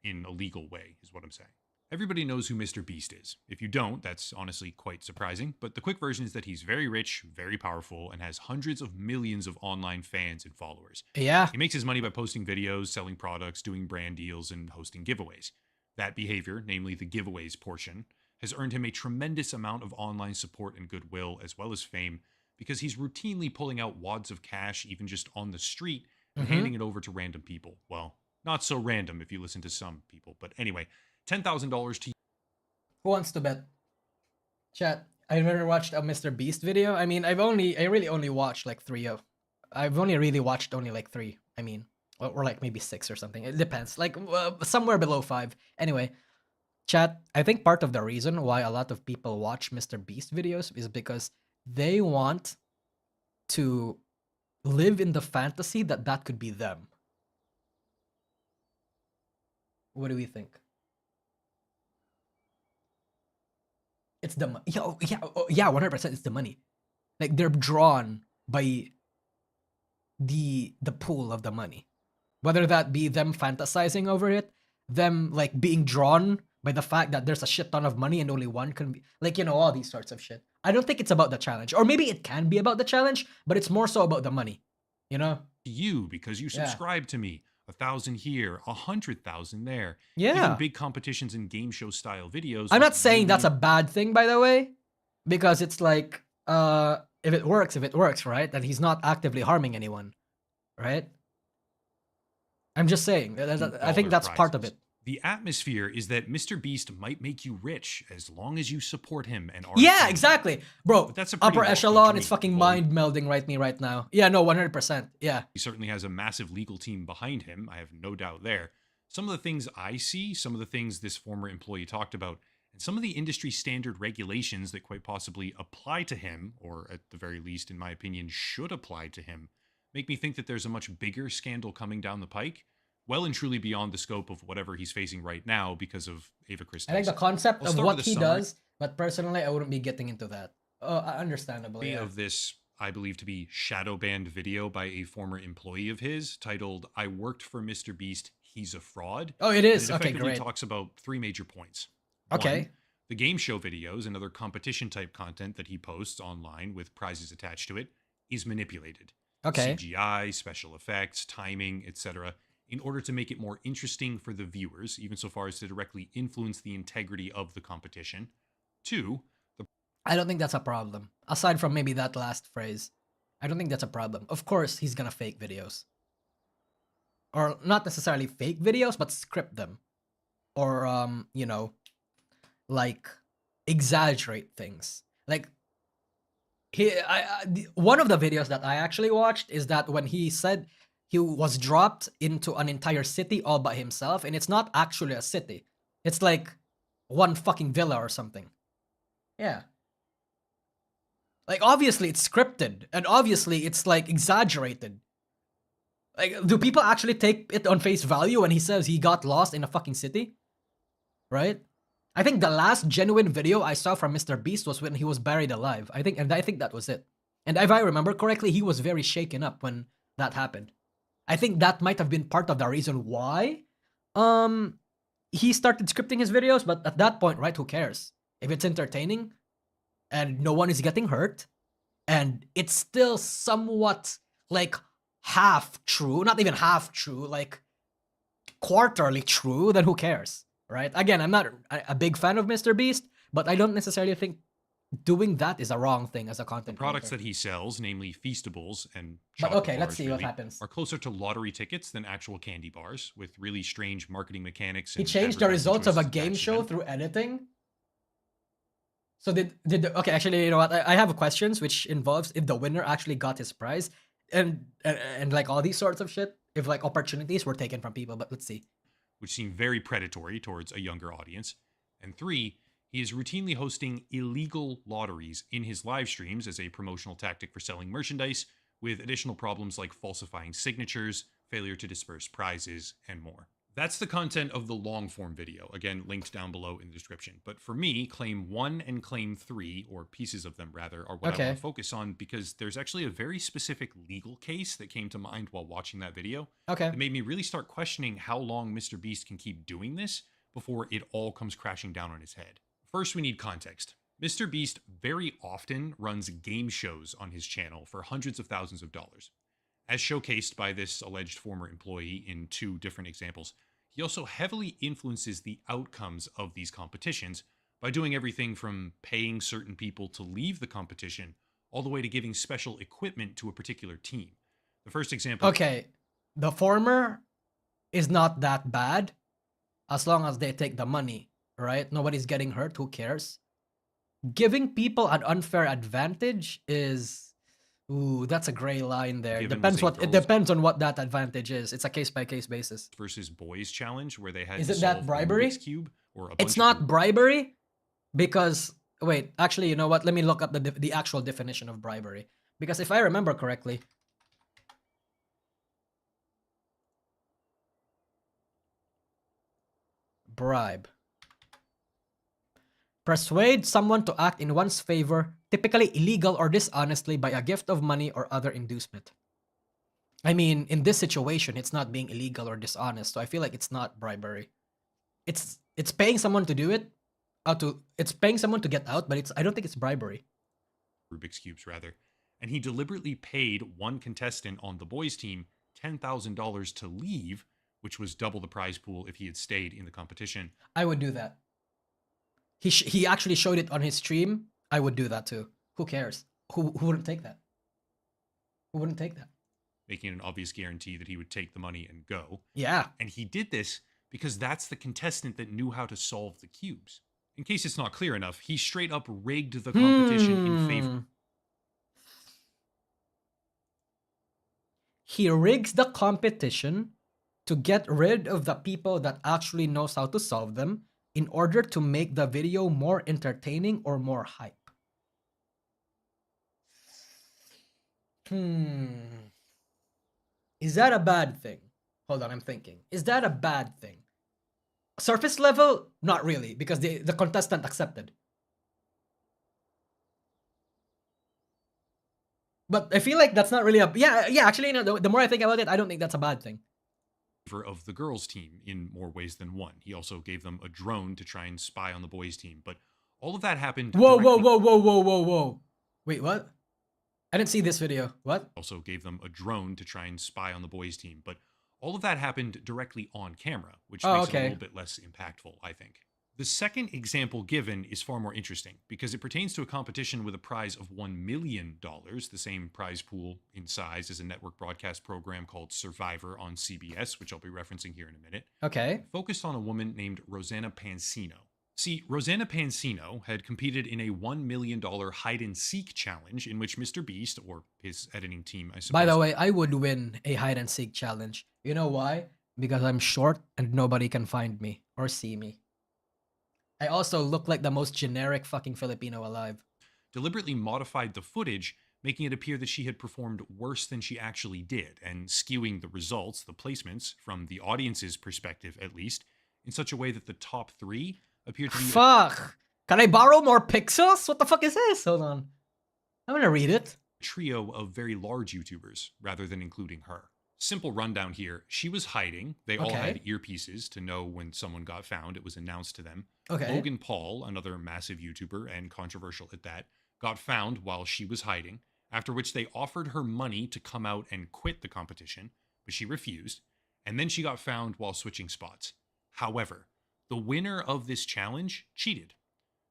in a legal way, is what I'm saying. Everybody knows who Mr. Beast is. If you don't, that's honestly quite surprising, but the quick version is that he's very rich, very powerful, and has hundreds of millions of online fans and followers. Yeah. He makes his money by posting videos, selling products, doing brand deals, and hosting giveaways. That behavior, namely the giveaways portion, has earned him a tremendous amount of online support and goodwill, as well as fame, because he's routinely pulling out wads of cash even just on the street and handing it over to random people. Well, not so random if you listen to some people, but anyway, $10,000 to... Who wants to bet? Chat. I've never watched a Mr. Beast video. I mean, I really only watched like I've only really watched only like 3. I mean, or like maybe 6 or something. It depends. Like somewhere below 5. Anyway, chat, I think part of the reason why a lot of people watch Mr. Beast videos is because they want to live in the fantasy that that could be them. What do we think? It's the money. Yeah, 100%. It's the money. Like they're drawn by the pool of the money, whether that be them fantasizing over it, them like being drawn by the fact that there's a shit ton of money and only one can be, like, you know, all these sorts of shit. I don't think it's about the challenge, or maybe it can be about the challenge, but it's more so about the money, you know. You, because you subscribe to me. 1,000 here, 100,000 there. Yeah. Even big competitions and game show style videos. I'm not saying that's a bad thing, by the way, because it's like, if it works, right? And he's not actively harming anyone, right? I'm just saying. I think that's part of it. The atmosphere is that Mr. Beast might make you rich as long as you support him and are... Yeah, exactly. Bro, but that's a upper echelon, it's fucking mind melding right now. Yeah, no, 100%. Yeah. He certainly has a massive legal team behind him. I have no doubt there. Some of the things I see, some of the things this former employee talked about, and some of the industry standard regulations that quite possibly apply to him, or at the very least, in my opinion, should apply to him, make me think that there's a much bigger scandal coming down the pike, well and truly beyond the scope of whatever he's facing right now because of Ava Christos. I like the concept of what he does, but personally, I wouldn't be getting into that. Understandably. Of this, I believe to be shadow banned video by a former employee of his titled, "I worked for Mr. Beast, he's a fraud." Oh, it is? It okay, great. Talks about 3 major points. Okay. 1, the game show videos and other competition type content that he posts online with prizes attached to it is manipulated. Okay. CGI, special effects, timing, etc., in order to make it more interesting for the viewers, even so far as to directly influence the integrity of the competition. 2, I don't think that's a problem. Aside from maybe that last phrase, I don't think that's a problem. Of course, he's gonna fake videos. Or not necessarily fake videos, but script them. Or, you know, like, exaggerate things. Like, one of the videos that I actually watched is that when he said he was dropped into an entire city all by himself, and it's not actually a city. It's like one fucking villa or something. Yeah. Like, obviously it's scripted, and obviously it's like exaggerated. Like, do people actually take it on face value when he says he got lost in a fucking city? Right? I think the last genuine video I saw from Mr. Beast was when he was buried alive. I think that was it. And if I remember correctly, he was very shaken up when that happened. I think that might have been part of the reason why he started scripting his videos, but at that point, right, who cares? If it's entertaining and no one is getting hurt and it's still somewhat like half true, not even half true, like quarterly true, then who cares, right? Again, I'm not a big fan of Mr. Beast, but I don't necessarily think doing that is a wrong thing as a content products creator. that he sells, namely Feastables and but chocolate okay, let's bars, see really, what happens. are closer to lottery tickets than actual candy bars, with really strange marketing mechanics. He And changed the advertising results of a choices game attached to show them. through editing. So okay, actually, you know what? I have questions which involves if the winner actually got his prize, and like all these sorts of shit. If like opportunities were taken from people, but let's see. Which seem very predatory towards a younger audience. And 3, he is routinely hosting illegal lotteries in his live streams as a promotional tactic for selling merchandise, with additional problems like falsifying signatures, failure to disperse prizes, and more. That's the content of the long-form video, again, linked down below in the description. But for me, Claim 1 and Claim 3, or pieces of them rather, are what I want to focus on, because there's actually a very specific legal case that came to mind while watching that video. Okay. That made me really start questioning how long Mr. Beast can keep doing this before it all comes crashing down on his head. First, we need context. Mr. Beast very often runs game shows on his channel for hundreds of thousands of dollars. As showcased by this alleged former employee in 2 different examples, he also heavily influences the outcomes of these competitions by doing everything from paying certain people to leave the competition all the way to giving special equipment to a particular team. The first example... Okay, the former is not that bad as long as they take the money, right? Nobody's getting hurt, who cares? Giving people an unfair advantage is... Ooh, that's a gray line there. It depends on what that advantage is. It's a case-by-case basis. Versus boys challenge, where they had is to it that solve bribery? Rubik's Cube or a bunch It's not of... bribery because... Wait, actually, you know what? Let me look up the actual definition of bribery. Because if I remember correctly... Bribe. Persuade someone to act in one's favor, typically illegal or dishonestly, by a gift of money or other inducement. I mean, in this situation, it's not being illegal or dishonest, so I feel like it's not bribery. It's paying someone to do it, it's paying someone to get out, but I don't think it's bribery. Rubik's Cubes, rather. And he deliberately paid one contestant on the boys' team $10,000 to leave, which was double the prize pool if he had stayed in the competition. I would do that. He actually showed it on his stream. I would do that too. Who cares? Who wouldn't take that? Who wouldn't take that? Making an obvious guarantee that he would take the money and go. Yeah. And he did this because that's the contestant that knew how to solve the cubes. In case it's not clear enough, he straight up rigged the competition in favor. He rigs the competition to get rid of the people that actually knows how to solve them in order to make the video more entertaining or more hype. Is that a bad thing? Hold on, I'm thinking. Is that a bad thing? Surface level? Not really, because the contestant accepted. But I feel like that's not really a... Yeah, actually, you know, the more I think about it, I don't think that's a bad thing. Of the girls' team in more ways than one. He also gave them a drone to try and spy on the boys' team, but all of that happened... Whoa. Wait, what? I didn't see this video. What? Also gave them a drone to try and spy on the boys' team, but all of that happened directly on camera, which makes it a little bit less impactful, I think. The second example given is far more interesting because it pertains to a competition with a prize of $1 million, the same prize pool in size as a network broadcast program called Survivor on CBS, which I'll be referencing here in a minute. Okay. Focused on a woman named Rosanna Pansino. See, Rosanna Pansino had competed in a $1 million hide-and-seek challenge in which Mr. Beast, or his editing team, I suppose... By the way, I would win a hide-and-seek challenge. You know why? Because I'm short and nobody can find me or see me. I also look like the most generic fucking Filipino alive. Deliberately modified the footage, making it appear that she had performed worse than she actually did, and skewing the results, the placements, from the audience's perspective at least, in such a way that the top three appear to be... Fuck! Can I borrow more pixels? What the fuck is this? Hold on. I'm gonna read it. A trio of very large YouTubers, rather than including her. Simple rundown here. She was hiding. They all had earpieces to know when someone got found. It was announced to them. Logan Paul, another massive YouTuber and controversial at that, got found while she was hiding, after which they offered her money to come out and quit the competition, but she refused, and then she got found while switching spots. However, the winner of this challenge cheated.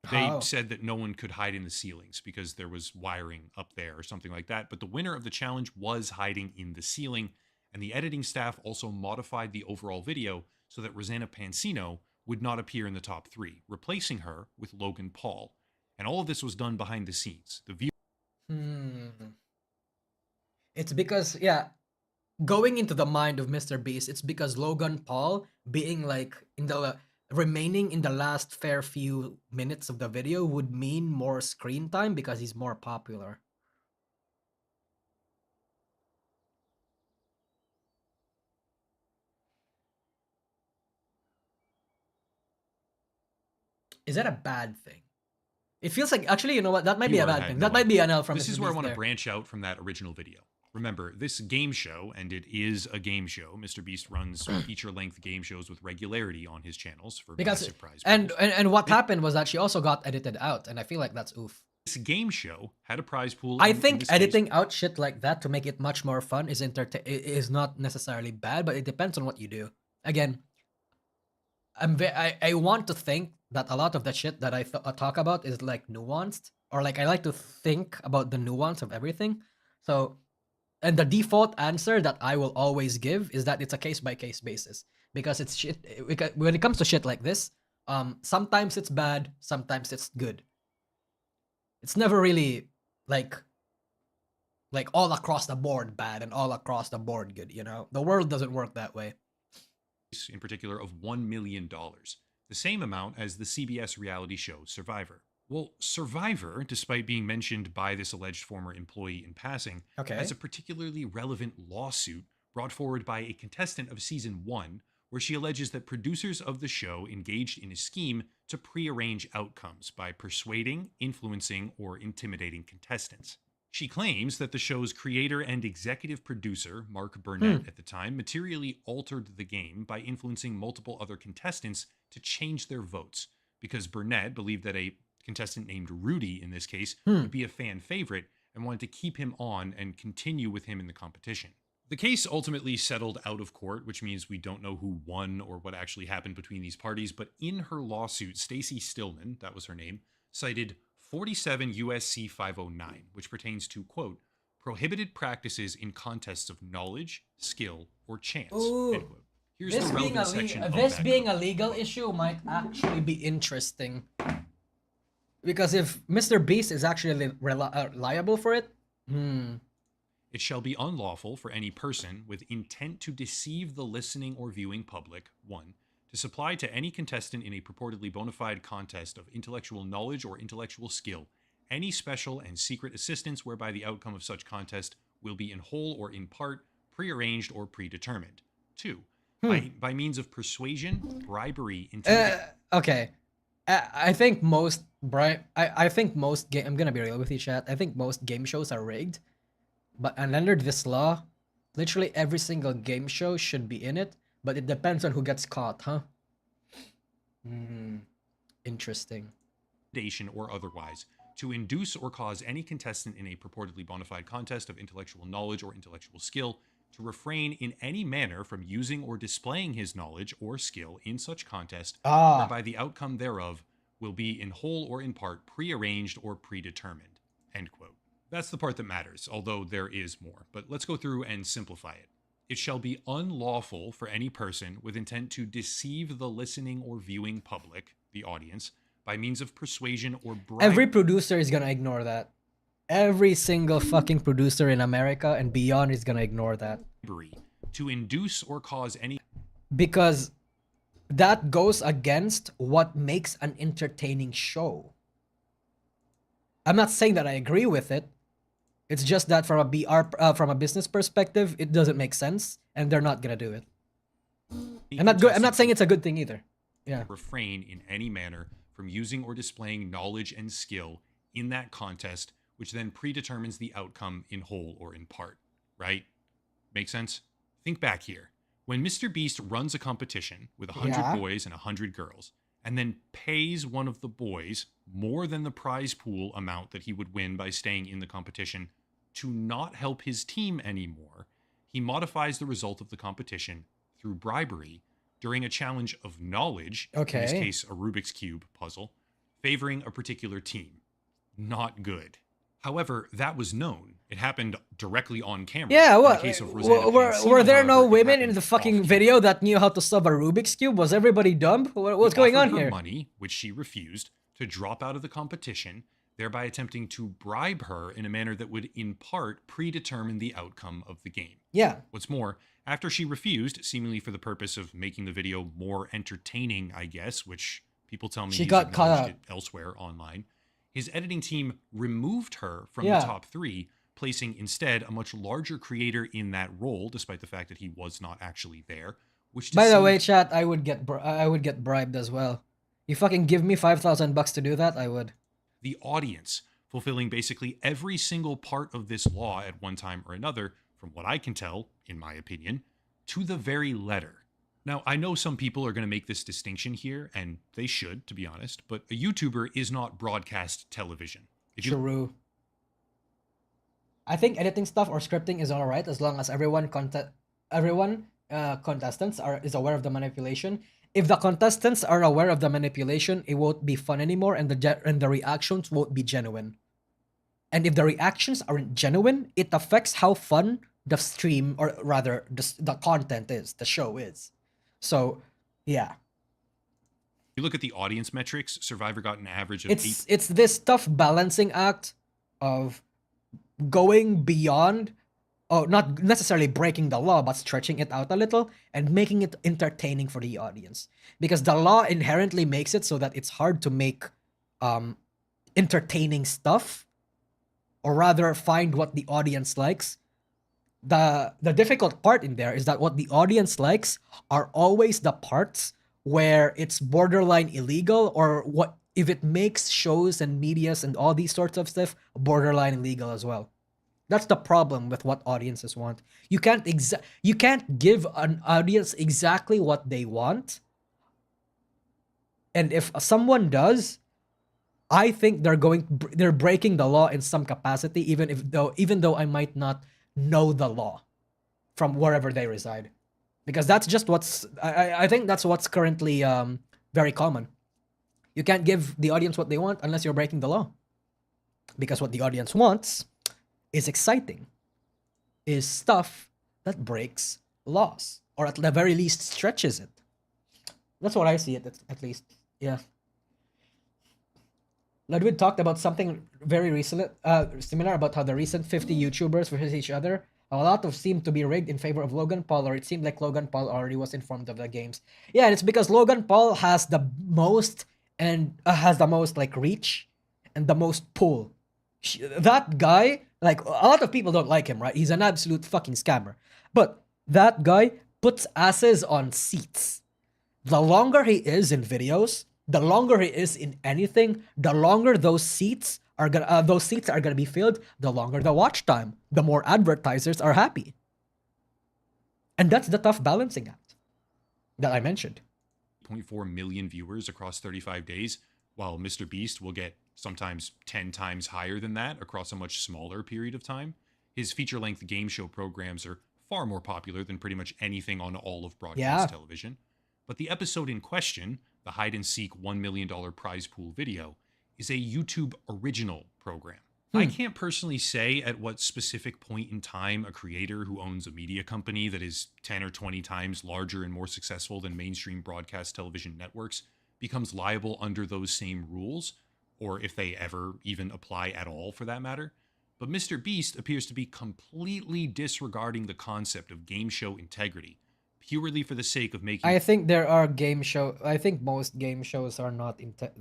They said that no one could hide in the ceilings because there was wiring up there or something like that, but the winner of the challenge was hiding in the ceiling, and the editing staff also modified the overall video so that Rosanna Pansino would not appear in the top three, replacing her with Logan Paul. And all of this was done behind the scenes. The view... It's because, yeah, going into the mind of Mr. Beast, it's because Logan Paul being like remaining in the last fair few minutes of the video would mean more screen time because he's more popular. Is that a bad thing? It feels like, actually, you know what? That might be a bad thing. That might be an L from Mr. This is where I want to there. branch out from that original video. Remember, this game show, and it is a game show. Mr. Beast runs feature-length game shows with regularity on his channels for massive prize pools. And what happened was that she also got edited out, and I feel like that's oof. This game show had a prize pool. I think editing out shit like that to make it much more fun is not necessarily bad, but it depends on what you do. Again, I want to think that a lot of the shit that I talk about is like nuanced, or like I like to think about the nuance of everything. So, and the default answer that I will always give is that it's a case by case basis, because it's shit. When it comes to shit like this, sometimes it's bad, sometimes it's good. It's never really like all across the board bad and all across the board good. You know, the world doesn't work that way. In particular of $1 million, the same amount as the CBS reality show Survivor. Well, Survivor, despite being mentioned by this alleged former employee in passing, has a particularly relevant lawsuit brought forward by a contestant of season 1, where she alleges that producers of the show engaged in a scheme to prearrange outcomes by persuading, influencing, or intimidating contestants. She claims that the show's creator and executive producer, Mark Burnett at the time, materially altered the game by influencing multiple other contestants to change their votes, because Burnett believed that a contestant named Rudy, in this case, would be a fan favorite and wanted to keep him on and continue with him in the competition. The case ultimately settled out of court, which means we don't know who won or what actually happened between these parties, but in her lawsuit, Stacey Stillman, that was her name, cited 47 USC 509, which pertains to, quote, prohibited practices in contests of knowledge, skill, or chance, end quote. Here's the relevant section of this that being code. a legal issue might actually be interesting, because if Mr. Beast is actually liable for it, It shall be unlawful for any person with intent to deceive the listening or viewing public, 1, to supply to any contestant in a purportedly bona fide contest of intellectual knowledge or intellectual skill any special and secret assistance whereby the outcome of such contest will be in whole or in part prearranged or predetermined. 2, by means of persuasion, bribery, intimidation. okay. I think most I think most I'm gonna be real with you, chat. I think most game shows are rigged, but under this law, literally every single game show should be in it. But it depends on who gets caught, huh? Interesting. Or otherwise, to induce or cause any contestant in a purportedly bona fide contest of intellectual knowledge or intellectual skill to refrain in any manner from using or displaying his knowledge or skill in such contest, whereby the outcome thereof will be in whole or in part prearranged or predetermined, end quote. That's the part that matters, although there is more. But let's go through and simplify it. It shall be unlawful for any person with intent to deceive the listening or viewing public, the audience, by means of persuasion or bribery. Every producer is gonna ignore that. Every single fucking producer in America and beyond is gonna ignore that. To induce or cause any... Because that goes against what makes an entertaining show. I'm not saying that I agree with it. It's just that from a from a business perspective, it doesn't make sense, and they're not gonna do it. I'm not saying it's a good thing either. Yeah. Refrain in any manner from using or displaying knowledge and skill in that contest, which then predetermines the outcome in whole or in part. Right? Make sense? Think back here. When Mr. Beast runs a competition with 100 boys and 100 girls, and then pays one of the boys more than the prize pool amount that he would win by staying in the competition to not help his team anymore, he modifies the result of the competition through bribery during a challenge of knowledge, in this case a Rubik's Cube puzzle, favoring a particular team. Not good. However, that was known. It happened directly on camera. Yeah, what? Were there no women in the fucking video that knew how to solve a Rubik's Cube? Was everybody dumb? What's going on here? Money, which she refused, to drop out of the competition, thereby attempting to bribe her in a manner that would, in part, predetermine the outcome of the game. Yeah. What's more, after she refused, seemingly for the purpose of making the video more entertaining, I guess, which people tell me she got caught up elsewhere online, his editing team removed her from the top 3, placing instead a much larger creator in that role, despite the fact that he was not actually there. Which, by the way, chat, I would get bribed as well. You fucking give me $5,000 to do that, I would. The audience, fulfilling basically every single part of this law at one time or another, from what I can tell, in my opinion, to the very letter. Now, I know some people are going to make this distinction here, and they should, to be honest, but a YouTuber is not broadcast television. True. I think editing stuff or scripting is alright as long as everyone contestants is aware of the manipulation. if the contestants are aware of the manipulation, it won't be fun anymore, and the reactions won't be genuine. And if the reactions aren't genuine, it affects how fun the stream, or rather, the content is, the show is. So, yeah. You look at the audience metrics, Survivor got an average of It's this tough balancing act of going beyond, not necessarily breaking the law, but stretching it out a little and making it entertaining for the audience. Because the law inherently makes it so that it's hard to make entertaining stuff, or rather find what the audience likes. The difficult part in there is that what the audience likes are always the parts where it's borderline illegal, or what if it makes shows and medias and all these sorts of stuff borderline illegal as well. That's the problem with what audiences want. You can't give an audience exactly what they want. And if someone does, I think they're breaking the law in some capacity, even though I might not know the law from wherever they reside. Because that's just I think that's what's currently very common. You can't give the audience what they want unless you're breaking the law. Because what the audience wants is exciting, is stuff that breaks laws, or at the very least stretches it. That's what I see it, at least. Yeah. Ludwig talked about something very recent, similar, about how the recent 50 YouTubers versus each other, a lot of seemed to be rigged in favor of Logan Paul, or it seemed like Logan Paul already was informed of the games. Yeah, and it's because Logan Paul has the most like reach and the most pull. That guy, like, a lot of people don't like him, right? He's an absolute fucking scammer. But that guy puts asses on seats. The longer he is in videos, the longer he is in anything, the longer those seats are gonna be filled, the longer the watch time, the more advertisers are happy. And that's the tough balancing act that I mentioned. 0.4 million viewers across 35 days, while Mr. Beast will get sometimes 10 times higher than that across a much smaller period of time. His feature-length game show programs are far more popular than pretty much anything on all of broadcast television. But the episode in question, the hide-and-seek $1 million prize pool video, is a YouTube original program. I can't personally say at what specific point in time a creator who owns a media company that is 10 or 20 times larger and more successful than mainstream broadcast television networks becomes liable under those same rules, or if they ever even apply at all for that matter. But Mr. Beast appears to be completely disregarding the concept of game show integrity, purely for the sake of making... I think I think most game shows are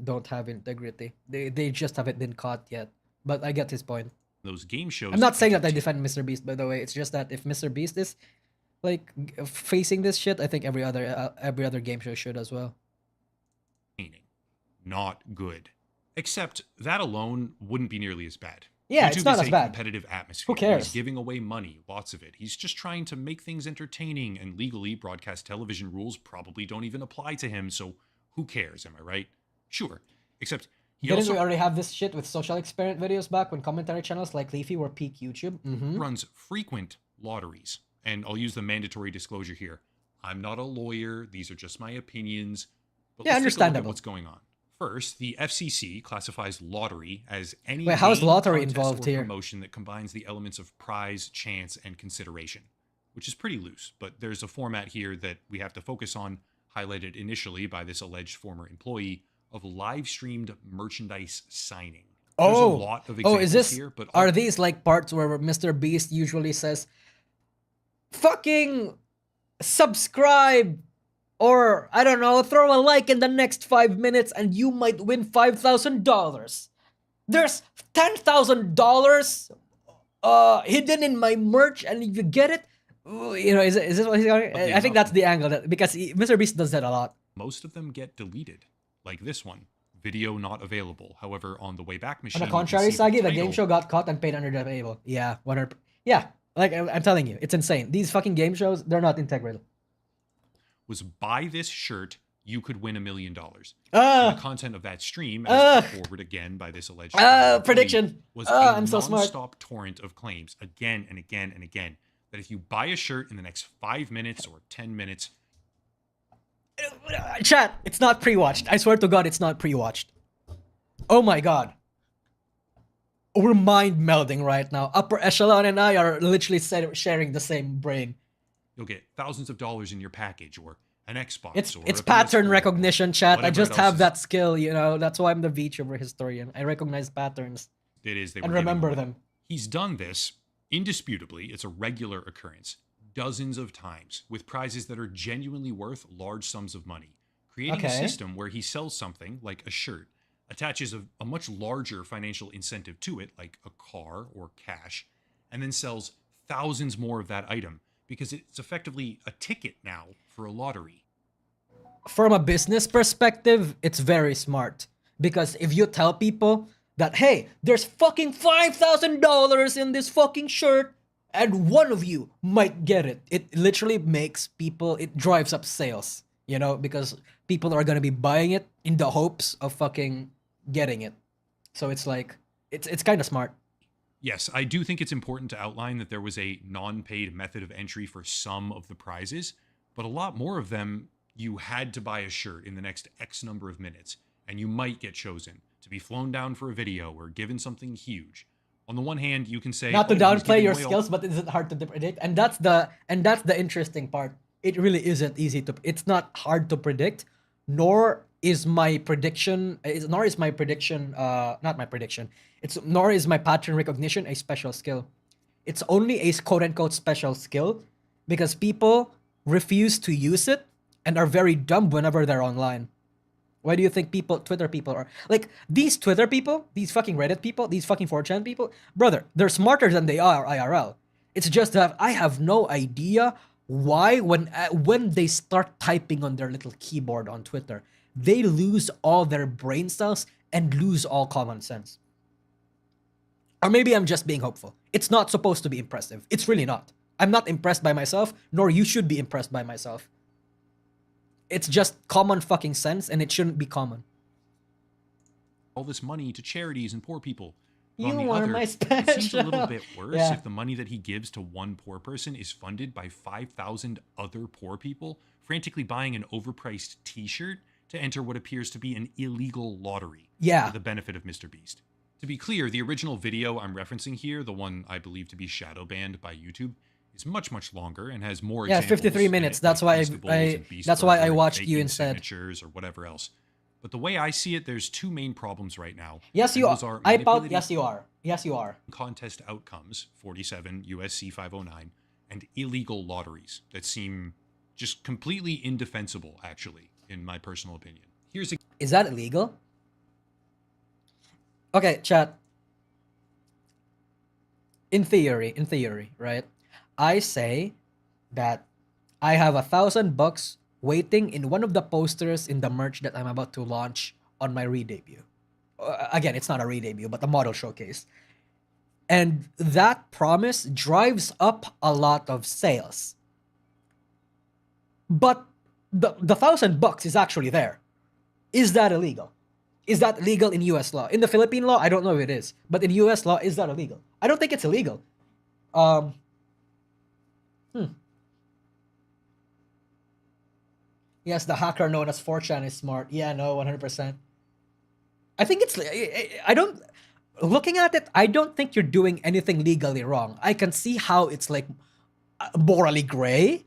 don't have integrity. They just haven't been caught yet. But I get his point. Those game shows... I'm not saying that I defend Mr. Beast, by the way. It's just that if Mr. Beast is like facing this shit, I think every other game show should as well. Not good. Except that alone wouldn't be nearly as bad. Yeah, YouTube it's not is as a bad. competitive atmosphere. Who cares? He's giving away money, lots of it. He's just trying to make things entertaining, and legally, broadcast television rules probably don't even apply to him, so who cares, am I right? Sure. Except he Didn't also we already have this shit with social experiment videos back when commentary channels like Leafy were peak YouTube? runs frequent lotteries. And I'll use the mandatory disclosure here. I'm not a lawyer. These are just my opinions. But Yeah, let's take a look at understandable. what's going on. First, the FCC classifies lottery as any Wait, how is game, lottery contest, involved or here? promotion that combines the elements of prize, chance, and consideration, which is pretty loose. But there's a format here that we have to focus on, highlighted initially by this alleged former employee, of live-streamed merchandise signing. There's a lot of examples is this? here, but Are these like parts where Mr. Beast usually says, "Fucking subscribe," or I don't know, throw a like in the next 5 minutes and you might win $5,000. There's $10,000 hidden in my merch, and if you get it, you know, is this what he's going? I think that's the angle, because Mr. Beast does that a lot. most of them get deleted, like this one. Video not available. However, on the Wayback Machine... On the contrary, Sagi, the game title show got caught and paid under the table. Yeah, 100%. Yeah, like I'm telling you, it's insane. These fucking game shows, they're not integral. was buy this shirt, you could win $1 million. And the content of that stream, as put forward again by this alleged prediction, was I'm so smart. non-stop torrent of claims again and again and again that if you buy a shirt in the next 5 minutes or 10 minutes, Chat, it's not pre-watched. I swear to God, it's not pre-watched. Oh my God. We're mind melding right now. Upper Echelon and I are literally sharing the same brain. You'll get thousands of dollars in your package, or an Xbox, It's or a pattern PS4, recognition, chat. I just have is, that skill, you know. That's why I'm the VTuber historian. I recognize patterns it is they and were giving remember away. them. He's done this, indisputably, it's a regular occurrence, dozens of times, with prizes that are genuinely worth large sums of money. Creating a system where he sells something, like a shirt, attaches a much larger financial incentive to it, like a car or cash, and then sells thousands more of that item, because it's effectively a ticket now for a lottery. From a business perspective, it's very smart. Because if you tell people that, hey, there's fucking $5,000 in this fucking shirt, and one of you might get it, it literally makes people, it drives up sales, you know, because people are gonna be buying it in the hopes of fucking getting it. So it's like, it's kind of smart. Yes, I do think it's important to outline that there was a non-paid method of entry for some of the prizes, but a lot more of them, you had to buy a shirt in the next X number of minutes, and you might get chosen to be flown down for a video or given something huge. On the one hand, you can say, not to downplay your skills, but is it hard to predict? And that's the interesting part. It really isn't easy to. It's not hard to predict, nor is my prediction. Nor is my prediction. Not my prediction. Nor is my pattern recognition a special skill. It's only a quote unquote special skill because people refuse to use it and are very dumb whenever they're online. Why do you think Twitter people are like these Twitter people, these fucking Reddit people, these fucking 4chan people? Brother, they're smarter than they are IRL. It's just that I have no idea why when they start typing on their little keyboard on Twitter, they lose all their brain cells and lose all common sense. Or maybe I'm just being hopeful. It's not supposed to be impressive. It's really not. I'm not impressed by myself, nor you should be impressed by myself. It's just common fucking sense, and it shouldn't be common. All this money to charities and poor people. But you are my special. It seems a little bit worse if the money that he gives to one poor person is funded by 5,000 other poor people frantically buying an overpriced t-shirt to enter what appears to be an illegal lottery for the benefit of Mr. Beast. To be clear, the original video I'm referencing here, the one I believe to be shadow banned by YouTube, is much much longer and has more examples 53 minutes. That's why I watched you instead. Signatures or whatever else. But the way I see it, there's two main problems right now. Yes, you are. Yes, you are. Yes, you are. Contest outcomes, 47 USC 509, and illegal lotteries that seem just completely indefensible, actually, in my personal opinion. Is that illegal? Okay, chat. In theory, right? I say that I have $1,000 waiting in one of the posters in the merch that I'm about to launch on my re-debut. Again, it's not a re-debut, but a model showcase. And that promise drives up a lot of sales. But the $1,000 is actually there. Is that illegal? Is that legal in US law? In the Philippine law, I don't know if it is. But in US law, is that illegal? I don't think it's illegal. Yes, the hacker known as 4chan is smart. Yeah, no, 100%. I think it's... I don't... Looking at it, I don't think you're doing anything legally wrong. I can see how it's like morally gray.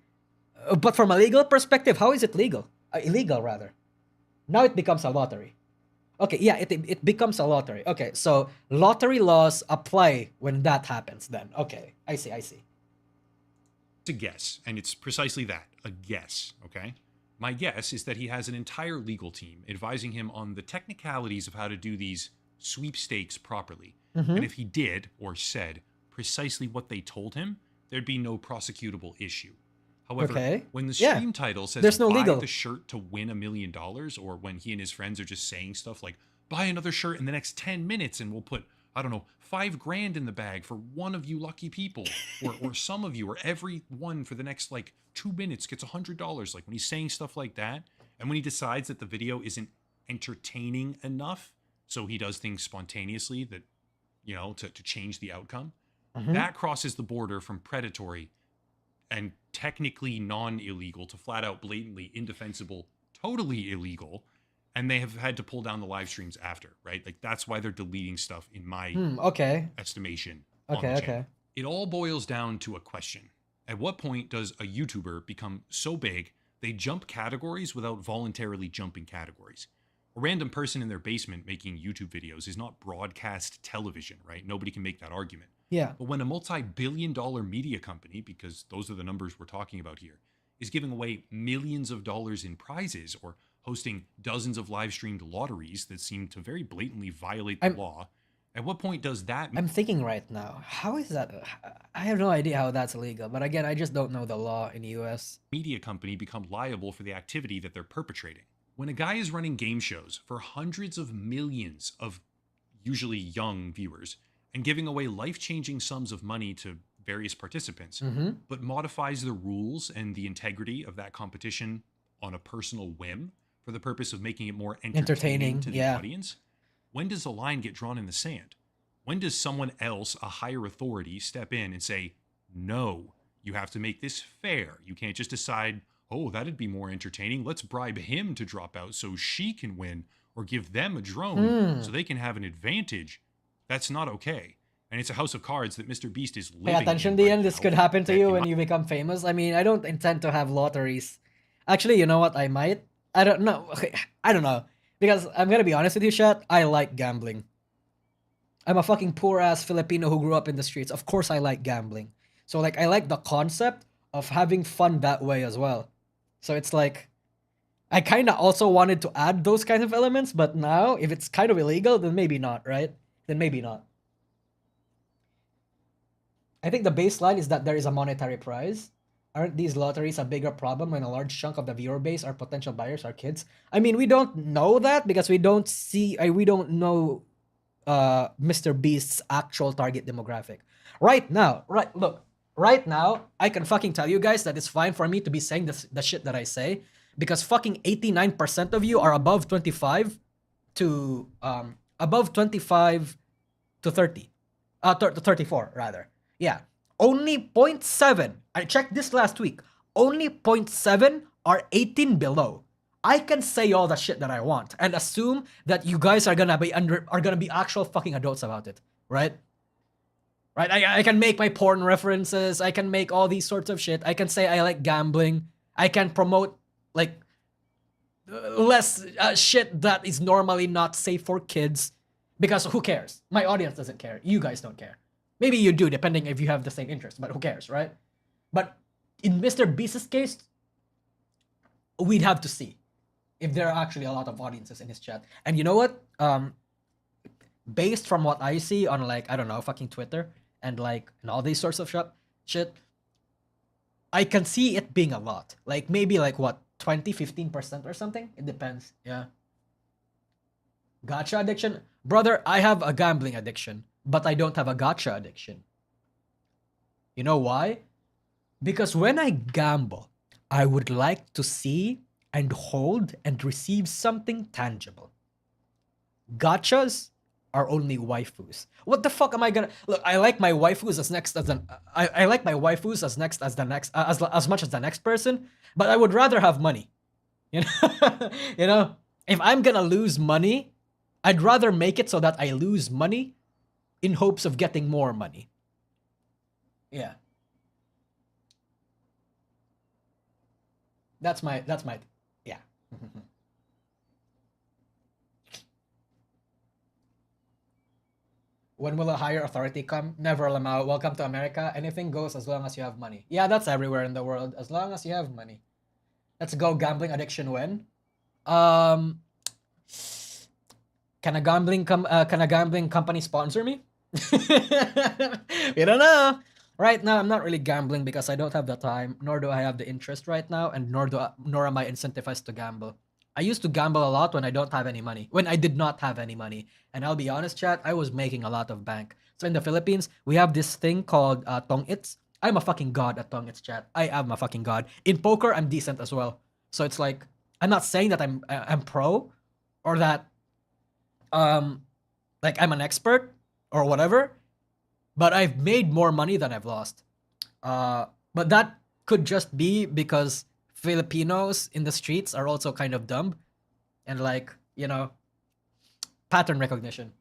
But from a legal perspective, how is it legal? Illegal, rather. Now it becomes a lottery. Okay, yeah, it becomes a lottery. Okay, so lottery laws apply when that happens then. Okay, I see. It's a guess, and it's precisely that, a guess, okay? My guess is that he has an entire legal team advising him on the technicalities of how to do these sweepstakes properly. And if he did, or said, precisely what they told him, there'd be no prosecutable issue. However, when the stream title says there's no buy legal. the shirt to win $1 million, or when he and his friends are just saying stuff like, buy another shirt in the next 10 minutes and we'll put, I don't know, $5,000 in the bag for one of you lucky people, or some of you, or every one for the next like 2 minutes gets $100. Like when he's saying stuff like that, and when he decides that the video isn't entertaining enough, so he does things spontaneously that, you know, to change the outcome, that crosses the border from predatory and technically non-illegal to flat out blatantly indefensible totally illegal, and they have had to pull down the live streams after, right? Like that's why they're deleting stuff in my estimation. Okay. It all boils down to a question. At what point does a YouTuber become so big they jump categories without voluntarily jumping categories? A random person in their basement making YouTube videos is not broadcast television, right? Nobody can make that argument. Yeah. But when a multi-billion-dollar media company, because those are the numbers we're talking about here, is giving away millions of dollars in prizes or hosting dozens of live-streamed lotteries that seem to very blatantly violate the law, at what point does that... I'm thinking right now, how is that? I have no idea how that's illegal. But again, I just don't know the law in the US. ...media company become liable for the activity that they're perpetrating? When a guy is running game shows for hundreds of millions of usually young viewers and giving away life-changing sums of money to various participants, but modifies the rules and the integrity of that competition on a personal whim for the purpose of making it more entertaining to the audience, when does the line get drawn in the sand? When does someone else, a higher authority, step in and say, no, you have to make this fair. You can't just decide, oh, that'd be more entertaining. Let's bribe him to drop out so she can win, or give them a drone so they can have an advantage. That's not okay. And it's a house of cards that Mr. Beast is living in. Pay attention, right Dian. This now. could happen to you when you become famous. I mean, I don't intend to have lotteries. Actually, you know what? I might. I don't know. Okay, I don't know. Because I'm gonna be honest with you, chat. I like gambling. I'm a fucking poor-ass Filipino who grew up in the streets. Of course I like gambling. So, like, I like the concept of having fun that way as well. So it's like, I kind of also wanted to add those kind of elements, but now, if it's kind of illegal, then maybe not, right? Then maybe not. I think the baseline is that there is a monetary prize. Aren't these lotteries a bigger problem when a large chunk of the viewer base or potential buyers are kids? I mean, we don't know that because we don't know Mr. Beast's actual target demographic. Right now, right now, I can fucking tell you guys that it's fine for me to be saying the shit that I say because fucking 89% of you are above 25 to 30. To 34 rather. Yeah. Only 0.7. I checked this last week. Only 0.7 are 18 below. I can say all the shit that I want and assume that you guys are gonna be actual fucking adults about it, right? Right? I can make my porn references. I can make all these sorts of shit. I can say I like gambling. I can promote like less shit that is normally not safe for kids because who cares? My audience doesn't care. You guys don't care. Maybe you do, depending if you have the same interest, but who cares, right? But in Mr. Beast's case, we'd have to see if there are actually a lot of audiences in his chat. And you know what? Based from what I see on like, I don't know, fucking Twitter and like and all these sorts of shit, I can see it being a lot. Like maybe like what, 20, 15% or something? It depends, yeah. Gacha addiction? Brother, I have a gambling addiction. But I don't have a gacha addiction. You know why? Because when I gamble, I would like to see and hold and receive something tangible. Gachas are only waifus. What the fuck am I gonna... Look, I like my waifus as next as an... I like my waifus as next as the next... as much as the next person, but I would rather have money. You know? You know? If I'm gonna lose money, I'd rather make it so that I lose money in hopes of getting more money. Yeah. That's my, yeah. When will a higher authority come? Never, Lamau. Welcome to America. Anything goes as long as you have money. Yeah, that's everywhere in the world. As long as you have money. Let's go gambling addiction when? Can a gambling company sponsor me? We don't know. Right now, I'm not really gambling because I don't have the time, nor do I have the interest right now, and nor am I incentivized to gamble. I used to gamble a lot when I don't have any money. When I did not have any money. And I'll be honest, chat, I was making a lot of bank. So in the Philippines, we have this thing called tong-its. I'm a fucking god at tong-its, chat. I am a fucking god. In poker, I'm decent as well. So it's like, I'm not saying that I'm pro or that like I'm an expert or whatever, but I've made more money than I've lost. But that could just be because Filipinos in the streets are also kind of dumb, and like, you know, pattern recognition.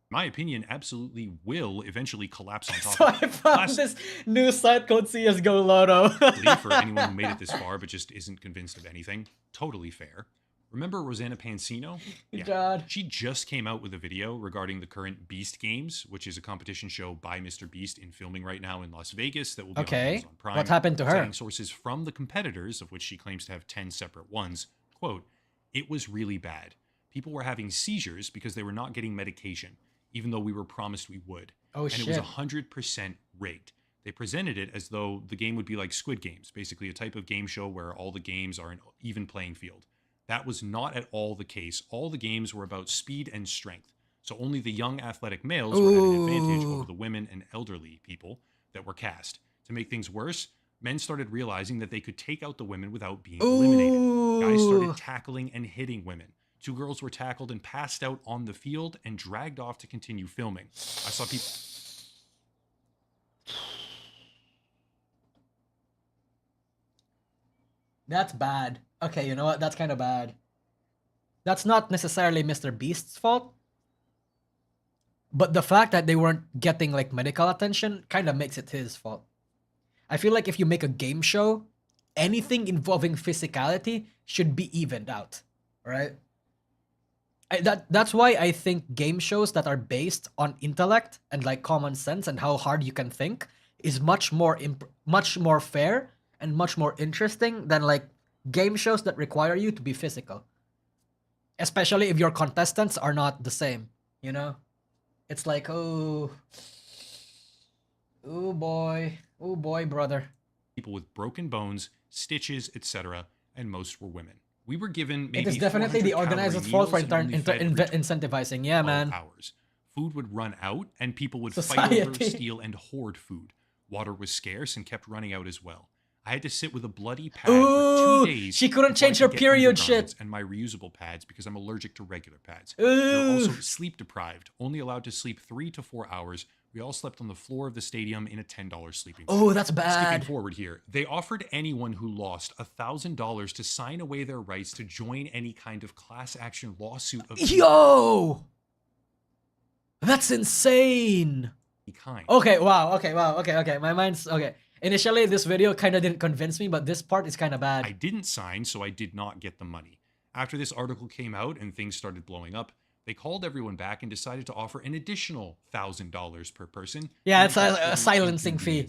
My opinion, absolutely will eventually collapse on top So of it. I found this new site called CSGO Lotto. For anyone who made it this far but just isn't convinced of anything, totally fair. Remember Rosanna Pansino? Yeah, God. she just came out with a video regarding the current Beast Games, which is a competition show by Mr. Beast in filming right now in Las Vegas that will be on Amazon Prime. What happened to her? Citing sources from the competitors, of which she claims to have 10 separate ones, quote, "It was really bad. People were having seizures because they were not getting medication, even though we were promised we would. Oh, and shit. It was 100% rigged. They presented it as though the game would be like Squid Games, basically a type of game show where all the games are an even playing field. That was not at all the case. All the games were about speed and strength. So only the young athletic males were at an advantage over the women and elderly people that were cast. To make things worse, men started realizing that they could take out the women without being eliminated. Guys started tackling and hitting women. 2 girls were tackled and passed out on the field and dragged off to continue filming. I saw people... That's bad. Okay, you know what? That's kind of bad. That's not necessarily Mr. Beast's fault. But the fact that they weren't getting like medical attention kind of makes it his fault. I feel like if you make a game show, anything involving physicality should be evened out, right? That's why I think game shows that are based on intellect and like common sense and how hard you can think is much more fair and much more interesting than like game shows that require you to be physical. Especially if your contestants are not the same, you know? It's like, oh boy, brother. People with broken bones, stitches, etc., and most were women. We were given maybe it is definitely the organizers' fault for incentivizing. Yeah, man. Hours. Food would run out, and people would Society. fight over, steal, and hoard food. Water was scarce and kept running out as well. I had to sit with a bloody pad for 2 days. She couldn't before I change could her get period undergarments shit. And my reusable pads because I'm allergic to regular pads. We were also sleep deprived, only allowed to sleep 3 to 4 hours. We all slept on the floor of the stadium in a $10 sleeping bag. Oh, that's bad. Skipping forward here, they offered anyone who lost $1,000 to sign away their rights to join any kind of class action lawsuit of Yo! That's insane. any kind. Okay, wow. Okay. My mind's okay. Initially, this video kind of didn't convince me, but this part is kind of bad. I didn't sign, so I did not get the money. After this article came out and things started blowing up, they called everyone back and decided to offer an additional $1,000 per person. Yeah, it's a silencing fee.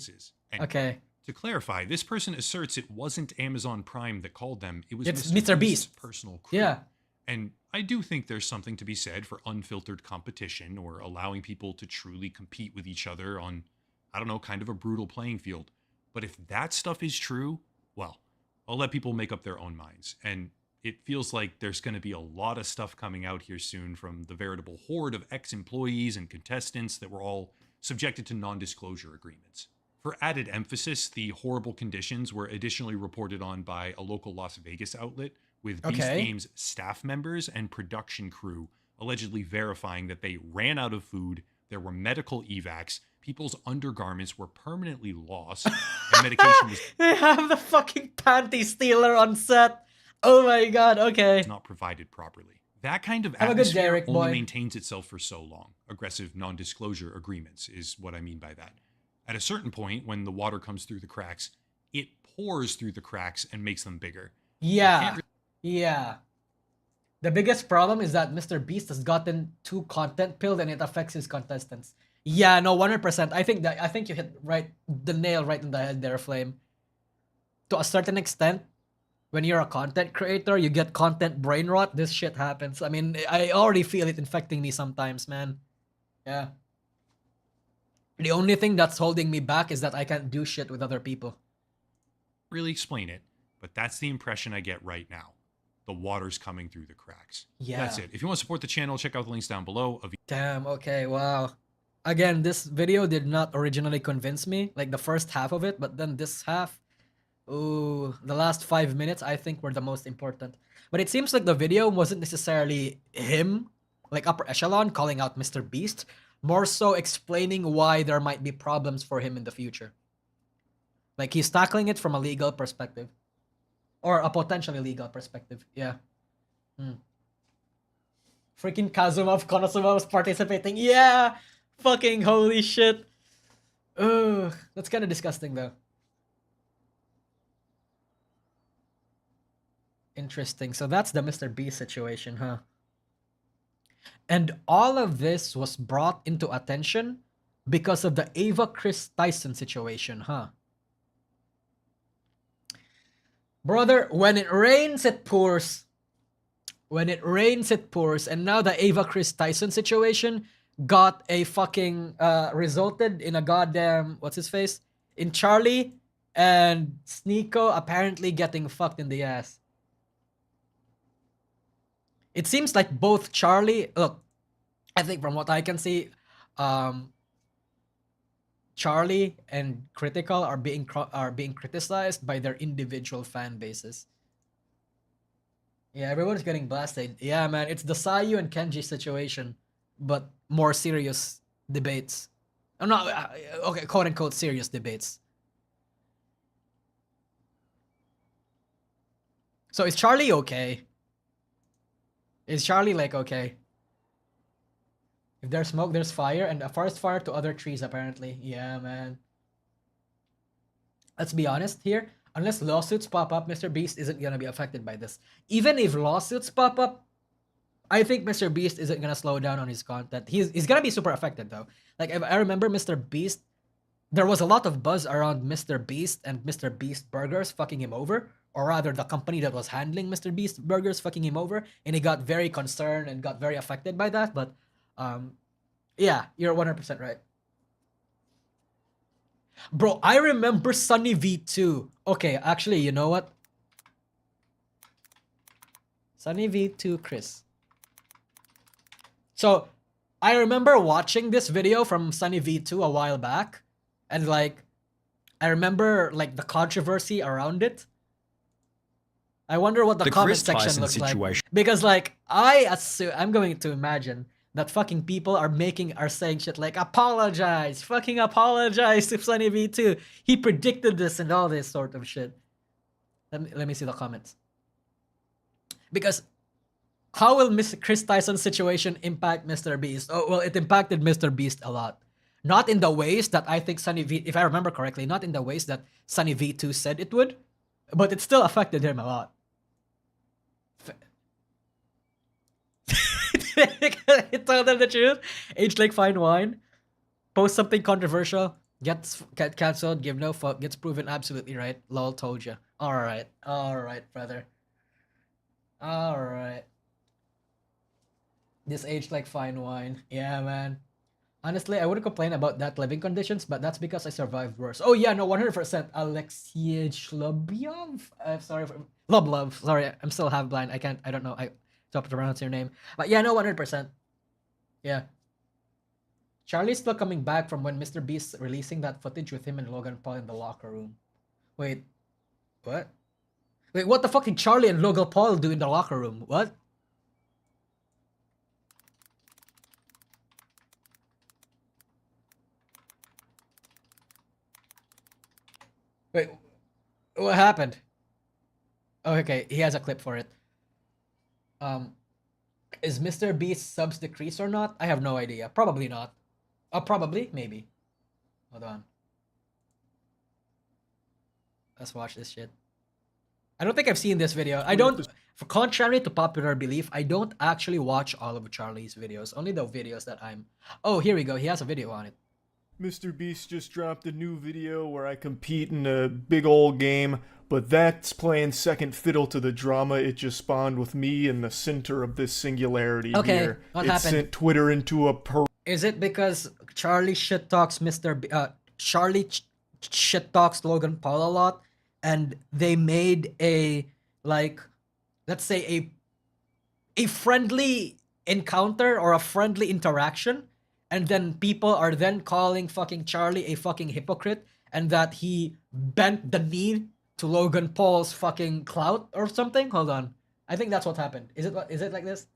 And Okay. to clarify, this person asserts it wasn't Amazon Prime that called them. It was It's Mr. Mr. Beast's Beast. personal crew. Yeah. And I do think there's something to be said for unfiltered competition or allowing people to truly compete with each other on, I don't know, kind of a brutal playing field. But if that stuff is true, well, I'll let people make up their own minds. And it feels like there's going to be a lot of stuff coming out here soon from the veritable horde of ex-employees and contestants that were all subjected to non-disclosure agreements. For added emphasis, the horrible conditions were additionally reported on by a local Las Vegas outlet, with Beast Games staff members and production crew allegedly verifying that they ran out of food, there were medical evacs, people's undergarments were permanently lost, and medication was They have the fucking panty stealer on set. Oh my god, okay. not provided properly. That kind of Have a good atmosphere day, Rick only boy. maintains itself for so long. Aggressive non-disclosure agreements is what I mean by that. At a certain point, when the water comes through the cracks, it pours through the cracks and makes them bigger. Yeah. Yeah. The biggest problem is that Mr. Beast has gotten too content pilled and it affects his contestants. Yeah, no, 100%. I think you hit the nail right in the head there, Flame. To a certain extent, when you're a content creator, you get content brain rot, this shit happens. I mean, I already feel it infecting me sometimes, man. Yeah. The only thing that's holding me back is that I can't do shit with other people. Really explain it, but that's the impression I get right now. The water's coming through the cracks. Yeah. That's it. If you want to support the channel, check out the links down below. Damn, okay, wow. Again, this video did not originally convince me, like the first half of it, but then this half, ooh, the last 5 minutes I think were the most important. But it seems like the video wasn't necessarily him, like upper echelon, calling out Mr. Beast, more so explaining why there might be problems for him in the future. Like he's tackling it from a legal perspective. Or a potentially legal perspective. Yeah. Freaking Kazuma of Konosuba was participating. Yeah! Fucking holy shit. Ugh. That's kind of disgusting though. Interesting. So that's the Mr. Beast situation, huh? And all of this was brought into attention because of the Ava Chris Tyson situation, huh? Brother, when it rains, it pours. When it rains, it pours. And now the Ava Chris Tyson situation got a fucking, resulted in a goddamn, what's his face? In Charlie and Sneeko apparently getting fucked in the ass. It seems like both Charlie, look, I think from what I can see, Charlie and Critical are being criticized by their individual fan bases. Yeah, everyone's getting blasted. Yeah, man, it's the Sayu and Kenji situation, but more serious debates. I'm not okay, quote unquote serious debates. So is Charlie okay? Is Charlie like okay? If there's smoke, there's fire, and a forest fire to other trees apparently. Yeah, man. Let's be honest here. Unless lawsuits pop up, Mr. Beast isn't gonna be affected by this. Even if lawsuits pop up, I think Mr. Beast isn't gonna slow down on his content. He's gonna be super affected though. Like if I remember Mr. Beast, there was a lot of buzz around Mr. Beast and Mr. Beast Burgers fucking him over. Or rather, the company that was handling Mr. Beast Burgers fucking him over. And he got very concerned and got very affected by that. But, yeah, you're 100% right. Bro, I remember Sunny V2. Okay, actually, you know what? Sunny V2 Chris. So, I remember watching this video from Sunny V2 a while back. And, like, I remember, like, the controversy around it. I wonder what the comment section looks like. Because, like, I'm going to imagine that fucking people are saying shit like, apologize, fucking apologize to Sunny V2. He predicted this and all this sort of shit. Let me see the comments. Because how will Mr. Chris Tyson's situation impact Mr. Beast? Oh, well, it impacted Mr. Beast a lot. Not in the ways that I think Sunny V, if I remember correctly, not in the ways that Sunny V2 said it would, but it still affected him a lot. Tell them the truth. Age like fine wine. Post something controversial. Gets cancelled. Give no fuck. Gets proven absolutely right. Lol, told you. Alright. Alright, brother. Alright. This aged like fine wine. Yeah, man. Honestly, I wouldn't complain about that living conditions, but that's because I survived worse. Oh yeah, no, 100%. Alexei Shlobyov. I'm sorry for Love. Sorry, I'm still half blind. I don't know. I have to pronounce your name. But yeah, no, 100%. Yeah. Charlie's still coming back from when Mr. Beast releasing that footage with him and Logan Paul in the locker room. Wait, what? Wait, what the fuck did Charlie and Logan Paul do in the locker room? What? Wait, what happened? Oh, okay, he has a clip for it. Is Mr. Beast's subs decreased or not? I have no idea. Probably not. Probably, maybe. Hold on. Let's watch this shit. I don't think I've seen this video. I don't, for contrary to popular belief, I don't actually watch all of Charlie's videos. Only the videos that I'm... Oh, here we go. He has a video on it. Mr. Beast just dropped a new video where I compete in a big old game, but that's playing second fiddle to the drama it just spawned with me in the center of this singularity here. What it happened? Sent Twitter into a Is it because Charlie shit talks Charlie shit talks Logan Paul a lot, and they made a, like, let's say a friendly encounter or a friendly interaction, and then people are then calling fucking Charlie a fucking hypocrite, and that he bent the knee to Logan Paul's fucking clout or something? Hold on. I think that's what happened. Is it like this?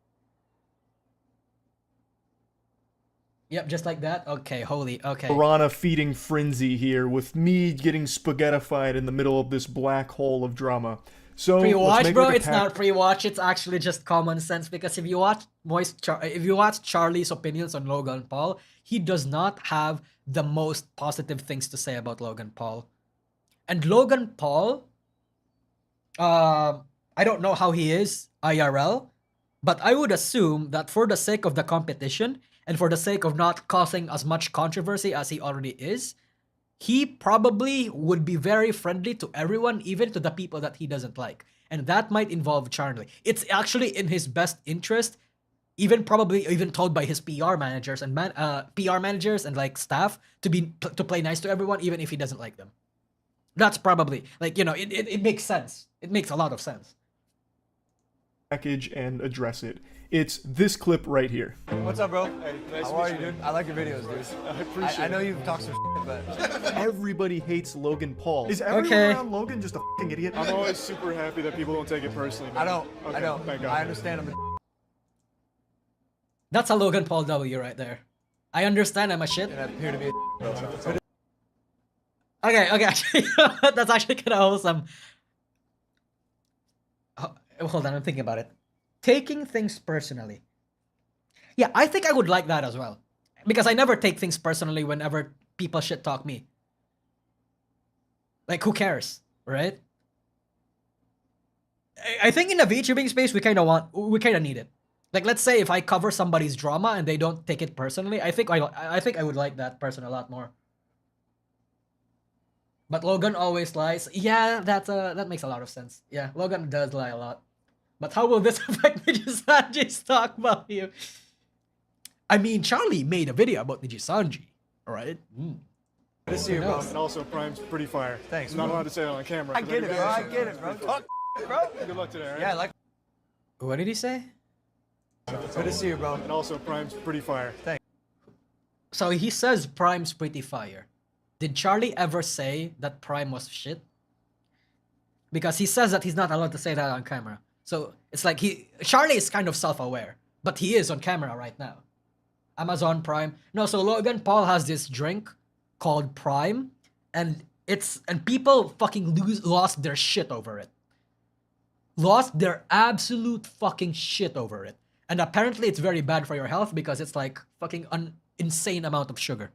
Yep, just like that. Okay, holy. Okay. piranha feeding frenzy here with me getting spaghettified in the middle of this black hole of drama. So Pre-watch, bro. It's not pre-watch. It's actually just common sense because if you watch Charlie's opinions on Logan Paul, he does not have the most positive things to say about Logan Paul. And Logan Paul, I don't know how he is IRL, but I would assume that for the sake of the competition and for the sake of not causing as much controversy as he already is, he probably would be very friendly to everyone, even to the people that he doesn't like. And that might involve Charlie. It's actually in his best interest, even told by his PR managers and PR managers and like staff to play nice to everyone, even if he doesn't like them. That's probably like, it makes sense. It makes a lot of sense. Package and address it. It's this clip right here. What's up, bro? Hey, nice How are you, dude? I like your videos, dude. I appreciate I know you've talked some shit, but... Everybody hates Logan Paul. Is everyone around Logan just a fucking idiot? I'm always super happy that people don't take it personally. Man. I don't. Okay, I don't. thank God. I understand him. That's a Logan Paul W right there. I understand I'm a shit. And I appear to be a bro. So. Okay, actually, that's actually kind of wholesome. Hold on, I'm thinking about it. Taking things personally. Yeah, I think I would like that as well. Because I never take things personally whenever people shit talk me. Like, who cares, right? I think in the VTubing space, we kind of need it. Like, let's say if I cover somebody's drama and they don't take it personally, I think I would like that person a lot more. But Logan always lies. Yeah, that makes a lot of sense. Yeah, Logan does lie a lot. But how will this affect Niji Sanji's stock value? I mean, Charlie made a video about Niji Sanji, alright? Good to see you, bro. And also, Prime's pretty fire. Thanks, I'm not bro. allowed to say it on camera. I get it, bro. I get it, bro. Fuck, bro. Good luck today, right? Yeah, I like. What did he say? Good to see you, bro. And also, Prime's pretty fire. Thanks. So he says Prime's pretty fire. Did Charlie ever say that Prime was shit? Because he says that he's not allowed to say that on camera. So it's like Charlie is kind of self-aware, but he is on camera right now. Amazon Prime. No, so Logan Paul has this drink called Prime, and people fucking lost their shit over it. Lost their absolute fucking shit over it. And apparently it's very bad for your health because it's like fucking an insane amount of sugar.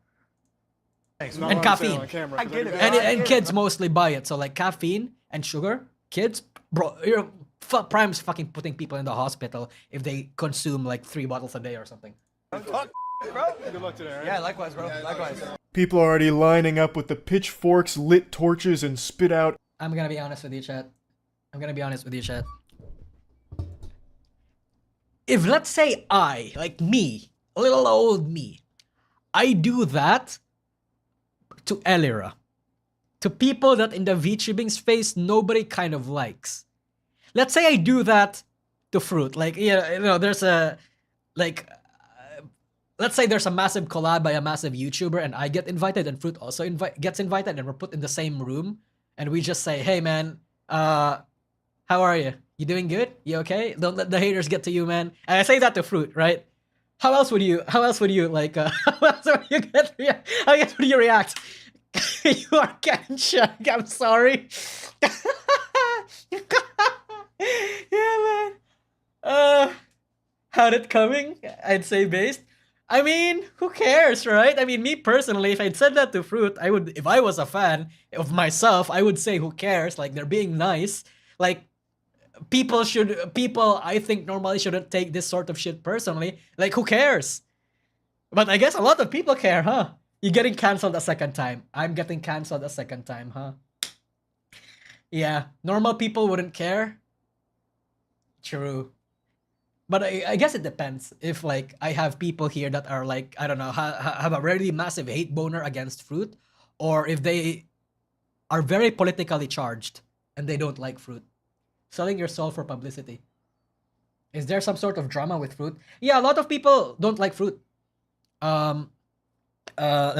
Thanks, Not and allowed to say it caffeine. on camera, I 'cause get it, everybody- bro. And kids mostly buy it. So like caffeine and sugar, kids, bro, Prime's fucking putting people in the hospital if they consume like 3 bottles a day or something. Fuck, bro. Good luck today, right? Yeah, likewise, bro. Likewise. People are already lining up with the pitchforks, lit torches, and spit out. I'm gonna be honest with you, chat. If let's say like me, little old me, I do that to Elira, to people that in the VTubing space nobody kind of likes. Let's say I do that to Fruit. Like, there's a, like, let's say there's a massive collab by a massive YouTuber and I get invited and Fruit also gets invited and we're put in the same room and we just say, hey man, how are you? You doing good? You okay? Don't let the haters get to you, man. And I say that to Fruit, right? How else would you like, how else would you react? You are getting shook. I'm sorry. Yeah, man. Had it coming, I'd say based. I mean, who cares, right? I mean, me personally, if I'd said that to Fruit, if I was a fan of myself, I would say who cares? Like, they're being nice. Like, people I think normally shouldn't take this sort of shit personally. Like, who cares? But I guess a lot of people care, huh? You're getting cancelled a second time. I'm getting cancelled a second time, huh? Yeah, normal people wouldn't care. True. But I guess it depends. If like I have people here that are like, I don't know, have a really massive hate boner against Fruit, or if they are very politically charged and they don't like Fruit. Selling your soul for publicity. Is there some sort of drama with Fruit? Yeah, a lot of people don't like Fruit. Let's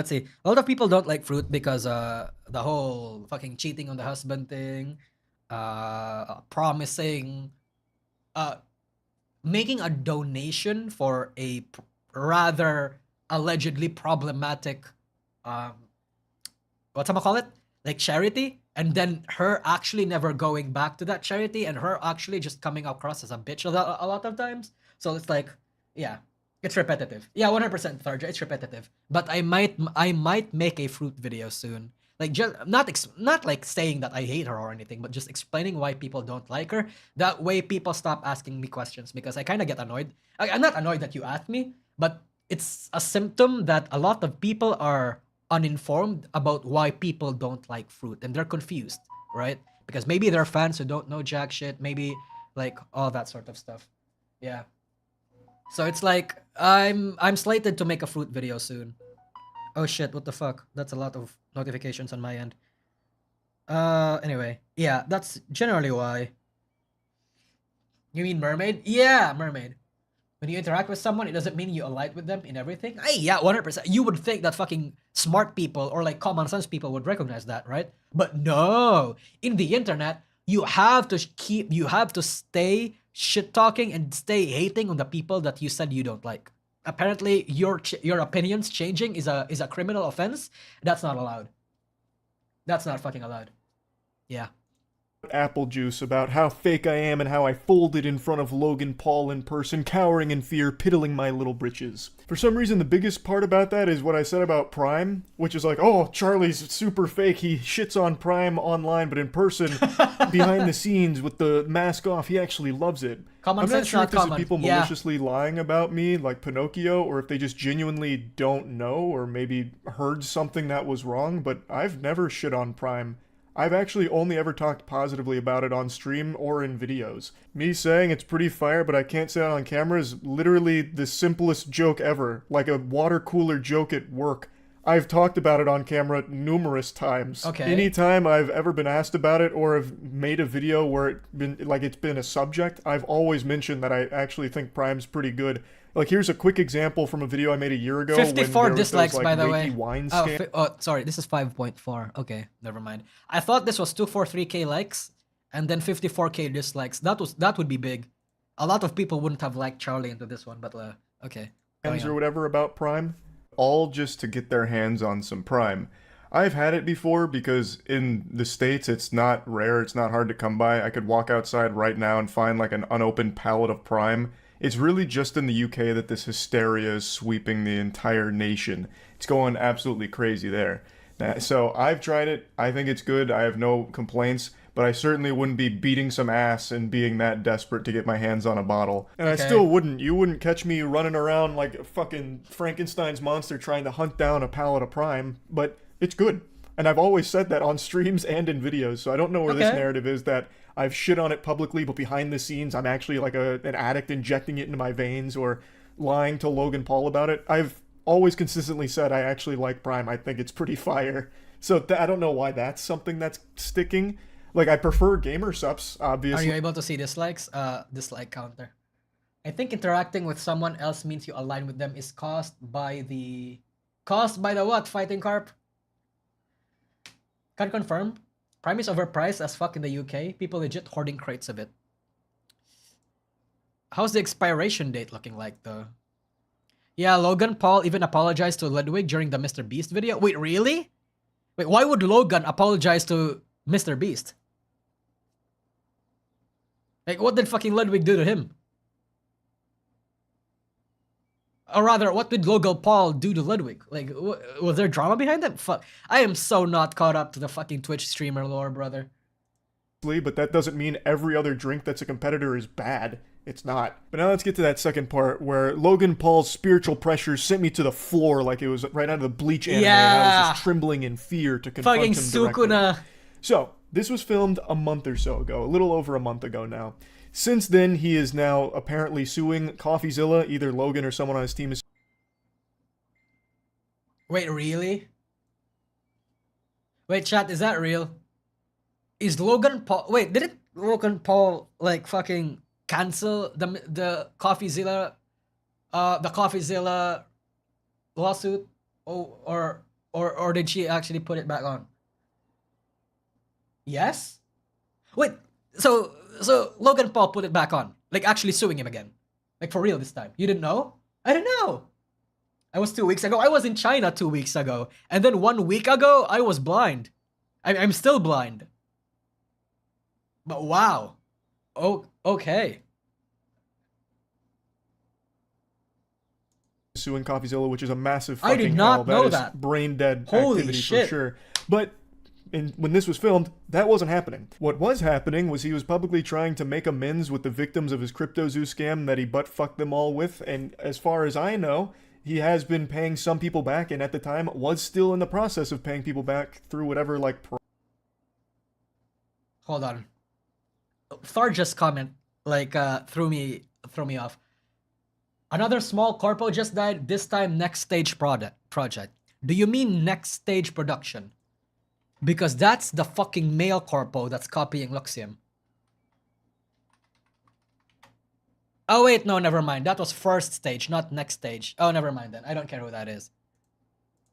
see. A lot of people don't like Fruit because the whole fucking cheating on the husband thing, promising, making a donation for a rather allegedly problematic, whatchamacallit? Like charity, and then her actually never going back to that charity, and her actually just coming across as a bitch a lot of times. So it's like, yeah, it's repetitive. Yeah, 100% Tharja, it's repetitive. But I might make a fruit video soon. Like, just not like saying that I hate her or anything, but just explaining why people don't like her. That way people stop asking me questions, because I kind of get annoyed. I'm not annoyed that you asked me, but it's a symptom that a lot of people are uninformed about why people don't like fruit, and they're confused, right? Because maybe they're fans who don't know jack shit, maybe like all that sort of stuff. Yeah. So it's like I'm slated to make a fruit video soon. Oh shit, what the fuck? That's a lot of notifications on my end. Anyway, yeah, that's generally why. You mean mermaid? Yeah, mermaid. When you interact with someone, it doesn't mean you align with them in everything. Hey, yeah, 100%. You would think that fucking smart people or like common sense people would recognize that, right? But no, in the internet, you have to stay shit talking and stay hating on the people that you said you don't like. Apparently, your opinions changing is a criminal offense. That's not allowed. That's not fucking allowed. Yeah. Apple juice about how fake I am and how I folded in front of Logan Paul in person, cowering in fear, piddling my little britches. For some reason, the biggest part about that is what I said about Prime, which is like, oh, Charlie's super fake, he shits on Prime online, but in person, behind the scenes, with the mask off, he actually loves it. Common I'm not sense, sure not if this common. is people Yeah. maliciously lying about me, like Pinocchio, or if they just genuinely don't know, or maybe heard something that was wrong, but I've never shit on Prime. I've actually only ever talked positively about it on stream or in videos. Me saying it's pretty fire but I can't say it on camera is literally the simplest joke ever, like a water cooler joke at work. I've talked about it on camera numerous times. Okay. Anytime I've ever been asked about it or have made a video where it's been a subject, I've always mentioned that I actually think Prime's pretty good. Like, here's a quick example from a video I made a year ago. 54 when there was dislikes, those, by like, the Reiki way. wine Oh, scam. sorry, this is 5.4. Okay, never mind. I thought this was 243k likes and then 54k dislikes. That would be big. A lot of people wouldn't have liked Charlie into this one, but okay. Going Or on. whatever about Prime, all just to get their hands on some Prime. I've had it before because in the States it's not rare, it's not hard to come by. I could walk outside right now and find like an unopened pallet of Prime. It's really just in the UK that this hysteria is sweeping the entire nation. It's going absolutely crazy there. So I've tried it, I think it's good, I have no complaints, but I certainly wouldn't be beating some ass and being that desperate to get my hands on a bottle. And Okay. I still wouldn't. You wouldn't catch me running around like a fucking Frankenstein's monster trying to hunt down a pallet of Prime, but it's good. And I've always said that on streams and in videos, so I don't know where this Okay. narrative is that I've shit on it publicly, but behind the scenes I'm actually like an addict injecting it into my veins or lying to Logan Paul about it. I've always consistently said I actually like Prime. I think it's pretty fire. So I don't know why that's something that's sticking. Like, I prefer gamer subs, Are obviously. you able to see dislikes? Dislike counter. I think interacting with someone else means you align with them is caused by the what? Fighting Carp? Can confirm. Prime is overpriced as fuck in the UK. People legit hoarding crates of it. How's the expiration date looking like though? Yeah, Logan Paul even apologized to Ludwig during the Mr. Beast video. Wait, really? Wait, why would Logan apologize to Mr. Beast? Like, what did fucking Ludwig do to him? Or rather, what did Logan Paul do to Ludwig? Like, was there drama behind that? Fuck. I am so not caught up to the fucking Twitch streamer lore, brother. But that doesn't mean every other drink that's a competitor is bad. It's not. But now let's get to that second part where Logan Paul's spiritual pressure sent me to the floor like it was right out of the Bleach anime. And I was Yeah. just trembling in fear to confront Fucking him directly. Sukuna. So, this was filmed a month or so ago, a little over a month ago now. Since then, he is now apparently suing CoffeeZilla, either Logan or someone on his team is Wait, really? Wait, chat, is that real? Is Logan Paul... Wait, didn't Logan Paul, like, fucking cancel the CoffeeZilla... the CoffeeZilla lawsuit? Or did she actually put it back on? Yes? Wait, so Logan Paul put it back on. Like, actually suing him again. Like, for real this time. You didn't know? I didn't know! I was 2 weeks ago. I was in China 2 weeks ago. And then 1 week ago, I was blind. I'm still blind. But wow. Oh, okay. Suing CoffeeZilla, which is a massive I fucking did not hell. know is that. brain dead Holy activity shit. for sure. But when this was filmed, that wasn't happening. What was happening was he was publicly trying to make amends with the victims of his CryptoZoo scam that he butt fucked them all with. And as far as I know, he has been paying some people back, and at the time was still in the process of paying people back through whatever like. Hold on. Thar just comment threw me off. Another small corpo just died, this time next stage project. Do you mean next stage production? Because that's the fucking male corpo that's copying Luxium. Oh wait, no, never mind. That was first stage, not next stage. Oh, never mind then. I don't care who that is.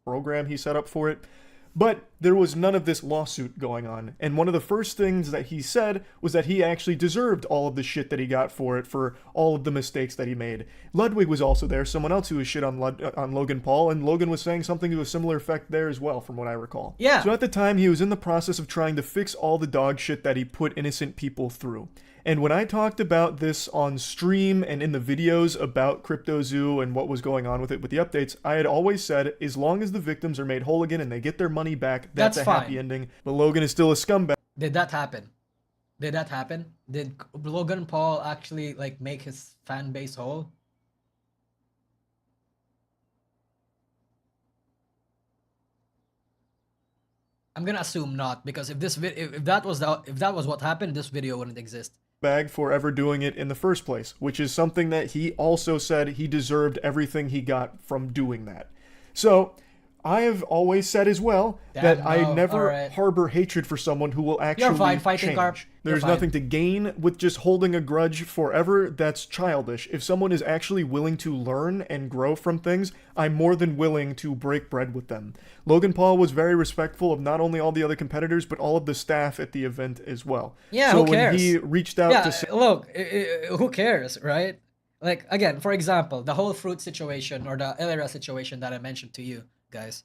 Program he set up for it. But there was none of this lawsuit going on, and one of the first things that he said was that he actually deserved all of the shit that he got for it, for all of the mistakes that he made. Ludwig was also there, someone else who was shit on Logan Paul, and Logan was saying something to a similar effect there as well, from what I recall. Yeah. So at the time, he was in the process of trying to fix all the dog shit that he put innocent people through. And when I talked about this on stream and in the videos about CryptoZoo and what was going on with it with the updates, I had always said, as long as the victims are made whole again and they get their money back, that's a fine. happy ending. But Logan is still a scumbag. Did that happen? Did that happen? Did Logan Paul actually like make his fan base whole? I'm gonna assume not, because if that was what happened, this video wouldn't exist. Bag for ever doing it in the first place, which is something that he also said he deserved everything he got from doing that. So I have always said as well that I never harbor hatred for someone who will actually change. There's nothing to gain with just holding a grudge forever. That's childish. If someone is actually willing to learn and grow from things, I'm more than willing to break bread with them. Logan Paul was very respectful of not only all the other competitors, but all of the staff at the event as well. Yeah, so who cares? when he reached out to say, look, who cares, right? Like, again, for example, the whole fruit situation or the Elera situation that I mentioned to you guys.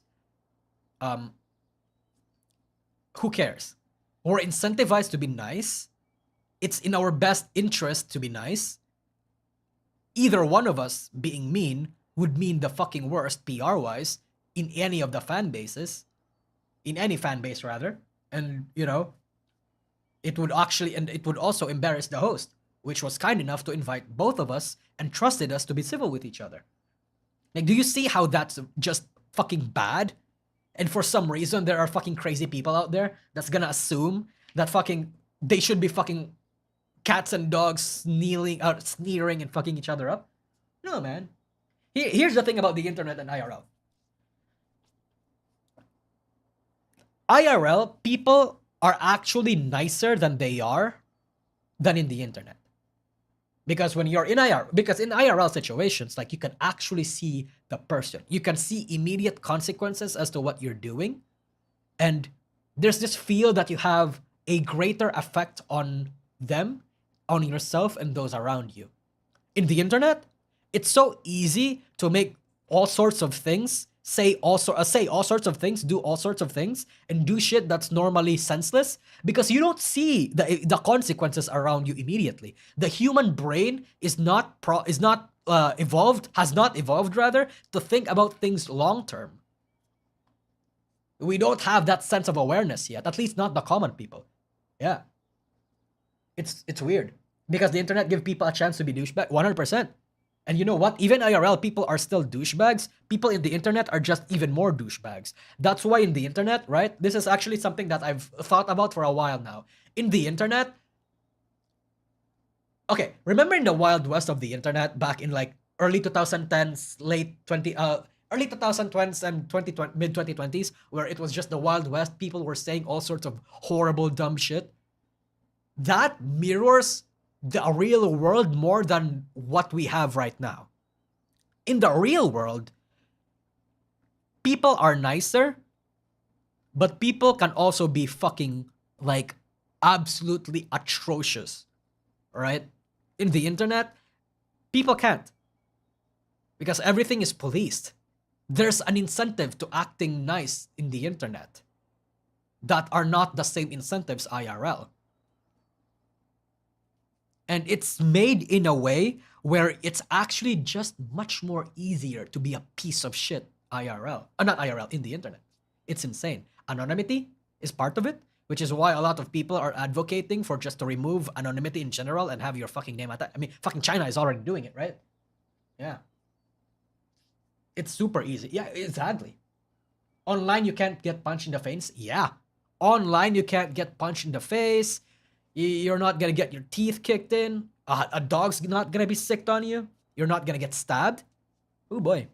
Who cares? We're incentivized to be nice. It's in our best interest to be nice. Either one of us being mean would mean the fucking worst PR-wise in any of the fan bases. In any fan base, rather. And, you know, it would also embarrass the host, which was kind enough to invite both of us and trusted us to be civil with each other. Like, do you see how that's just fucking bad? And for some reason, there are fucking crazy people out there that's gonna assume that they should be fucking cats and dogs sneering and fucking each other up. No, man. Here's the thing about the internet and IRL. IRL, people are actually nicer than they are than in the internet. Because when you're in IRL situations, like, you can actually see the person. You can see immediate consequences as to what you're doing. And there's this feel that you have a greater effect on them, on yourself, and those around you. In the internet, it's so easy to make all sorts of things, say all sorts of things, do all sorts of things, and do shit that's normally senseless, because you don't see the consequences around you immediately. The human brain has not evolved to think about things long term. We don't have that sense of awareness yet, at least not the common people. Yeah. It's weird, because the internet gives people a chance to be douchebag 100%. And you know what? Even IRL people are still douchebags. People in the internet are just even more douchebags. That's why in the internet, right? This is actually something that I've thought about for a while now. In the internet, okay, remember in the Wild West of the internet back in like early 2010s, early 2010s and mid 2020s, where it was just the Wild West, people were saying all sorts of horrible, dumb shit. That mirrors the real world more than what we have right now. In the real world, people are nicer, but people can also be fucking, like, absolutely atrocious, right? In the internet, people can't, because everything is policed. there's an incentive to acting nice in the internet that are not the same incentives IRL. And it's made in a way where it's actually just much more easier to be a piece of shit IRL. Not IRL, in the internet. It's insane. Anonymity is part of it, which is why a lot of people are advocating for just to remove anonymity in general and have your fucking name attached. I mean, fucking China is already doing it, right? Yeah. It's super easy. Yeah, exactly. Online, you can't get punched in the face. Yeah. Online, you can't get punched in the face. You're not gonna get your teeth kicked in. A dog's not gonna be sicked on you. You're not gonna get stabbed. Oh boy.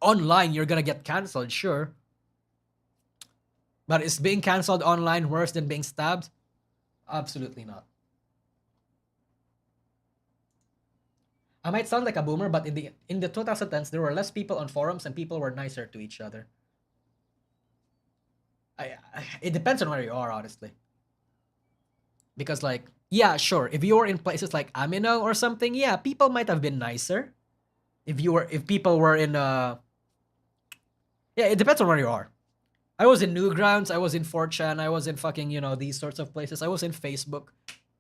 Online, you're gonna get cancelled, sure. But is being cancelled online worse than being stabbed? Absolutely not. I might sound like a boomer, but in the 2010s, there were less people on forums and people were nicer to each other. It depends on where you are, honestly. Because, like, yeah, sure, if you were in places like Amino or something, yeah, people might have been nicer. If people were in yeah, it depends on where you are. I was in Newgrounds, I was in 4chan, I was in fucking, you know, these sorts of places. I was in Facebook.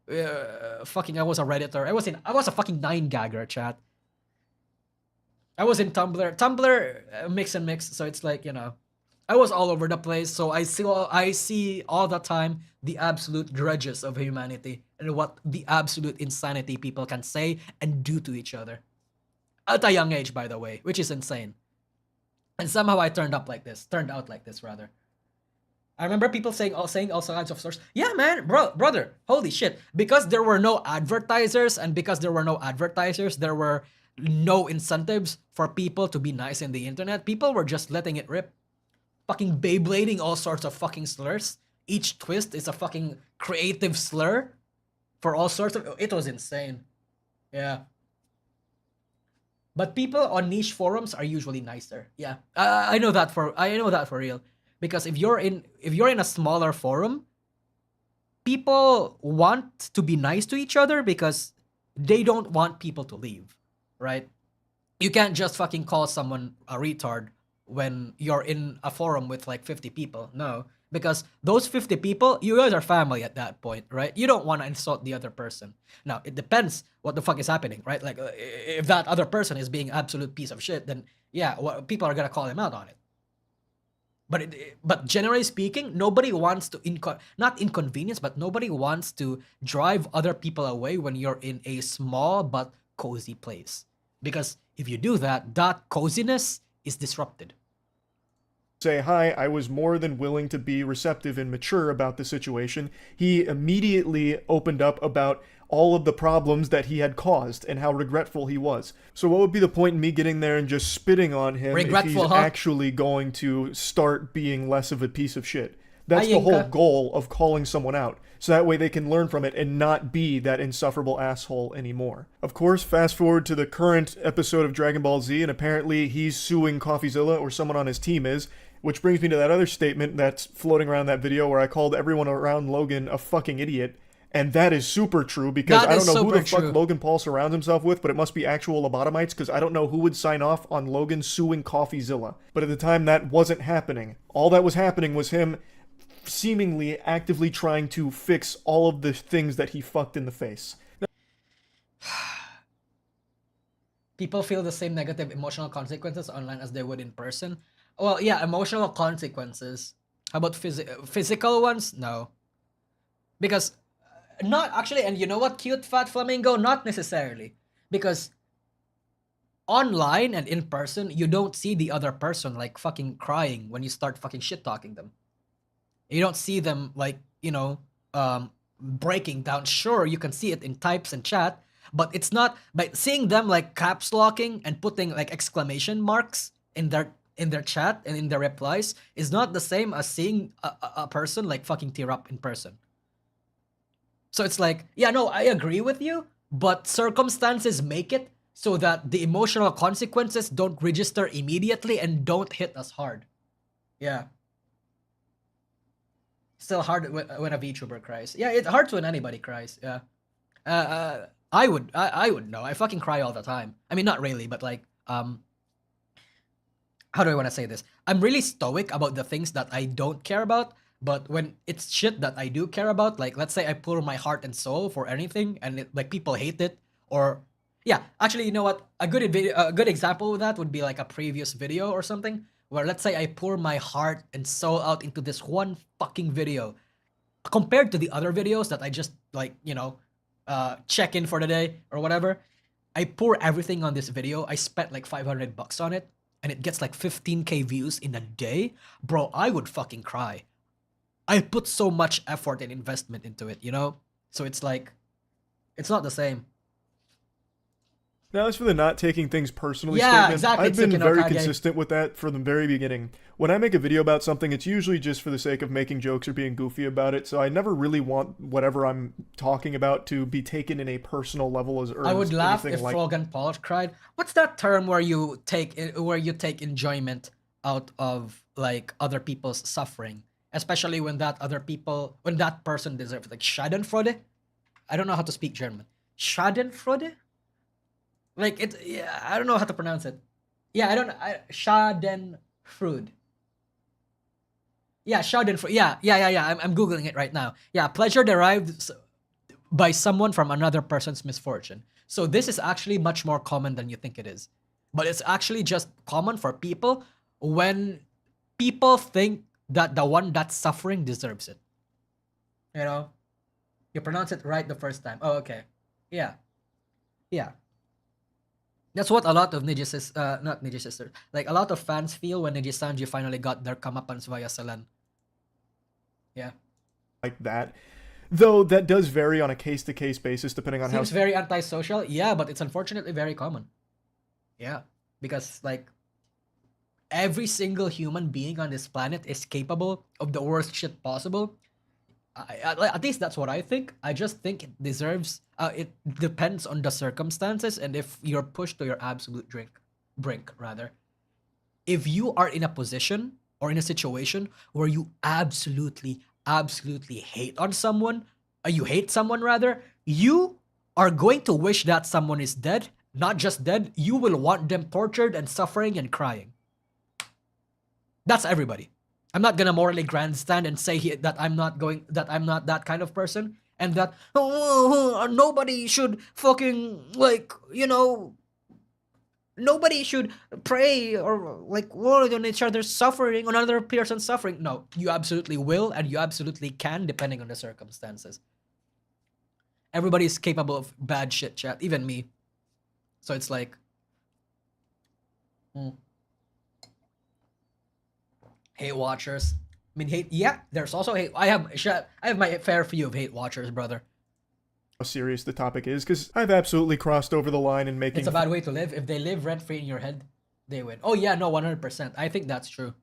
I was a Redditor. I was a fucking 9gagger, chat. I was in Tumblr. Tumblr, mix and mix, so it's like, you know, I was all over the place, so I see all the time the absolute grudges of humanity and what the absolute insanity people can say and do to each other. At a young age, by the way, which is insane. And somehow I turned out like this, rather. I remember people saying all kinds of stories. Yeah, man, brother, holy shit. Because there were no advertisers, there were no incentives for people to be nice in the internet. People were just letting it rip. Fucking Beyblading all sorts of fucking slurs. Each twist is a fucking creative slur for all sorts of... It was insane. Yeah. But people on niche forums are usually nicer. Yeah. I know that for real. Because if you're in a smaller forum, people want to be nice to each other because they don't want people to leave, right? You can't just fucking call someone a retard when you're in a forum with like 50 people. No, because those 50 people, you guys are family at that point, right? You don't want to insult the other person. Now, it depends what the fuck is happening, right? Like, if that other person is being absolute piece of shit, then yeah, people are gonna call him out on it. But generally speaking, nobody wants to not inconvenience, but nobody wants to drive other people away when you're in a small but cozy place. Because if you do that, that coziness is disrupted. Say hi, I was more than willing to be receptive and mature about the situation. He immediately opened up about all of the problems that he had caused and how regretful he was. So what would be the point in me getting there and just spitting on him if he's actually going to start being less of a piece of shit? That's the whole goal of calling someone out. So that way they can learn from it and not be that insufferable asshole anymore. Of course, fast forward to the current episode of Dragon Ball Z, and apparently he's suing CoffeeZilla, or someone on his team is, which brings me to that other statement that's floating around that video where I called everyone around Logan a fucking idiot. And that is super true, because I don't know who the fuck Logan Paul surrounds himself with, but it must be actual lobotomites, because I don't know who would sign off on Logan suing CoffeeZilla. But at the time, that wasn't happening. All that was happening was him seemingly actively trying to fix all of the things that he fucked in the face. People feel the same negative emotional consequences online as they would in person. Well, yeah, emotional consequences. How about physical ones? No. Because, not actually, and you know what, cute fat flamingo? Not necessarily. Because online and in person, you don't see the other person like fucking crying when you start fucking shit talking them. You don't see them like, you know, breaking down. Sure, you can see it in types and chat, but it's not by seeing them like caps locking and putting like exclamation marks in their chat and in their replies is not the same as seeing a person like fucking tear up in person. So it's like, yeah, no, I agree with you, but circumstances make it so that the emotional consequences don't register immediately and don't hit us hard. Yeah. Still hard when a VTuber cries. Yeah, it's hard when anybody cries. Yeah. I would know. I fucking cry all the time. I mean, not really, but like, how do I want to say this? I'm really stoic about the things that I don't care about, but when it's shit that I do care about, like let's say I pour my heart and soul for anything, and like people hate it, or yeah, actually, you know what? A good example of that would be like a previous video or something, where let's say I pour my heart and soul out into this one fucking video, compared to the other videos that I just like, check in for the day or whatever. I pour everything on this video. I spent like $500 on it, and it gets like 15K views in a day. Bro, I would fucking cry. I put so much effort and investment into it, So it's like, it's not the same. Now, as for the not taking things personally Yeah, statement, exactly, I've been Tsuki no very Kage. consistent with that from the very beginning. When I make a video about something, it's usually just for the sake of making jokes or being goofy about it, so I never really want whatever I'm talking about to be taken in a personal level as I would laugh anything if like... Frogan Polish cried. What's that term where you take enjoyment out of like other people's suffering, especially when that person deserves, like Schadenfreude? I don't know how to speak German. Schadenfreude? Like yeah, I don't know how to pronounce it. Yeah, Schadenfreude. Yeah, Schadenfreude. Yeah. I'm googling it right now. Yeah, pleasure derived by someone from another person's misfortune. So this is actually much more common than you think it is. But it's actually just common for people when people think that the one that's suffering deserves it. You pronounce it right the first time. Oh, okay. Yeah. That's what a lot of not Niji sisters, like a lot of fans feel when Niji Sanji finally got their comeuppance via Selen. Yeah. Like that. Though that does vary on a case-to-case basis depending on Seems very antisocial. Yeah, but it's unfortunately very common. Yeah. Because like every single human being on this planet is capable of the worst shit possible. At least that's what I think. I just think it deserves. It depends on the circumstances and if you're pushed to your absolute brink, rather. If you are in a position or in a situation where you absolutely hate on someone, you hate someone rather, you are going to wish that someone is dead. Not just dead, you will want them tortured and suffering and crying. That's everybody. I'm not gonna morally grandstand and say that I'm not that kind of person, and that nobody should fucking nobody should pray or like worry on each other's suffering, on another person's suffering. No, you absolutely will, and you absolutely can, depending on the circumstances. Everybody is capable of bad shit, chat, even me. So it's like, hate watchers. I mean, hate. Yeah, there's also hate. I have my fair few of hate watchers, brother. how serious the topic is, because I've absolutely crossed over the line in making... It's a bad way to live. If they live rent-free in your head, they win. Oh yeah, no, 100%. I think that's true.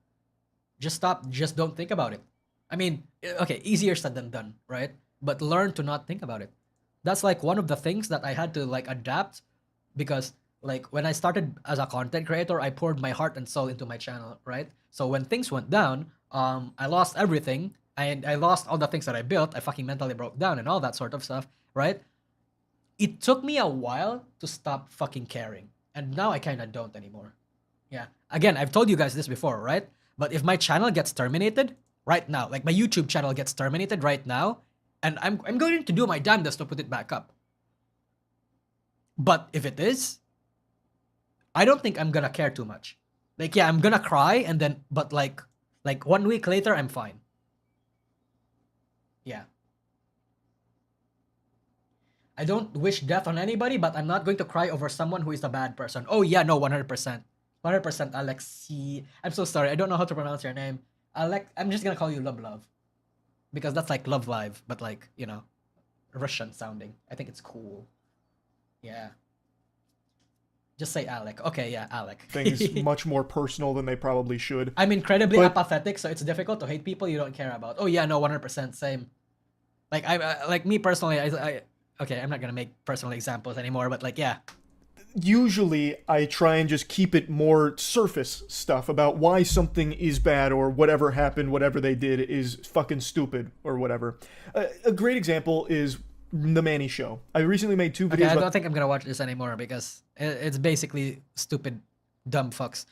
Just stop. Just don't think about it. I mean, okay, easier said than done, right? But learn to not think about it. That's like one of the things that I had to like adapt, because like when I started as a content creator, I poured my heart and soul into my channel, right? So when things went down, I lost everything, and I lost all the things that I built. I fucking mentally broke down and all that sort of stuff, right? It took me a while to stop fucking caring, and now I kind of don't anymore. Yeah. Again, I've told you guys this before, right? But if my channel gets terminated right now, like my YouTube channel gets terminated right now, and I'm going to do my damnedest to put it back up. But if it is, I don't think I'm gonna care too much. Like, yeah, I'm gonna cry, and then, but like 1 week later, I'm fine. Yeah. I don't wish death on anybody, but I'm not going to cry over someone who is a bad person. Oh yeah, no, 100%. 100% Alexi. I'm so sorry, I don't know how to pronounce your name. I'm just gonna call you Love. Because that's like Love Live, but like, you know, Russian sounding. I think it's cool. Yeah. Just say Alec. Okay, yeah, Alec. Things much more personal than they probably should. I'm incredibly apathetic, so it's difficult to hate people you don't care about. Oh yeah, no, 100%, same. Like, like me personally, okay, I'm not gonna make personal examples anymore, but like, yeah. Usually, I try and just keep it more surface stuff about why something is bad or whatever happened, whatever they did is fucking stupid or whatever. A great example is The Manny Show. I recently made 2 videos I don't think I'm gonna watch this anymore because it's basically stupid, dumb fucks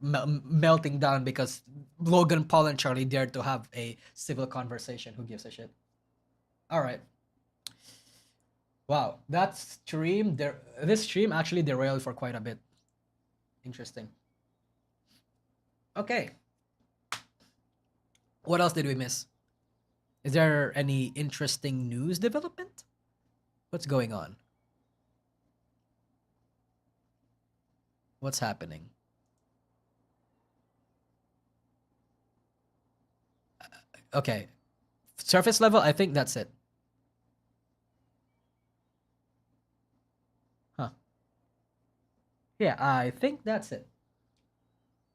melting down because Logan Paul and Charlie dared to have a civil conversation. Who gives a shit? All right. Wow, that stream there. This stream actually derailed for quite a bit. Interesting. Okay. What else did we miss? Is there any interesting news development? What's going on? What's happening? Okay. Surface level, I think that's it. Huh. Yeah, I think that's it.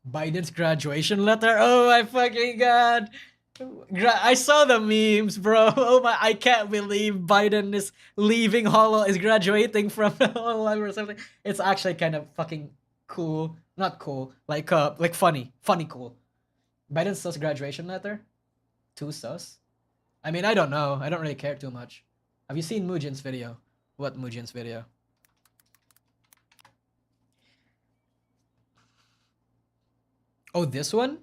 Biden's graduation letter? Oh my fucking god. I saw the memes, bro. Oh my, I can't believe Biden is leaving is graduating from HoloLens or something. It's actually kind of fucking cool. Not cool, like funny cool. Biden's sus graduation letter? Too sus? I mean, I don't know. I don't really care too much. Have you seen Mujin's video? What Mujin's video? Oh, this one?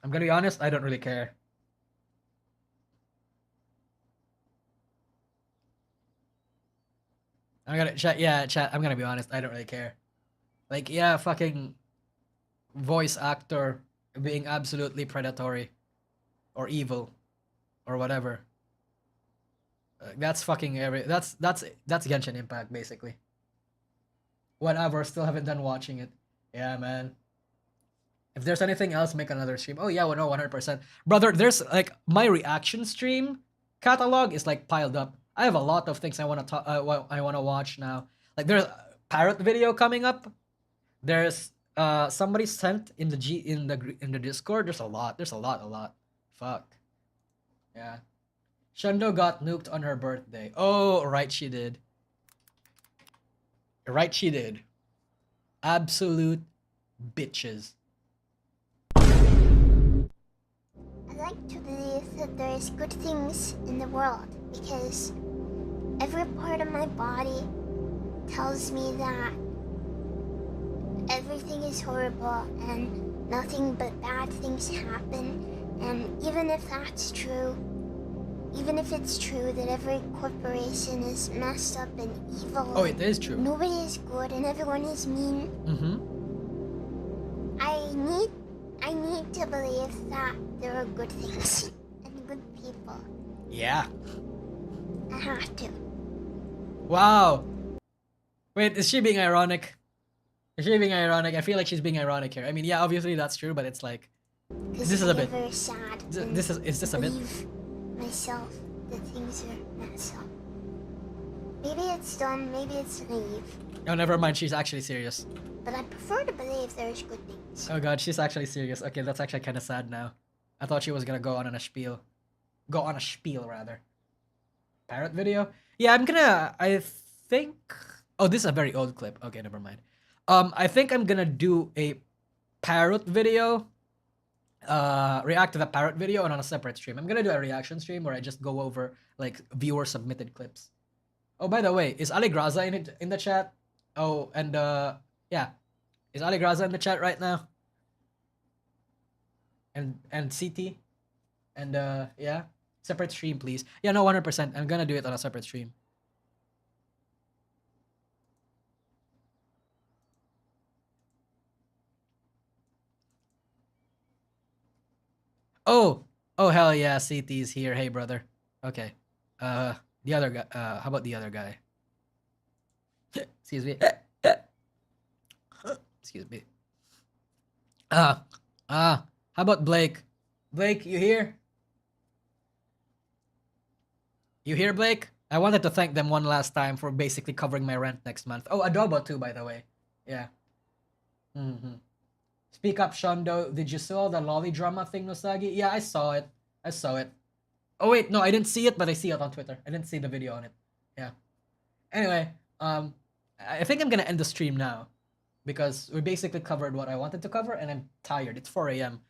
I'm gonna be honest, I don't really care. Chat, I'm gonna be honest, I don't really care. Like, yeah, fucking voice actor being absolutely predatory or evil or whatever. That's fucking that's Genshin Impact basically. Whatever, still haven't done watching it. Yeah, man. If there's anything else, make another stream. Oh yeah, well, no, 100%. Brother, there's like my reaction stream catalog is like piled up. I have a lot of things I want to I want to watch now. Like there's a parrot video coming up. There's somebody sent in the Discord. There's a lot. Fuck. Yeah. Shundo got nuked on her birthday. Oh, right she did. Right she did. Absolute bitches. I like to believe that there's good things in the world because every part of my body tells me that everything is horrible and nothing but bad things happen. And even if that's true, even if it's true that every corporation is messed up and evil. Oh, it is true. Nobody is good and everyone is mean. I need to believe that there are good things and good people. Yeah. I have to. Wow. Wait, is she being ironic? Is she being ironic? I feel like she's being ironic here. I mean, yeah, obviously that's true, but it's like this is a bit. Very sad. Is this a bit? Myself that things are messed up. Maybe it's dumb, maybe it's naive. Oh, never mind. She's actually serious. But I prefer to believe there's good things. Oh god, she's actually serious. Okay, that's actually kind of sad now. I thought she was gonna go on a spiel. Go on a spiel, rather. Parrot video? Yeah, I think... Oh, this is a very old clip. Okay, never mind. I think I'm gonna do a parrot video. React to the parrot video and on a separate stream. I'm gonna do a reaction stream where I just go over, like, viewer-submitted clips. Oh, by the way, is Ali Graza in the chat? Oh, and, yeah. Is Ali Graza in the chat right now? And CT? And, yeah. Separate stream, please. Yeah, no, 100%. I'm gonna do it on a separate stream. Oh! Oh, hell yeah, CT's here. Hey, brother. Okay. The other guy. How about the other guy? Excuse me. Excuse me. How about Blake? Blake, you here? You here, Blake? I wanted to thank them one last time for basically covering my rent next month. Oh, Adobo too, by the way. Yeah. Speak up, Shondo. Did you saw the lolly drama thing, Nosagi? Yeah, I saw it. I saw it. Oh wait, no, I didn't see it, but I see it on Twitter. I didn't see the video on it. Yeah. Anyway, I think I'm gonna end the stream now because we basically covered what I wanted to cover, and I'm tired. It's 4 a.m.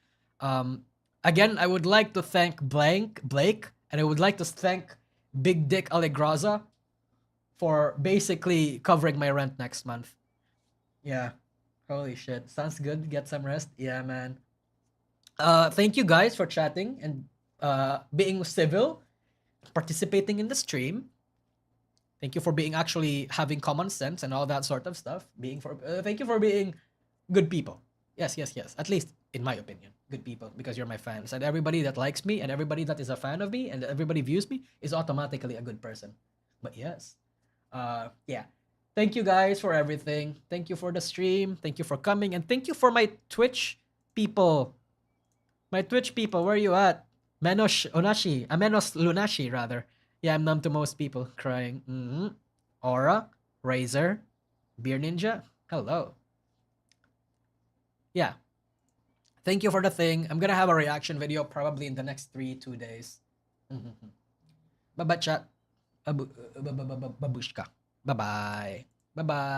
Again, I would like to thank Blake, and I would like to thank Big Dick Allegraza for basically covering my rent next month. Yeah. Holy shit. Sounds good. Get some rest. Yeah, man. Thank you guys for chatting and being civil, participating in the stream. Thank you for being actually having common sense and all that sort of stuff. Thank you for being good people. Yes. At least in my opinion, good people, because you're my fans, and everybody that likes me and everybody that is a fan of me and everybody views me is automatically a good person. But yes, yeah. Thank you guys for everything. Thank you for the stream. Thank you for coming, and thank you for my Twitch people. My Twitch people, where are you at? Menos Lunashi, rather. Yeah, I'm numb to most people. Crying. Aura, Razor, Beer Ninja. Hello. Yeah. Thank you for the thing. I'm gonna have a reaction video probably in the next 2 days. Bye-bye, chat. Babushka. Bye-bye. Bye-bye.